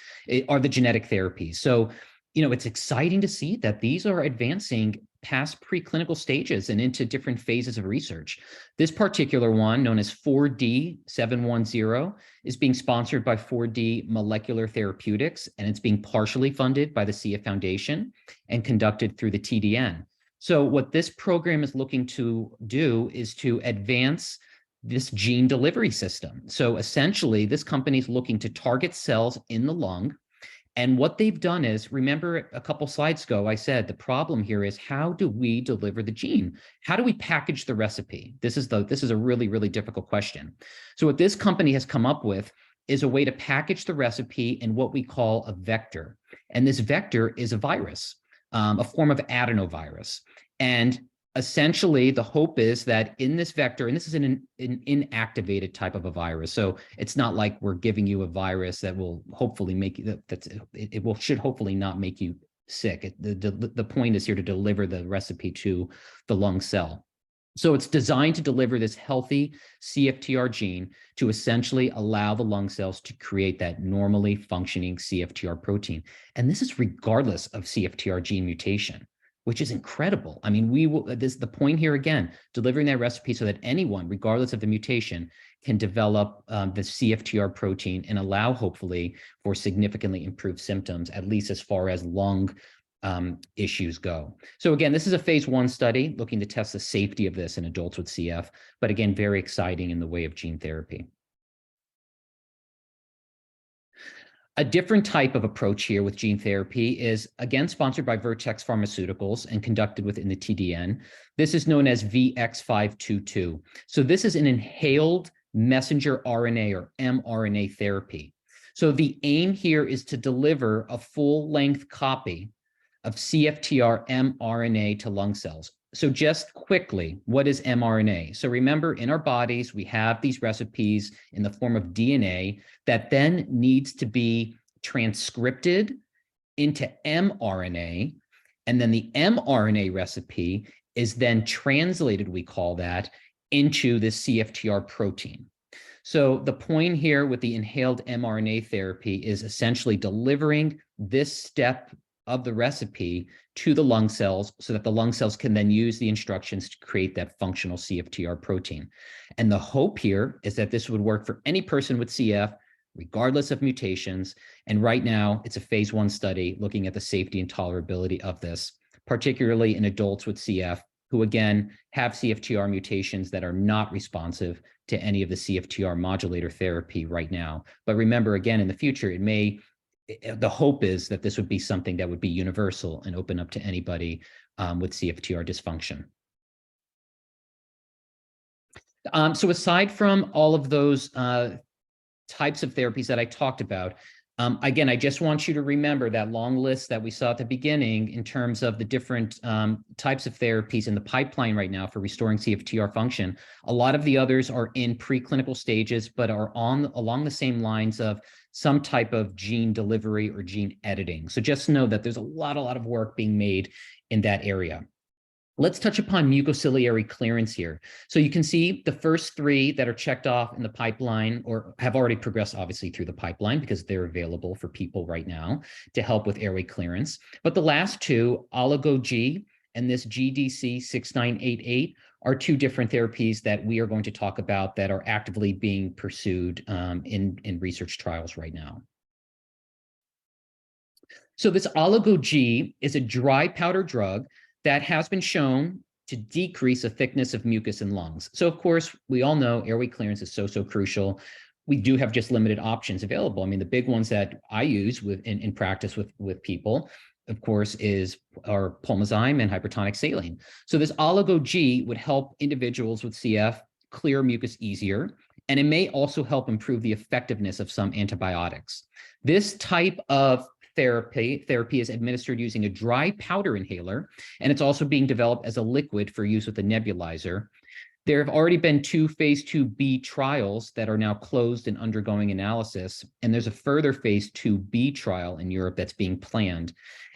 are the genetic therapies. So, you know, it's exciting to see that these are advancing past preclinical stages and into different phases of research. This particular one, known as 4D710, is being sponsored by 4D Molecular Therapeutics, and it's being partially funded by the CF Foundation and conducted through the TDN. So what this program is looking to do is to advance this gene delivery system. So essentially, this company is looking to target cells in the lung. And what they've done is, remember a couple slides ago, I said the problem here is how do we deliver the gene? How do we package the recipe? This is a really, really difficult question. So what this company has come up with is a way to package the recipe in what we call a vector. And this vector is a virus, a form of adenovirus. And essentially, the hope is that in this vector, and this is an inactivated type of a virus, so it's not like we're giving you a virus that will hopefully make you, should hopefully not make you sick. The point is here to deliver the recipe to the lung cell. So it's designed to deliver this healthy CFTR gene to essentially allow the lung cells to create that normally functioning CFTR protein. And this is regardless of CFTR gene mutation, which is incredible. I mean, the point here again, delivering that recipe so that anyone, regardless of the mutation, can develop the CFTR protein and allow, hopefully, for significantly improved symptoms, at least as far as lung issues go. So again, this is a phase 1 study looking to test the safety of this in adults with CF, but again, very exciting in the way of gene therapy. A different type of approach here with gene therapy is, again, sponsored by Vertex Pharmaceuticals and conducted within the TDN. This is known as VX522. So this is an inhaled messenger RNA or mRNA therapy. So the aim here is to deliver a full-length copy of CFTR mRNA to lung cells. So just quickly, what is mRNA? So remember, in our bodies, we have these recipes in the form of DNA that then needs to be transcripted into mRNA. And then the mRNA recipe is then translated, we call that, into the CFTR protein. So the point here with the inhaled mRNA therapy is essentially delivering this step of the recipe to the lung cells so that the lung cells can then use the instructions to create that functional CFTR protein. And the hope here is that this would work for any person with CF, regardless of mutations. And right now, it's a phase 1 study looking at the safety and tolerability of this, particularly in adults with CF who again have CFTR mutations that are not responsive to any of the CFTR modulator therapy right now. But remember, again, in the future, the hope is that this would be something that would be universal and open up to anybody with CFTR dysfunction. So aside from all of those types of therapies that I talked about, again, I just want you to remember that long list that we saw at the beginning in terms of the different types of therapies in the pipeline right now for restoring CFTR function. A lot of the others are in preclinical stages, but are along the same lines of some type of gene delivery or gene editing. So just know that there's a lot of work being made in that area. Let's touch upon mucociliary clearance here. So you can see the first three that are checked off in the pipeline or have already progressed obviously through the pipeline because they're available for people right now to help with airway clearance. But the last two, Oligo-G and this GDC 6988, are two different therapies that we are going to talk about that are actively being pursued in research trials right now. So this Oligo-G is a dry powder drug that has been shown to decrease the thickness of mucus in lungs. So of course, we all know airway clearance is so crucial. We do have just limited options available. I mean, the big ones that I use in practice with people, of course, are pulmozyme and hypertonic saline. So this Oligo-G would help individuals with CF clear mucus easier, and it may also help improve the effectiveness of some antibiotics. This type of therapy is administered using a dry powder inhaler, and it's also being developed as a liquid for use with a nebulizer. There have already been 2 phase 2b trials that are now closed and undergoing analysis, and there's a further phase 2b trial in Europe that's being planned.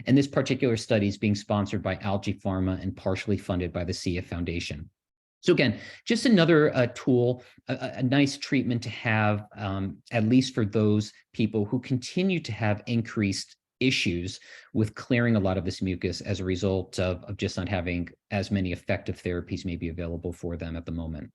And this particular study is being sponsored by Algae Pharma and partially funded by the CF Foundation. So again, just another tool, a nice treatment to have, at least for those people who continue to have increased issues with clearing a lot of this mucus as a result of just not having as many effective therapies maybe available for them at the moment.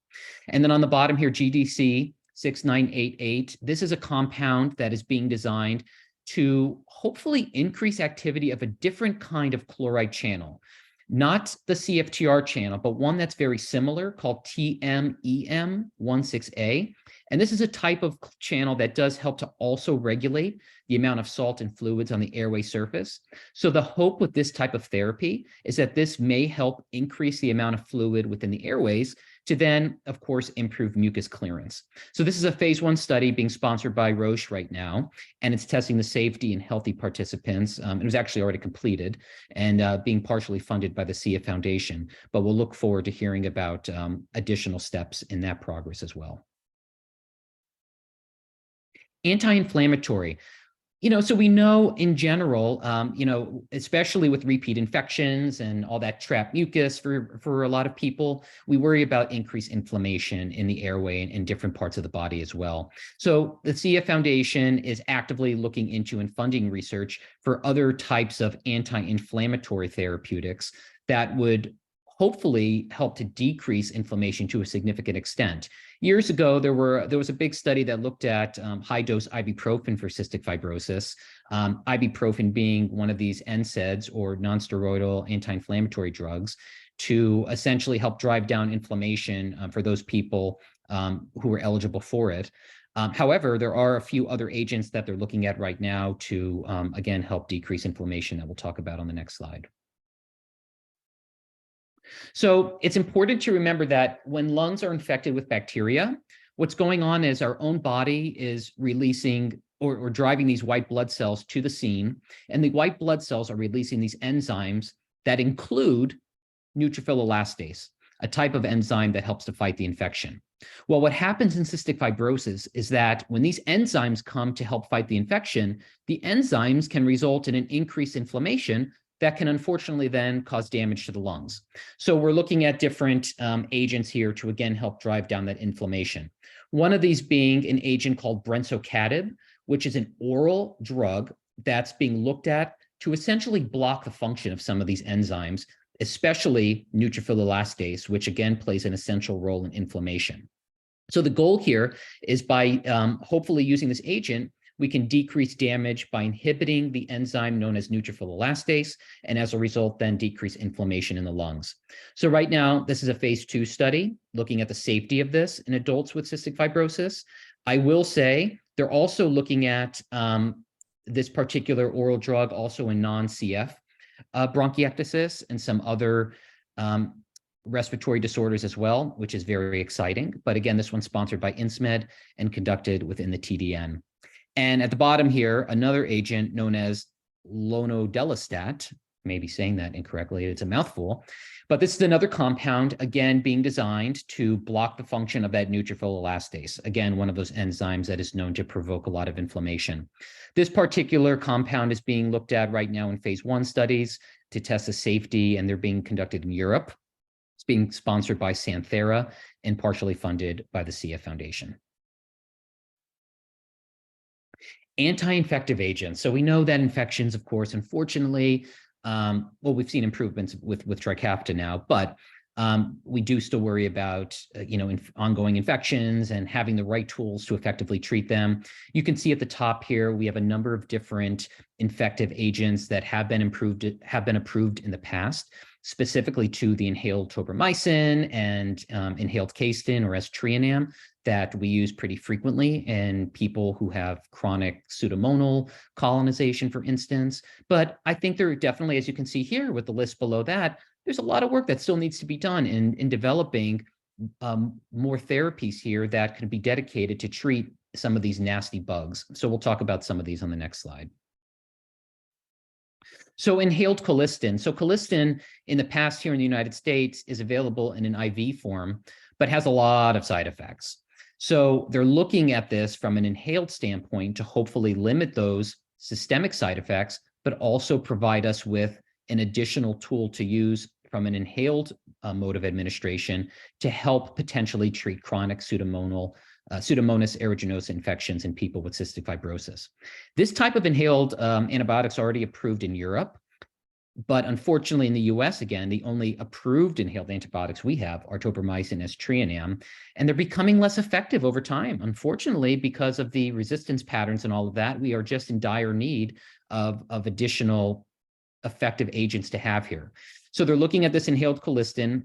And then on the bottom here, GDC 6988, this is a compound that is being designed to hopefully increase activity of a different kind of chloride channel. Not the CFTR channel, but one that's very similar called TMEM16A. And this is a type of channel that does help to also regulate the amount of salt and fluids on the airway surface. So the hope with this type of therapy is that this may help increase the amount of fluid within the airways to then, of course, improve mucus clearance. So this is a phase 1 study being sponsored by Roche right now, and it's testing the safety in healthy participants. It was actually already completed and being partially funded by the CF Foundation, but we'll look forward to hearing about additional steps in that progress as well. Anti-inflammatory. So we know in general, especially with repeat infections and all that trapped mucus for a lot of people, we worry about increased inflammation in the airway and in different parts of the body as well. So the CF Foundation is actively looking into and funding research for other types of anti-inflammatory therapeutics that would hopefully help to decrease inflammation to a significant extent. Years ago, there was a big study that looked at high-dose ibuprofen for cystic fibrosis, ibuprofen being one of these NSAIDs or nonsteroidal anti-inflammatory drugs to essentially help drive down inflammation for those people who are eligible for it. However, there are a few other agents that they're looking at right now to, again, help decrease inflammation that we'll talk about on the next slide. So it's important to remember that when lungs are infected with bacteria, what's going on is our own body is releasing or driving these white blood cells to the scene, and the white blood cells are releasing these enzymes that include neutrophil elastase, a type of enzyme that helps to fight the infection. Well, what happens in cystic fibrosis is that when these enzymes come to help fight the infection, the enzymes can result in an increased inflammation that can unfortunately then cause damage to the lungs. So we're looking at different agents here to again help drive down that inflammation. One of these being an agent called brensocatib, which is an oral drug that's being looked at to essentially block the function of some of these enzymes, especially neutrophil elastase, which again plays an essential role in inflammation. So the goal here is by hopefully using this agent, we can decrease damage by inhibiting the enzyme known as neutrophil elastase, and as a result, then decrease inflammation in the lungs. So right now, this is a phase 2 study looking at the safety of this in adults with cystic fibrosis. I will say they're also looking at this particular oral drug also in non-CF bronchiectasis and some other respiratory disorders as well, which is very exciting. But again, this one's sponsored by Insmed and conducted within the TDN. And at the bottom here, another agent known as lonodelestat, maybe saying that incorrectly, it's a mouthful, but this is another compound, again, being designed to block the function of that neutrophil elastase. Again, one of those enzymes that is known to provoke a lot of inflammation. This particular compound is being looked at right now in phase 1 studies to test the safety, and they're being conducted in Europe. It's being sponsored by Santhera and partially funded by the CF Foundation. Anti-infective agents. So we know that infections, of course, unfortunately, well, we've seen improvements with Trikafta now, but we do still worry about, ongoing infections and having the right tools to effectively treat them. You can see at the top here, we have a number of different infective agents that have been approved in the past, specifically to the inhaled tobramycin and inhaled Caistin or Aztreonam that we use pretty frequently in people who have chronic pseudomonal colonization, for instance. But I think there are definitely, as you can see here with the list below that, there's a lot of work that still needs to be done in developing more therapies here that can be dedicated to treat some of these nasty bugs. So we'll talk about some of these on the next slide. So inhaled colistin. So colistin in the past here in the United States is available in an IV form, but has a lot of side effects. So they're looking at this from an inhaled standpoint to hopefully limit those systemic side effects, but also provide us with an additional tool to use from an inhaled mode of administration to help potentially treat chronic Pseudomonas aeruginosa infections in people with cystic fibrosis. This type of inhaled antibiotics already approved in Europe, but unfortunately in the US, again, the only approved inhaled antibiotics we have are tobramycin and Aztreonam, and they're becoming less effective over time. Unfortunately, because of the resistance patterns and all of that, we are just in dire need of additional effective agents to have here. So they're looking at this inhaled colistin,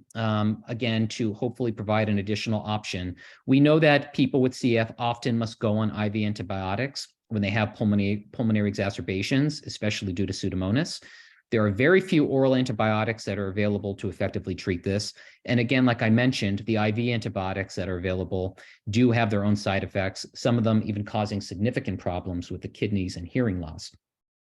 again, to hopefully provide an additional option. We know that people with CF often must go on IV antibiotics when they have pulmonary exacerbations, especially due to Pseudomonas. There are very few oral antibiotics that are available to effectively treat this. And again, like I mentioned, the IV antibiotics that are available do have their own side effects, some of them even causing significant problems with the kidneys and hearing loss.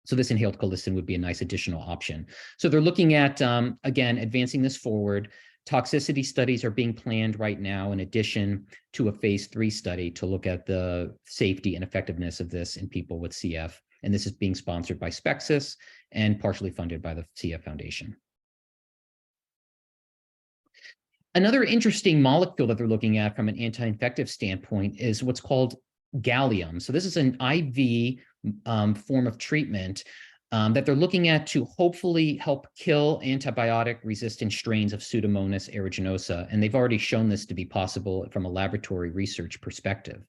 So this inhaled colistin would be a nice additional option. So they're looking at, again, advancing this forward. Toxicity studies are being planned right now in addition to a phase 3 study to look at the safety and effectiveness of this in people with CF. And this is being sponsored by Spexis and partially funded by the CF Foundation. Another interesting molecule that they're looking at from an anti-infective standpoint is what's called gallium. So this is an IV form of treatment that they're looking at to hopefully help kill antibiotic-resistant strains of Pseudomonas aeruginosa, and they've already shown this to be possible from a laboratory research perspective.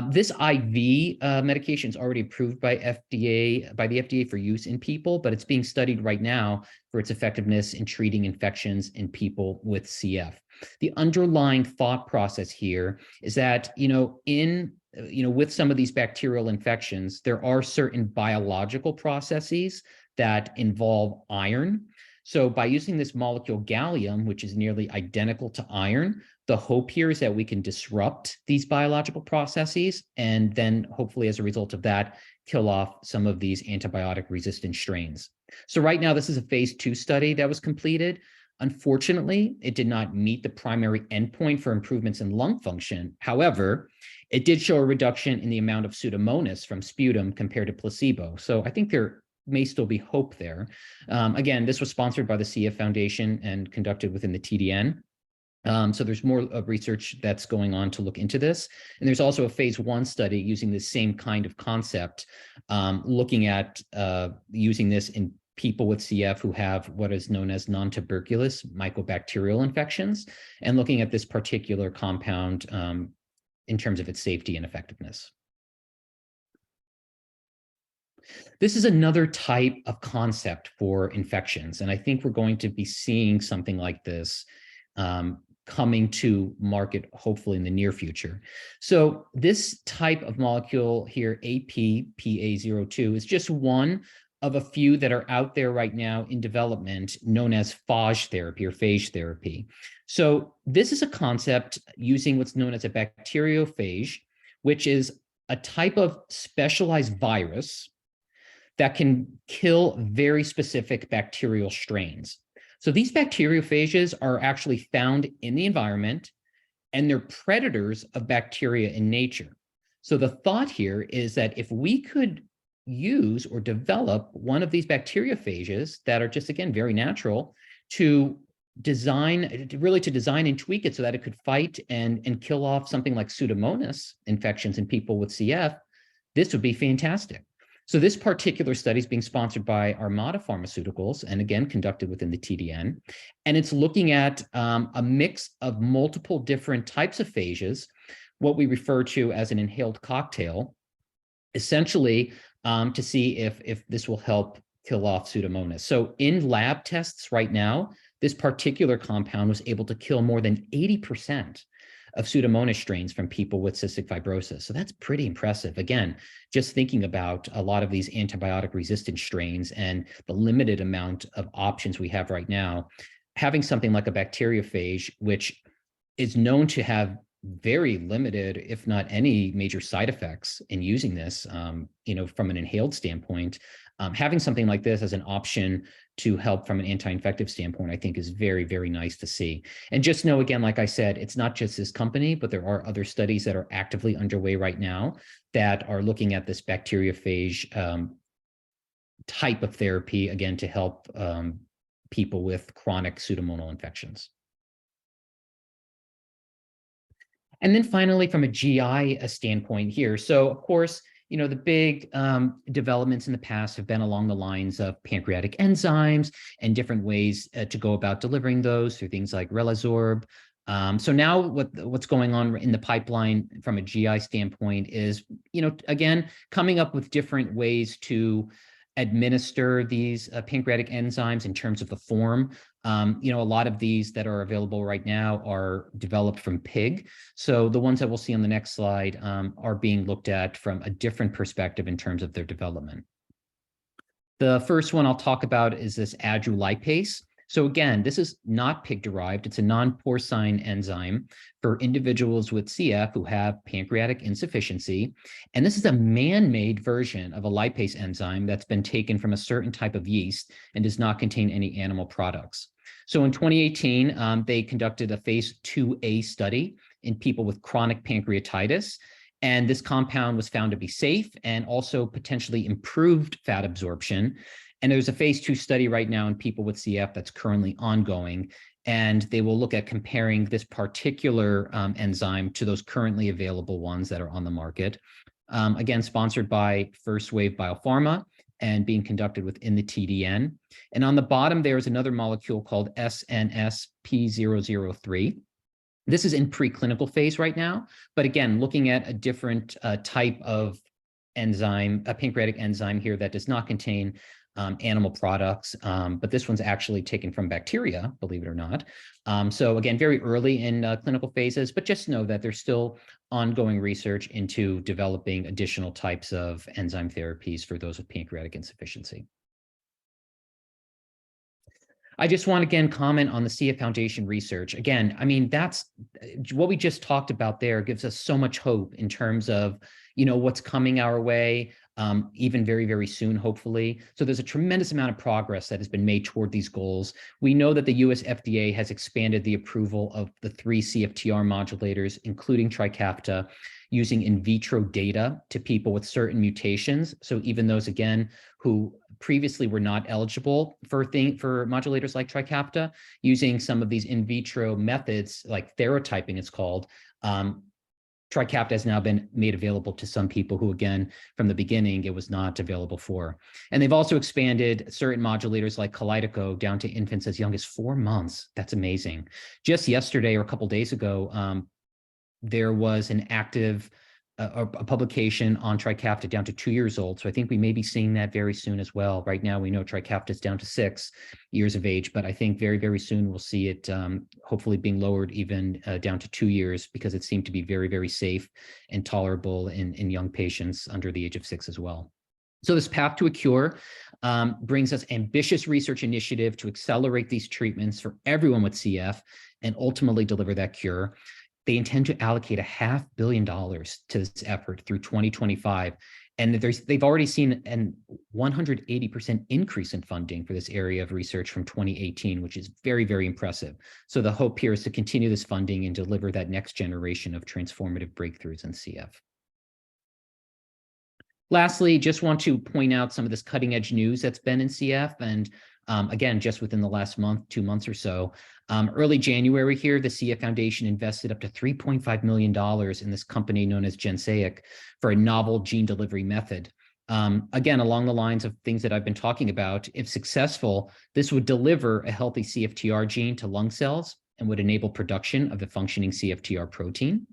This IV medication is already approved by the FDA for use in people, but it's being studied right now for its effectiveness in treating infections in people with CF. The underlying thought process here is that, with some of these bacterial infections, there are certain biological processes that involve iron. So by using this molecule gallium, which is nearly identical to iron, the hope here is that we can disrupt these biological processes and then hopefully as a result of that, kill off some of these antibiotic resistant strains. So right now, this is a phase 2 study that was completed. Unfortunately, it did not meet the primary endpoint for improvements in lung function. However, it did show a reduction in the amount of Pseudomonas from sputum compared to placebo. So I think there may still be hope there. Again, this was sponsored by the CF Foundation and conducted within the TDN. So there's more research that's going on to look into this. And there's also a phase 1 study using the same kind of concept, looking at using this in people with CF who have what is known as non-tuberculous mycobacterial infections, and looking at this particular compound in terms of its safety and effectiveness. This is another type of concept for infections, and I think we're going to be seeing something like this coming to market, hopefully in the near future. So this type of molecule here, APPA02, is just one of a few that are out there right now in development, known as phage therapy or phage therapy. So this is a concept using what's known as a bacteriophage, which is a type of specialized virus that can kill very specific bacterial strains. So these bacteriophages are actually found in the environment, and they're predators of bacteria in nature. So the thought here is that if we could use or develop one of these bacteriophages that are just, again, very natural, to design and tweak it so that it could fight and kill off something like Pseudomonas infections in people with CF, this would be fantastic. So this particular study is being sponsored by Armata Pharmaceuticals, and again, conducted within the TDN. And it's looking at a mix of multiple different types of phages, what we refer to as an inhaled cocktail, essentially to see if this will help kill off Pseudomonas. So in lab tests right now, this particular compound was able to kill more than 80% of Pseudomonas strains from people with cystic fibrosis. So that's pretty impressive. Again, just thinking about a lot of these antibiotic resistant strains and the limited amount of options we have right now, having something like a bacteriophage, which is known to have very limited, if not any major side effects in using this, from an inhaled standpoint, having something like this as an option to help from an anti-infective standpoint, I think is very, very nice to see. And just know, again, like I said, it's not just this company, but there are other studies that are actively underway right now that are looking at this bacteriophage type of therapy, again, to help people with chronic pseudomonal infections. And then finally, from a GI standpoint here, so of course, the big developments in the past have been along the lines of pancreatic enzymes and different ways to go about delivering those through things like Relazorb. So now what's going on in the pipeline from a GI standpoint is, again, coming up with different ways to administer these pancreatic enzymes in terms of the form. A lot of these that are available right now are developed from pig. So the ones that we'll see on the next slide are being looked at from a different perspective in terms of their development. The first one I'll talk about is this adrulipase. So again, this is not pig-derived. It's a non-porcine enzyme for individuals with CF who have pancreatic insufficiency. And this is a man-made version of a lipase enzyme that's been taken from a certain type of yeast and does not contain any animal products. So in 2018, they conducted a phase 2A study in people with chronic pancreatitis. And this compound was found to be safe and also potentially improved fat absorption. And there's a phase 2 study right now in people with CF that's currently ongoing. And they will look at comparing this particular enzyme to those currently available ones that are on the market. Again, sponsored by First Wave Biopharma and being conducted within the TDN. And on the bottom, there's another molecule called SNSP003. This is in preclinical phase right now, but again, looking at a different type of enzyme, a pancreatic enzyme here that does not contain animal products, but this one's actually taken from bacteria, believe it or not. So again, very early in clinical phases, but just know that there's still ongoing research into developing additional types of enzyme therapies for those with pancreatic insufficiency. I just want to again comment on the CF Foundation research. Again, I mean, that's what we just talked about there gives us so much hope in terms of, what's coming our way, even very, very soon, hopefully. So there's a tremendous amount of progress that has been made toward these goals. We know that the US FDA has expanded the approval of the 3 CFTR modulators, including Trikafta, using in vitro data to people with certain mutations. So even those, again, who previously were not eligible for modulators like Trikafta, using some of these in vitro methods, like therapeutic, it's called, Trikafta has now been made available to some people who, again, from the beginning, it was not available for. And they've also expanded certain modulators like Kalydeco down to infants as young as 4 months. That's amazing. Just yesterday or a couple days ago, there was an active a publication on Trikafta down to 2 years old. So I think we may be seeing that very soon as well. Right now, we know Trikafta is down to 6 years of age, but I think very, very soon we'll see it hopefully being lowered even down to 2 years, because it seemed to be very, very safe and tolerable in young patients under the age of 6 as well. So this path to a cure brings us ambitious research initiative to accelerate these treatments for everyone with CF and ultimately deliver that cure. They intend to allocate $500 million to this effort through 2025. And they've already seen an 180% increase in funding for this area of research from 2018, which is very, very impressive. So the hope here is to continue this funding and deliver that next generation of transformative breakthroughs in CF. Lastly, just want to point out some of this cutting edge news that's been in CF. And again, just within the last month, 2 months or so, early January here, the CF Foundation invested up to $3.5 million in this company known as Gensaic for a novel gene delivery method. Again, along the lines of things that I've been talking about, if successful, this would deliver a healthy CFTR gene to lung cells and would enable production of the functioning CFTR protein.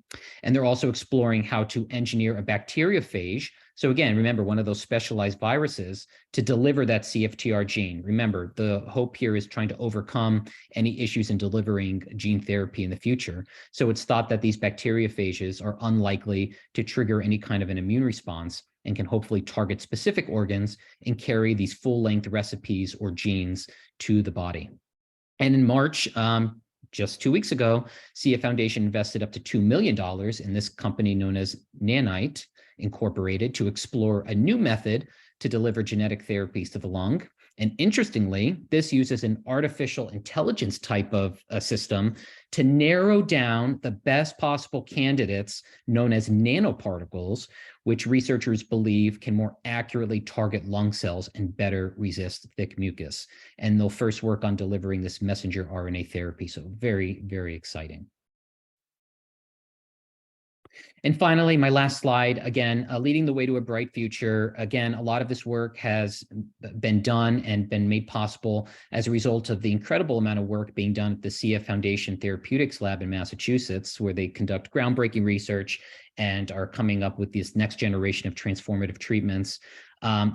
And they're also exploring how to engineer a bacteriophage. So again, remember, one of those specialized viruses to deliver that CFTR gene. Remember, the hope here is trying to overcome any issues in delivering gene therapy in the future. So it's thought that these bacteriophages are unlikely to trigger any kind of an immune response and can hopefully target specific organs and carry these full-length recipes or genes to the body. And in March, just 2 weeks ago, CF Foundation invested up to $2 million in this company known as Nanite Incorporated to explore a new method to deliver genetic therapies to the lung. And interestingly, this uses an artificial intelligence type of system to narrow down the best possible candidates known as nanoparticles, which researchers believe can more accurately target lung cells and better resist thick mucus. And they'll first work on delivering this messenger RNA therapy. So very, very exciting. And finally, my last slide, again, leading the way to a bright future. Again, a lot of this work has been done and been made possible as a result of the incredible amount of work being done at the CF Foundation Therapeutics Lab in Massachusetts, where they conduct groundbreaking research and are coming up with this next generation of transformative treatments.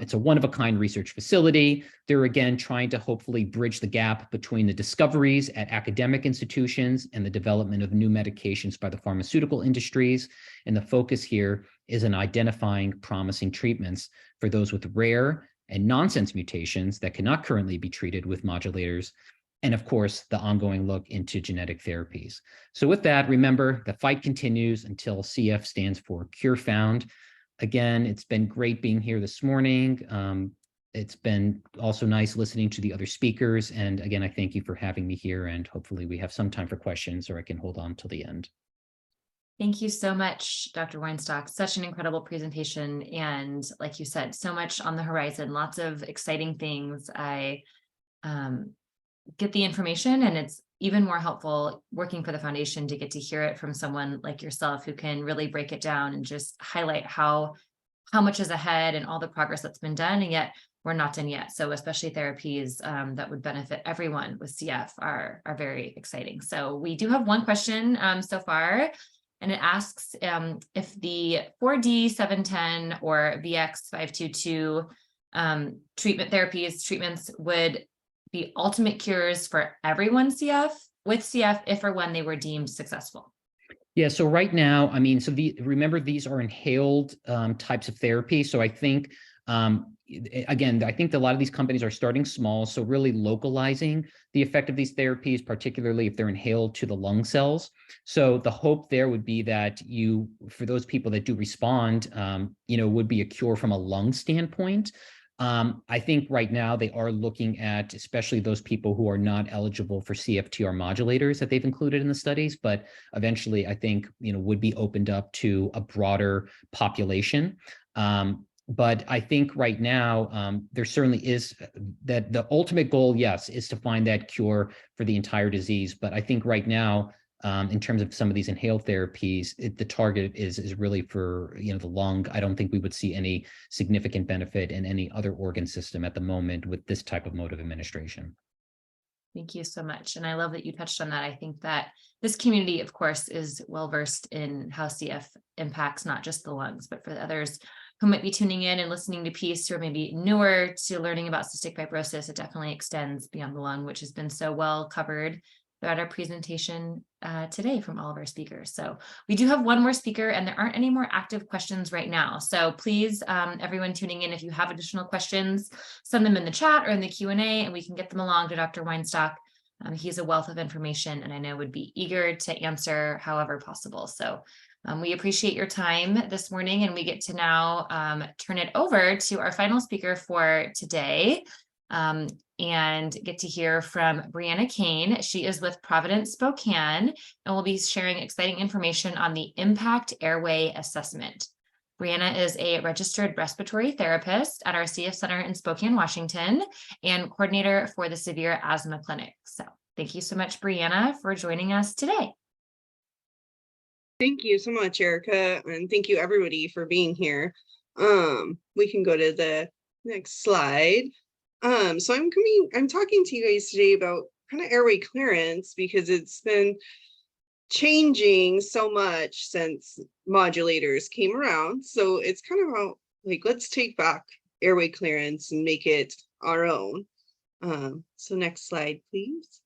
It's a one-of-a-kind research facility. They're again trying to hopefully bridge the gap between the discoveries at academic institutions and the development of new medications by the pharmaceutical industries. And the focus here is on identifying promising treatments for those with rare and nonsense mutations that cannot currently be treated with modulators. And of course, the ongoing look into genetic therapies. So with that, remember, the fight continues until CF stands for Cure Found. Again, it's been great being here this morning. It's been also nice listening to the other speakers. And again, I thank you for having me here, and hopefully we have some time for questions, or I can hold on till the end. Thank you so much, Dr. Weinstock. Such an incredible presentation. And like you said, so much on the horizon, lots of exciting things. I get the information, and it's even more helpful working for the foundation to get to hear it from someone like yourself who can really break it down and just highlight how much is ahead and all the progress that's been done, and yet we're not done yet. So especially therapies that would benefit everyone with CF are very exciting. So we do have one question so far, and it asks if the 4D-710 or VX-522 treatments would be ultimate cures for everyone with CF if or when they were deemed successful. Yeah, so right now, I mean, so remember, these are inhaled types of therapy. So I think, again, I think a lot of these companies are starting small. So really localizing the effect of these therapies, particularly if they're inhaled to the lung cells. So the hope there would be that for those people that do respond, would be a cure from a lung standpoint. I think right now they are looking at especially those people who are not eligible for CFTR modulators that they've included in the studies, but eventually I think, would be opened up to a broader population. But I think right now there certainly is that the ultimate goal, yes, is to find that cure for the entire disease. But I think right now, in terms of some of these inhaled therapies, the target is really for the lung. I don't think we would see any significant benefit in any other organ system at the moment with this type of mode of administration. Thank you so much. And I love that you touched on that. I think that this community, of course, is well-versed in how CF impacts not just the lungs, but for the others who might be tuning in and listening to Peace, who are maybe newer to learning about cystic fibrosis, it definitely extends beyond the lung, which has been so well covered throughout our presentation today from all of our speakers. So we do have one more speaker, and there aren't any more active questions right now. So please, everyone tuning in, if you have additional questions, send them in the chat or in the Q&A, and we can get them along to Dr. Weinstock. He's a wealth of information, and I know would be eager to answer however possible. So we appreciate your time this morning, and we get to now turn it over to our final speaker for today. And get to hear from Brianna Kane. She is with Providence Spokane and will be sharing exciting information on the Impact Airway Assessment. Brianna is a registered respiratory therapist at our CF Center in Spokane, Washington, and coordinator for the Severe Asthma Clinic. So thank you so much, Brianna, for joining us today. Thank you so much, Erica, and thank you everybody for being here. We can go to the next slide. So I'm talking to you guys today about kind of airway clearance because it's been changing so much since modulators came around. So it's kind of about like, let's take back airway clearance and make it our own. So next slide, please.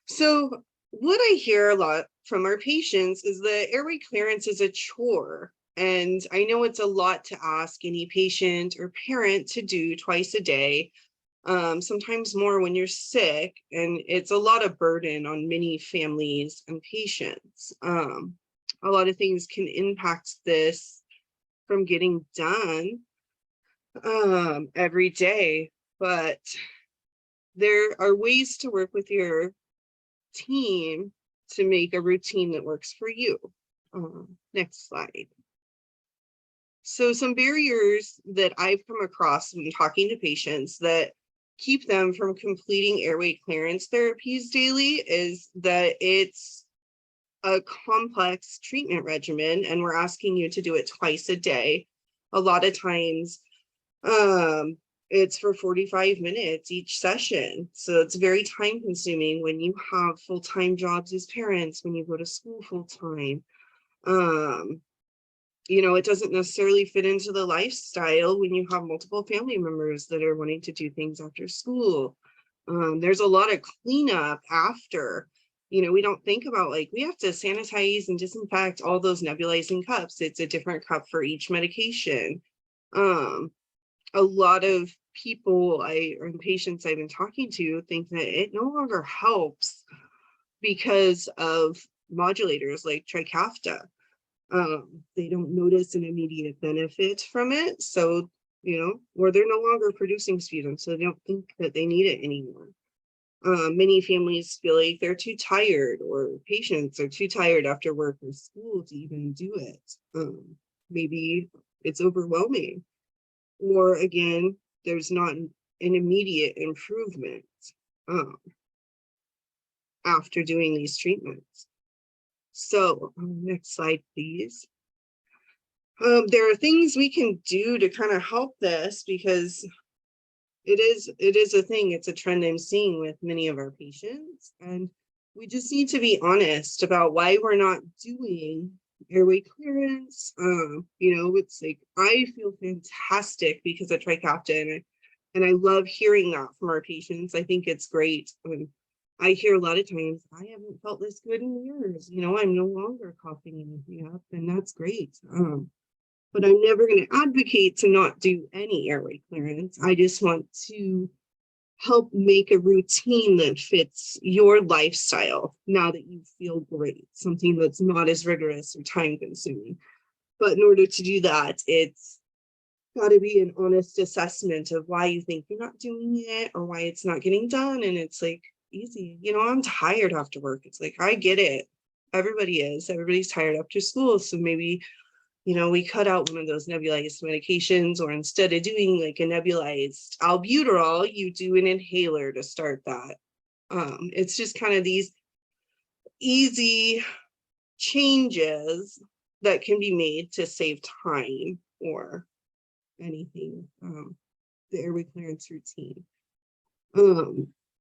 So what I hear a lot from our patients is that airway clearance is a chore. And I know it's a lot to ask any patient or parent to do twice a day, sometimes more when you're sick, and it's a lot of burden on many families and patients. A lot of things can impact this from getting done every day, but there are ways to work with your team to make a routine that works for you. Next slide. So some barriers that I've come across when talking to patients that keep them from completing airway clearance therapies daily is that it's a complex treatment regimen and we're asking you to do it twice a day. A lot of times it's for 45 minutes each session. So it's very time consuming when you have full-time jobs as parents, when you go to school full-time. You know, it doesn't necessarily fit into the lifestyle when you have multiple family members that are wanting to do things after school. There's a lot of cleanup after. You know, we don't think about like, we have to sanitize and disinfect all those nebulizing cups. It's a different cup for each medication. A lot of people and patients I've been talking to think that it no longer helps because of modulators like Trikafta. They don't notice an immediate benefit from it. So, you know, or they're no longer producing sputum, so they don't think that they need it anymore. Many families feel like they're too tired, or patients are too tired after work or school to even do it. Maybe it's overwhelming, or again, there's not an immediate improvement after doing these treatments. So next slide, please. There are things we can do to kind of help this because it is a thing. It's a trend I'm seeing with many of our patients, and we just need to be honest about why we're not doing airway clearance. You know, it's like I feel fantastic because of Trikafta, and I love hearing that from our patients. I think it's great. I hear a lot of times, I haven't felt this good in years. You know, I'm no longer coughing anything up, and that's great. But I'm never going to advocate to not do any airway clearance. I just want to help make a routine that fits your lifestyle now that you feel great, something that's not as rigorous or time consuming. But in order to do that, it's got to be an honest assessment of why you think you're not doing it or why it's not getting done. And it's like, easy. You know, I'm tired after work. It's like, I get it. Everybody is. Everybody's tired after school. So maybe, you know, we cut out one of those nebulized medications, or instead of doing like a nebulized albuterol, you do an inhaler to start that. It's just kind of these easy changes that can be made to save time or anything. The airway clearance routine.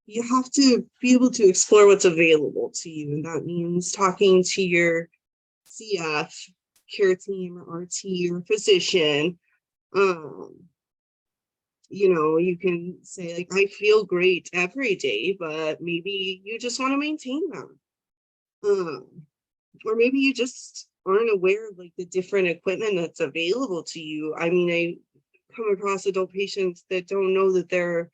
you have to be able to explore what's available to you. And that means talking to your CF care team or RT or physician. You know, you can say like, I feel great every day, but maybe you just want to maintain them. Or maybe you just aren't aware of like the different equipment that's available to you. I mean, I come across adult patients that don't know that there are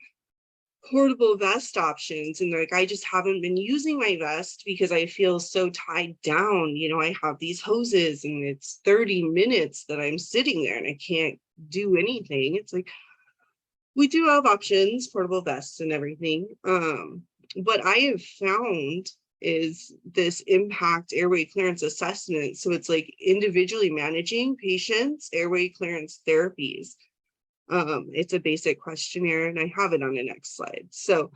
portable vest options, and like, I just haven't been using my vest because I feel so tied down. You know, I have these hoses and it's 30 minutes that I'm sitting there and I can't do anything. It's like, we do have options, portable vests and everything. What I have found is this impact airway clearance assessment. So it's like individually managing patients' airway clearance therapies. It's a basic questionnaire, and I have it on the next slide. So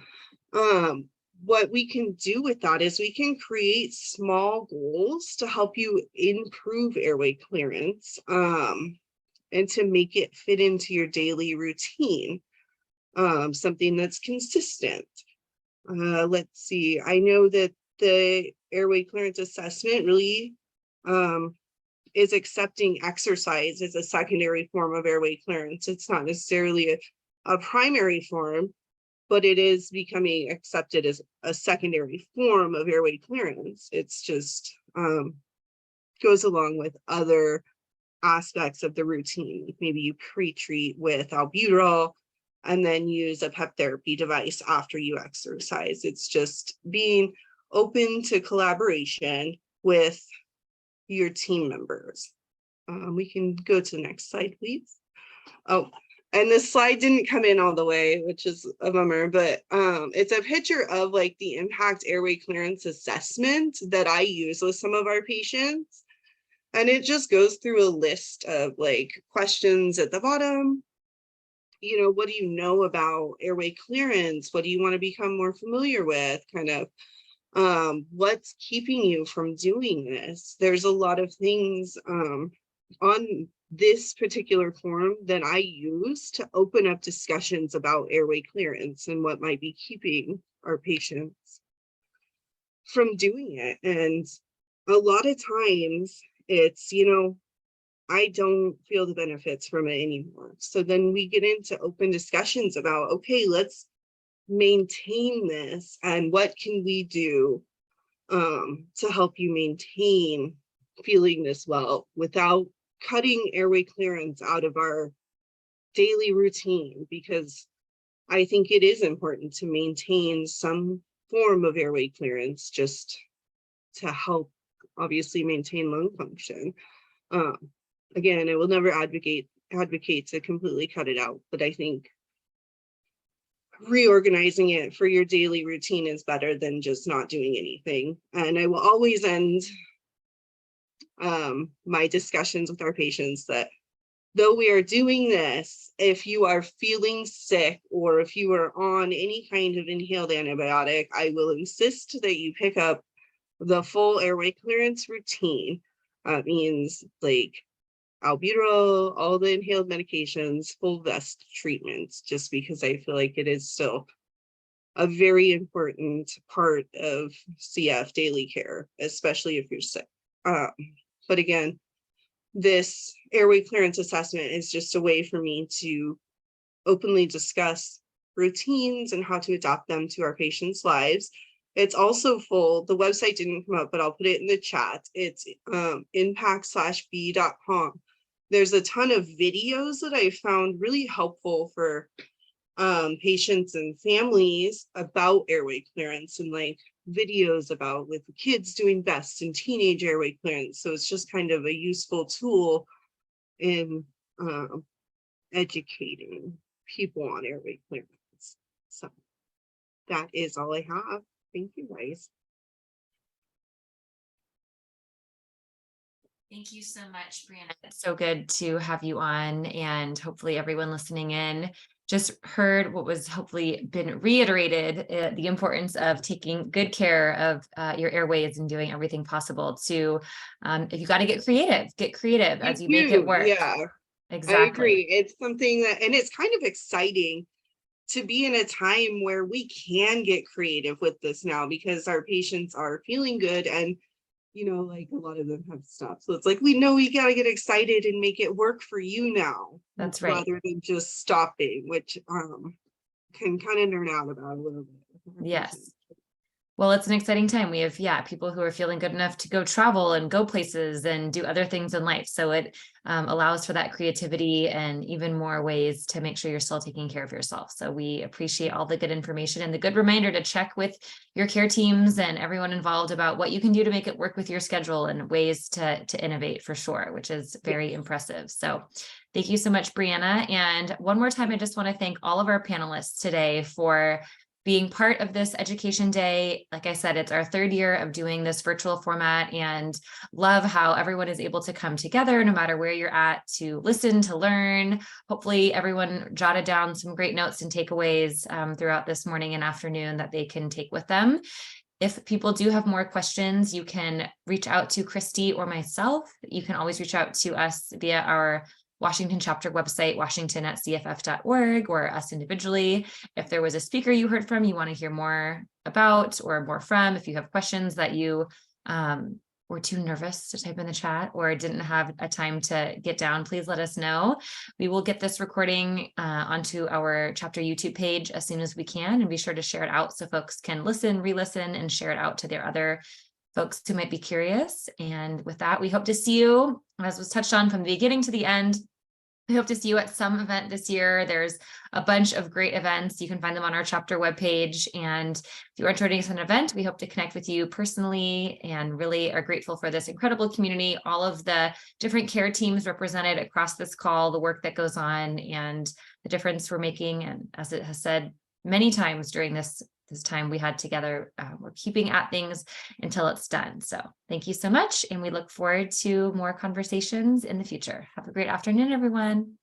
what we can do with that is we can create small goals to help you improve airway clearance, and to make it fit into your daily routine. Something that's consistent. Let's see, I know that the airway clearance assessment really is accepting exercise as a secondary form of airway clearance. It's not necessarily a primary form, but it is becoming accepted as a secondary form of airway clearance. It's just goes along with other aspects of the routine. Maybe you pre-treat with albuterol and then use a PEP therapy device after you exercise. It's just being open to collaboration with your team members. We can go to the next slide, please. Oh, and this slide didn't come in all the way, which is a bummer, but it's a picture of like the impact airway clearance assessment that I use with some of our patients. And it just goes through a list of like questions at the bottom. You know, what do you know about airway clearance? What do you want to become more familiar with? Kind of what's keeping you from doing this? There's a lot of things on this particular form that I use to open up discussions about airway clearance and what might be keeping our patients from doing it. And a lot of times it's, you know, I don't feel the benefits from it anymore. So then we get into open discussions about, okay, let's maintain this and what can we do to help you maintain feeling this well without cutting airway clearance out of our daily routine, because I think it is important to maintain some form of airway clearance just to help obviously maintain lung function. Again, I will never advocate to completely cut it out, but I think reorganizing it for your daily routine is better than just not doing anything. And I will always end my discussions with our patients that though we are doing this, if you are feeling sick or if you are on any kind of inhaled antibiotic, I will insist that you pick up the full airway clearance routine. Means like albuterol, all the inhaled medications, full vest treatments, just because I feel like it is still a very important part of CF daily care, especially if you're sick. But again, this airway clearance assessment is just a way for me to openly discuss routines and how to adopt them to our patients' lives. It's also full, the website didn't come up, but I'll put it in the chat. It's impact-b.com. There's a ton of videos that I found really helpful for patients and families about airway clearance, and like videos about with the kids doing best in teenage airway clearance. So it's just kind of a useful tool in educating people on airway clearance. So that is all I have. Thank you, guys. Thank you so much, Brianna. It's so good to have you on, and hopefully everyone listening in just heard what was hopefully been reiterated, the importance of taking good care of your airways and doing everything possible to, if you got to get creative as you make it work. Yeah, exactly. I agree. It's something that, and it's kind of exciting to be in a time where we can get creative with this now because our patients are feeling good and, you know, like a lot of them have stopped. So it's like, we know we got to get excited and make it work for you now. That's right. Rather than just stopping, which can kind of nerd out about a little bit. Yes. Well, it's an exciting time. We have, people who are feeling good enough to go travel and go places and do other things in life. So it allows for that creativity and even more ways to make sure you're still taking care of yourself. So we appreciate all the good information and the good reminder to check with your care teams and everyone involved about what you can do to make it work with your schedule and ways to innovate for sure, which is very impressive. So thank you so much, Brianna. And one more time, I just want to thank all of our panelists today for being part of this education day. Like I said, it's our third year of doing this virtual format and love how everyone is able to come together no matter where you're at to listen, to learn. Hopefully everyone jotted down some great notes and takeaways throughout this morning and afternoon that they can take with them. If people do have more questions, you can reach out to Christy or myself. You can always reach out to us via our Washington chapter website, washington@cff.org, or us individually. If there was a speaker you heard from, you want to hear more about or more from, if you have questions that you were too nervous to type in the chat or didn't have a time to get down, please let us know. We will get this recording onto our chapter YouTube page as soon as we can, and be sure to share it out so folks can listen, re-listen, and share it out to their other folks who might be curious. And with that, we hope to see you, as was touched on from the beginning to the end. We hope to see you at some event this year. There's a bunch of great events. You can find them on our chapter webpage. And if you are joining us at an event, we hope to connect with you personally and really are grateful for this incredible community, all of the different care teams represented across this call, the work that goes on and the difference we're making. And as it has said many times during this time we had together, we're keeping at things until it's done. So thank you so much. And we look forward to more conversations in the future. Have a great afternoon, everyone.